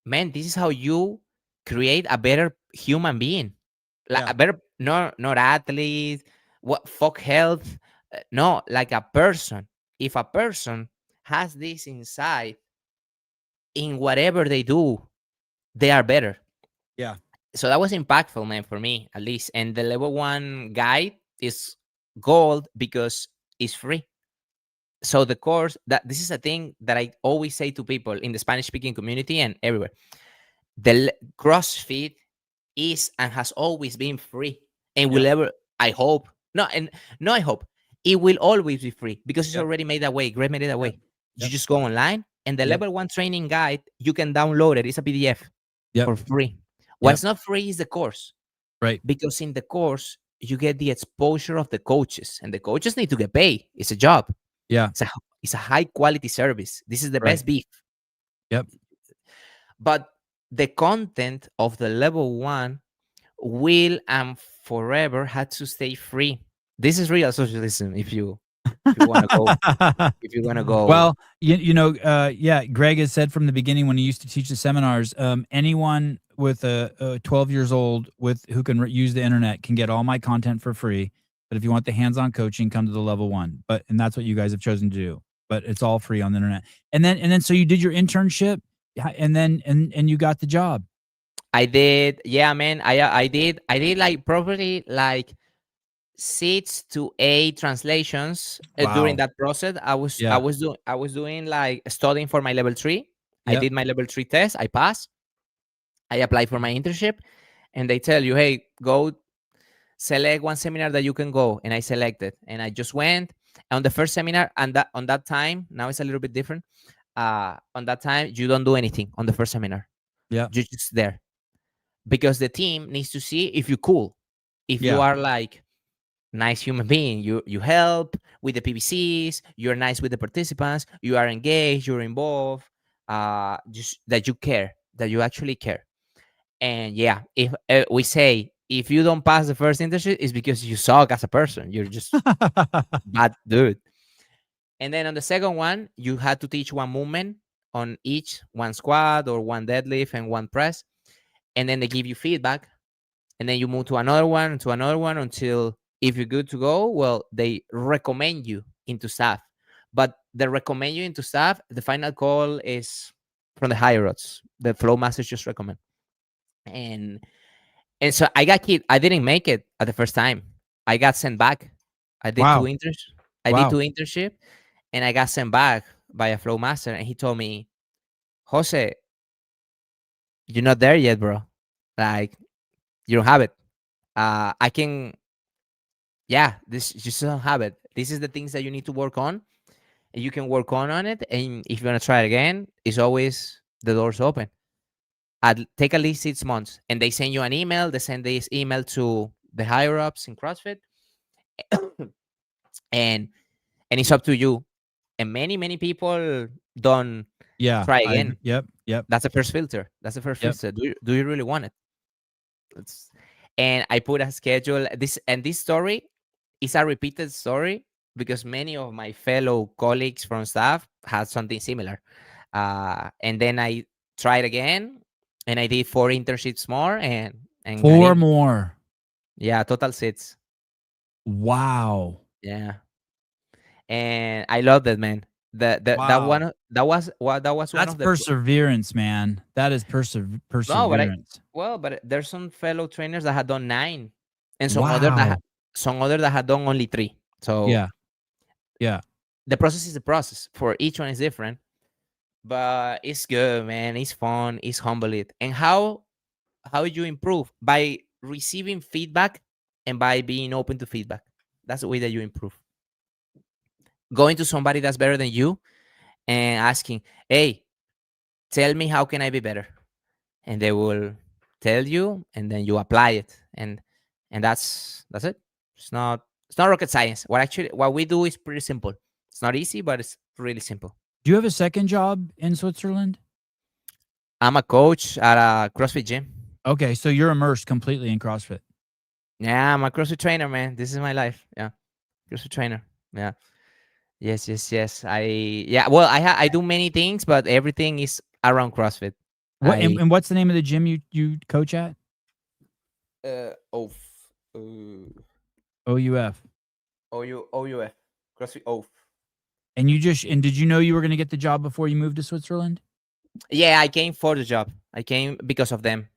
man, this is how you create a better human being, like yeah, a better, not athlete, what fuck health, no, like a person. If a person has this inside in whatever they do, they are better. yeah, So that was impactful, man, for me at least. And the level one guide is gold because it's free. So the course, that this is a thing that I always say to people in the Spanish speaking community and everywhere. CrossFit is and has always been free and will yep, ever, I hope, no, and no, I hope it will always be free because it's yep, already made that way. Great made it that yep, way. You yep, just go online and the yep, level one training guide, you can download it. It's a PDF yep, for free. yep, What's not free is the course right, because in the course, you get the exposure of the coaches and the coaches need to get paid. It's a job. yeah, It's a, it's a high quality service. This is the right, best beef. yep. But the content of the level one will and forever had to stay free. This is real socialism. If you want to go, if you want to go, Well, yeah, Greg has said from the beginning when he used to teach the seminars, anyone with a 12 years old with who can use the internet can get all my content for free. But if you want the hands-on coaching, come to the level one. And that's what you guys have chosen to do. But it's all free on the internet. And then so you did your internship, and then and you got the job. I did. Yeah, man. I did like probably like 6 to 8 translations during Wow. that process. Yeah. I was doing like studying for my level three. I Yep. did my level three test. I passed. I applied for my internship, and they tell you, hey, go select one seminar that you can go, and I selected, and I just went on the first seminar. And that on that time, now it's a little bit different. On that time, you don't do anything on the first seminar. Yep. You're just there because the team needs to see if you're cool, if you Yeah. are like nice human being. You help with the PVCs. You're nice with the participants. You are engaged. You're involved. Just that you care. That you actually care. And yeah, if we say if you don't pass the first internship, it's because you suck as a person. You're just bad dude. And then on the second one, you had to teach one movement on each, one squat or one deadlift and one press. And then they give you feedback. And then you move to another one until if you're good to go, well, they recommend you into staff. But they recommend you into staff. The final call is from the higher ups. The flow masters just recommend. And and so I got kid. I didn't make it at the first time. I got sent back. I did two Wow. interns. I did Wow. two internship, and I got sent back by a flow master, and he told me, Jose, you're not there yet, bro. Like you don't have it. I can, yeah. This you just don't have it. This is the things that you need to work on, and you can work on it. And if you want to try it again, it's always the doors open. Take at least 6 months, and they send you an email. They send this email to the higher ups in CrossFit, and it's up to you. And many people don't Yeah. try I agree. again. Yep. Yep. That's the first filter. That's the first Yep. filter. Do you really want it? It's, and I put a schedule. This story is a repeated story because many of my fellow colleagues from staff had something similar. And then I tried again, and I did 4 internships more, and got Four in. more. Yeah, total 6. Wow. Yeah, and I love that, man. That Wow. one that was one That's of the perseverance, man. That is no, but I perseverance. well, but there's some fellow trainers that had done 9, and Wow. some other that had done only 3. So Yeah. Yeah. the process is the process. For each one is different, but it's good, man. It's fun. It's humbling. And how you improve by receiving feedback and by being open to feedback. That's the way that you improve. Going to somebody that's better than you and asking, hey, tell me how can I be better? And they will tell you, and then you apply it. And that's it. It's not rocket science. What we do is pretty simple. It's not easy, but it's really simple. Do you have a second job in Switzerland? I'm a coach at a CrossFit gym. Okay, so you're immersed completely in CrossFit. Yeah, I'm a CrossFit trainer, man. This is my life. Yeah, CrossFit trainer. Yeah. Yes, yes, yes. Well, I do many things, but everything is around CrossFit. What I and what's the name of the gym you coach at? Oaf. OUF. OUF. CrossFit Oaf. And did you know you were going to get the job before you moved to Switzerland? Yeah, I came for the job. I came because of them.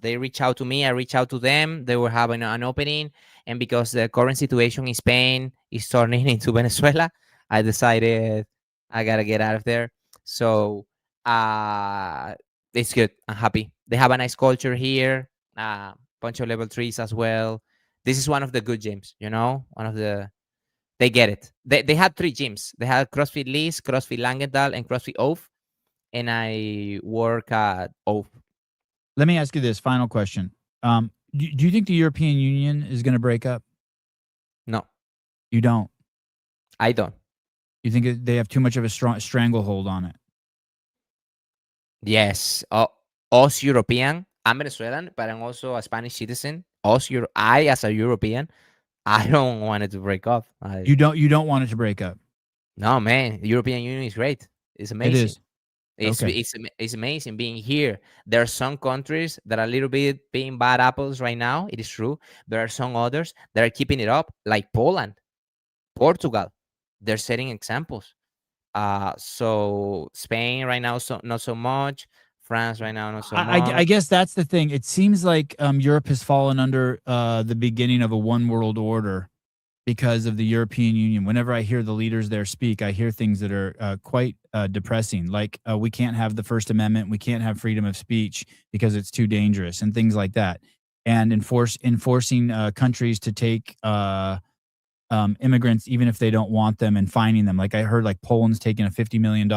They reached out to me. I reached out to them. They were having an opening, and because the current situation in Spain is turning into Venezuela, I decided I gotta get out of there. So it's good. I'm happy. They have a nice culture here. Bunch of level threes as well. This is one of the good gyms. One of the they get it. They had three gyms. They had CrossFit Lees, CrossFit Langenthal, and CrossFit Oaf, and I work at Oaf. Let me ask you this final question. Do you think the European Union is going to break up? No, You don't. I don't. You think they have too much of a strong stranglehold on it? Yes, us European. I'm Venezuelan, but I'm also a Spanish citizen. I as a European, I don't want it to break up. You don't want it to break up. No, man, the European Union is great. It's It amazing. is. Okay. It's amazing being here. There are some countries that are a little bit being bad apples right now. It is true. There are some others that are keeping it up, like Poland, Portugal. They're setting examples. So Spain right now, so not so much. France right now, not so I much. guess that's the thing. It seems like Europe has fallen under the beginning of a one world order because of the European Union. Whenever I hear the leaders there speak, I hear things that are quite depressing. Like we can't have the First Amendment, we can't have freedom of speech because it's too dangerous, and things like that. And enforcing countries to take immigrants even if they don't want them, and fining them. Like I heard, like Poland's taking a $50 million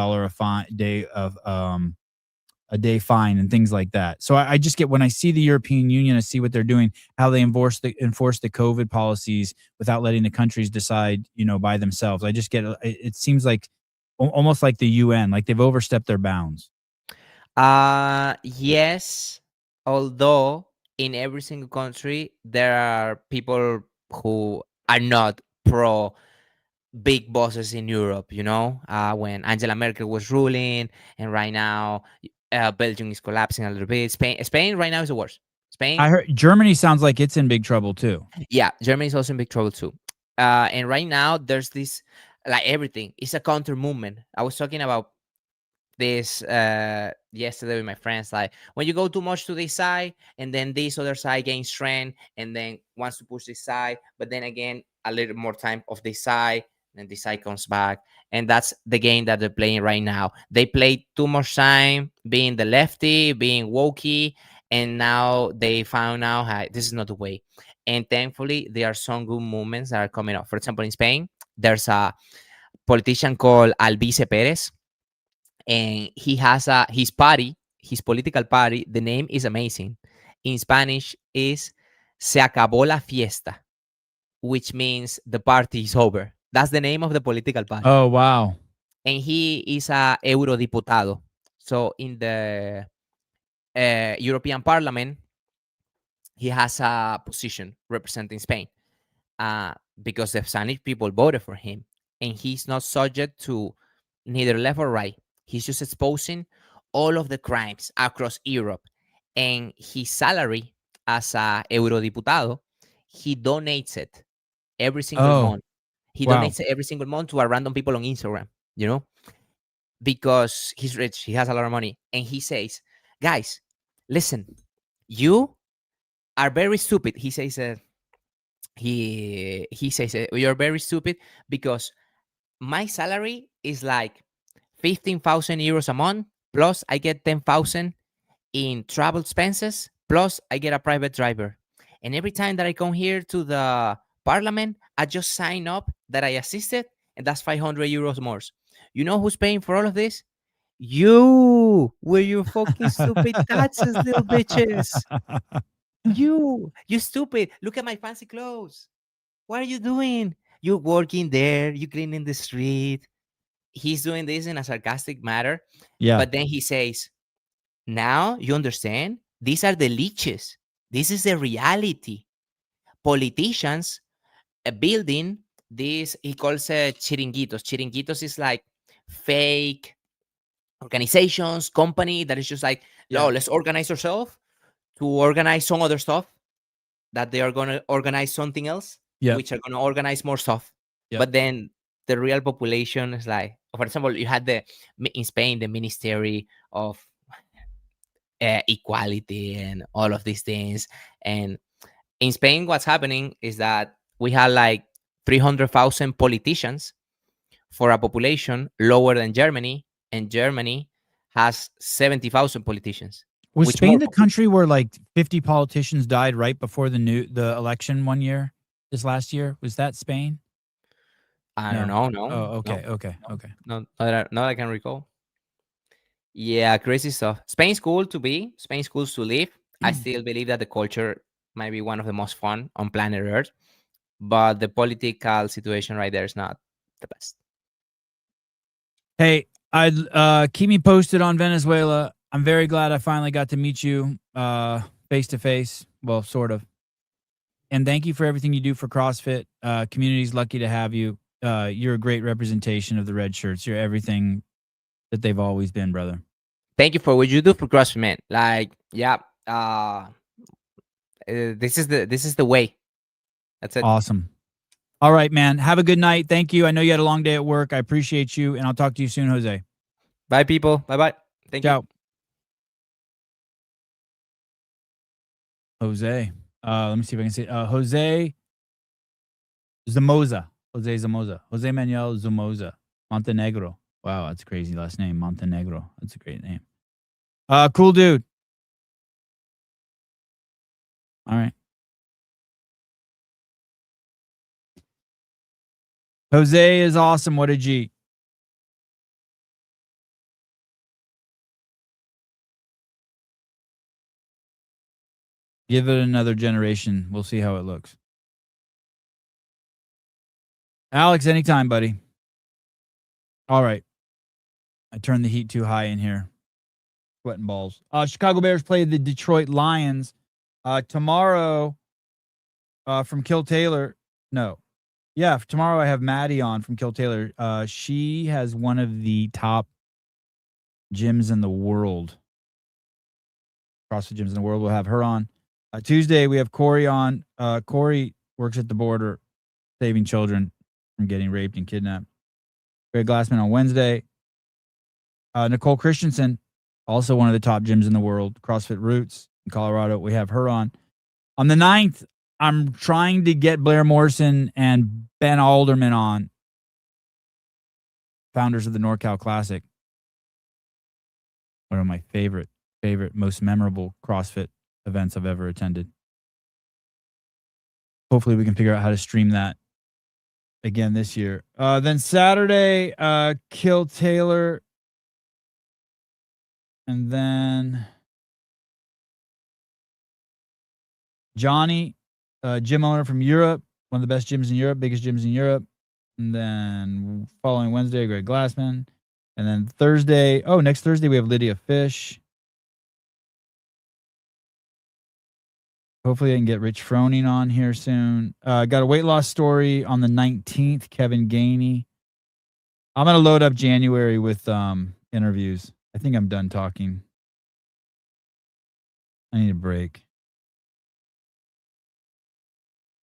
a day fine and things like that. So I just get, when I see the European Union, I see what they're doing, how they enforce the COVID policies without letting the countries decide, by themselves. I just get, it seems like almost like the UN, like they've overstepped their bounds. Yes, although in every single country there are people who are not pro big bosses in Europe, when Angela Merkel was ruling, and right now Belgium is collapsing a little bit. Spain right now is the worst. I Spain, heard Germany sounds like it's in big trouble too. yeah, Germany is also in big trouble too. And right now there's this, like everything, it's a counter movement. I was talking about this yesterday with my friends, like when you go too much to this side and then this other side gains strength and then wants to push this side, but then again a little more time of this side, then this side comes back. And that's the game that they're playing right now. They play too much time being the lefty, being wokey, and now they found out this is not the way. And thankfully there are some good movements that are coming up. For example, in Spain there's a politician called Albice Perez, and he has his political party. The name is amazing. In Spanish is Se acabó la fiesta, which means the party is over. That's the name of the political party. Oh, wow. And he is a eurodiputado. So in the European Parliament, he has a position representing Spain, because the Spanish people voted for him, and he's not subject to neither left or right. He's just exposing all of the crimes across Europe, and his salary as a eurodiputado, he donates it every single Oh, month. He wow. donates it every single month to a random people on Instagram, because he's rich, he has a lot of money, and he says, "Guys, listen, you are very stupid." He says, he says, "You're very stupid because my salary is like 15,000 euros a month, plus I get 10,000 in travel expenses, plus I get a private driver. And every time that I come here to the parliament. I just sign up that I assisted, and that's 500 euros more. You know who's paying for all of this? You, with your fucking stupid taxes, little bitches. You stupid. Look at my fancy clothes. What are you doing? You working there, you cleaning the street. He's doing this in a sarcastic manner, Yeah. but then he says, now you understand? These are the leeches. This is the reality. Politicians building this, he calls it chiringuitos. Chiringuitos is like fake organizations, company that is just like, no, Yeah. let's organize ourselves to organize some other stuff that they are going to organize something else, Yep. which are going to organize more stuff. Yep. But then the real population is like, for example, you had in Spain, the Ministry of Equality and all of these things. And in Spain, what's happening is that we have like 300,000 politicians for a population lower than Germany, and Germany has 70,000 politicians, Was which more Spain the country where like 50 politicians died right before the election one year? This last year? Was that Spain? I don't know. No, Oh, no, okay, okay, no, okay. no, not that I can recall. Yeah, crazy stuff. Spain's cool to be. Spain's cool to live. I still believe that the culture might be one of the most fun on planet Earth, but the political situation right there is not the best. Hey, I'd keep me posted on Venezuela. I'm very glad I finally got to meet you face to face. Well, sort of. And thank you for everything you do for CrossFit. Community's lucky to have you. You're a great representation of the red shirts. You're everything that they've always been, brother. Thank you for what you do for CrossFit, man. Like, yeah, this is the way. That's it. Awesome. All right, man. Have a good night. Thank you. I know you had a long day at work. I appreciate you, and I'll talk to you soon, Jose. Bye, people. Bye, bye. Thank you. Ciao. Jose. Let me see if I can say Jose Zumoza. Jose Zumoza. Jose Manuel Zumoza. Montenegro. Wow, that's a crazy last name. Montenegro. That's a great name. Cool dude. All right. Jose is awesome. What a G. Give it another generation. We'll see how it looks. Alex, anytime, buddy. All right. I turned the heat too high in here. Sweating balls. Chicago Bears play the Detroit Lions tomorrow from Kill Taylor. No. Yeah, tomorrow I have Maddie on from Kill Taylor. She has one of the top gyms in the world. CrossFit gyms in the world. We'll have her on. Tuesday, we have Corey on. Corey works at the border saving children from getting raped and kidnapped. Greg Glassman on Wednesday. Nicole Christensen, also one of the top gyms in the world, CrossFit Roots in Colorado. We have her on. On the 9th, I'm trying to get Blair Morrison and Ben Alderman on, founders of the NorCal Classic. One of my favorite, most memorable CrossFit events I've ever attended. Hopefully we can figure out how to stream that again this year. Then Saturday, Kill Taylor. And then Johnny, gym owner from Europe, one of the best gyms in Europe, biggest gyms in Europe. And then following Wednesday, Greg Glassman. And then Thursday, next Thursday, we have Lydia Fish. Hopefully I can get Rich Froning on here soon. Got a weight loss story on the 19th, Kevin Gainey. I'm going to load up January with interviews. I think I'm done talking. I need a break.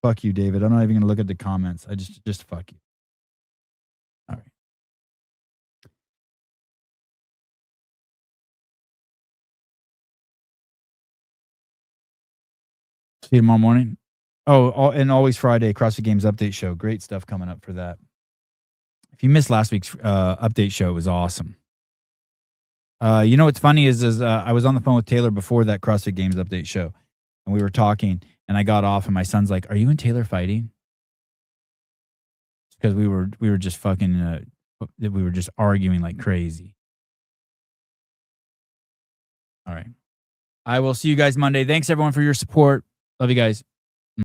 Fuck you, David. I'm not even going to look at the comments. I just fuck you. All right. See you tomorrow morning. And always Friday, CrossFit Games update show. Great stuff coming up for that. If you missed last week's update show, it was awesome. You know what's funny is I was on the phone with Taylor before that CrossFit Games update show, and we were talking, and I got off, and my son's like, "Are you and Taylor fighting?" because we were just fucking we were just arguing like crazy. All right. I will see you guys Monday. Thanks everyone for your support. Love you guys.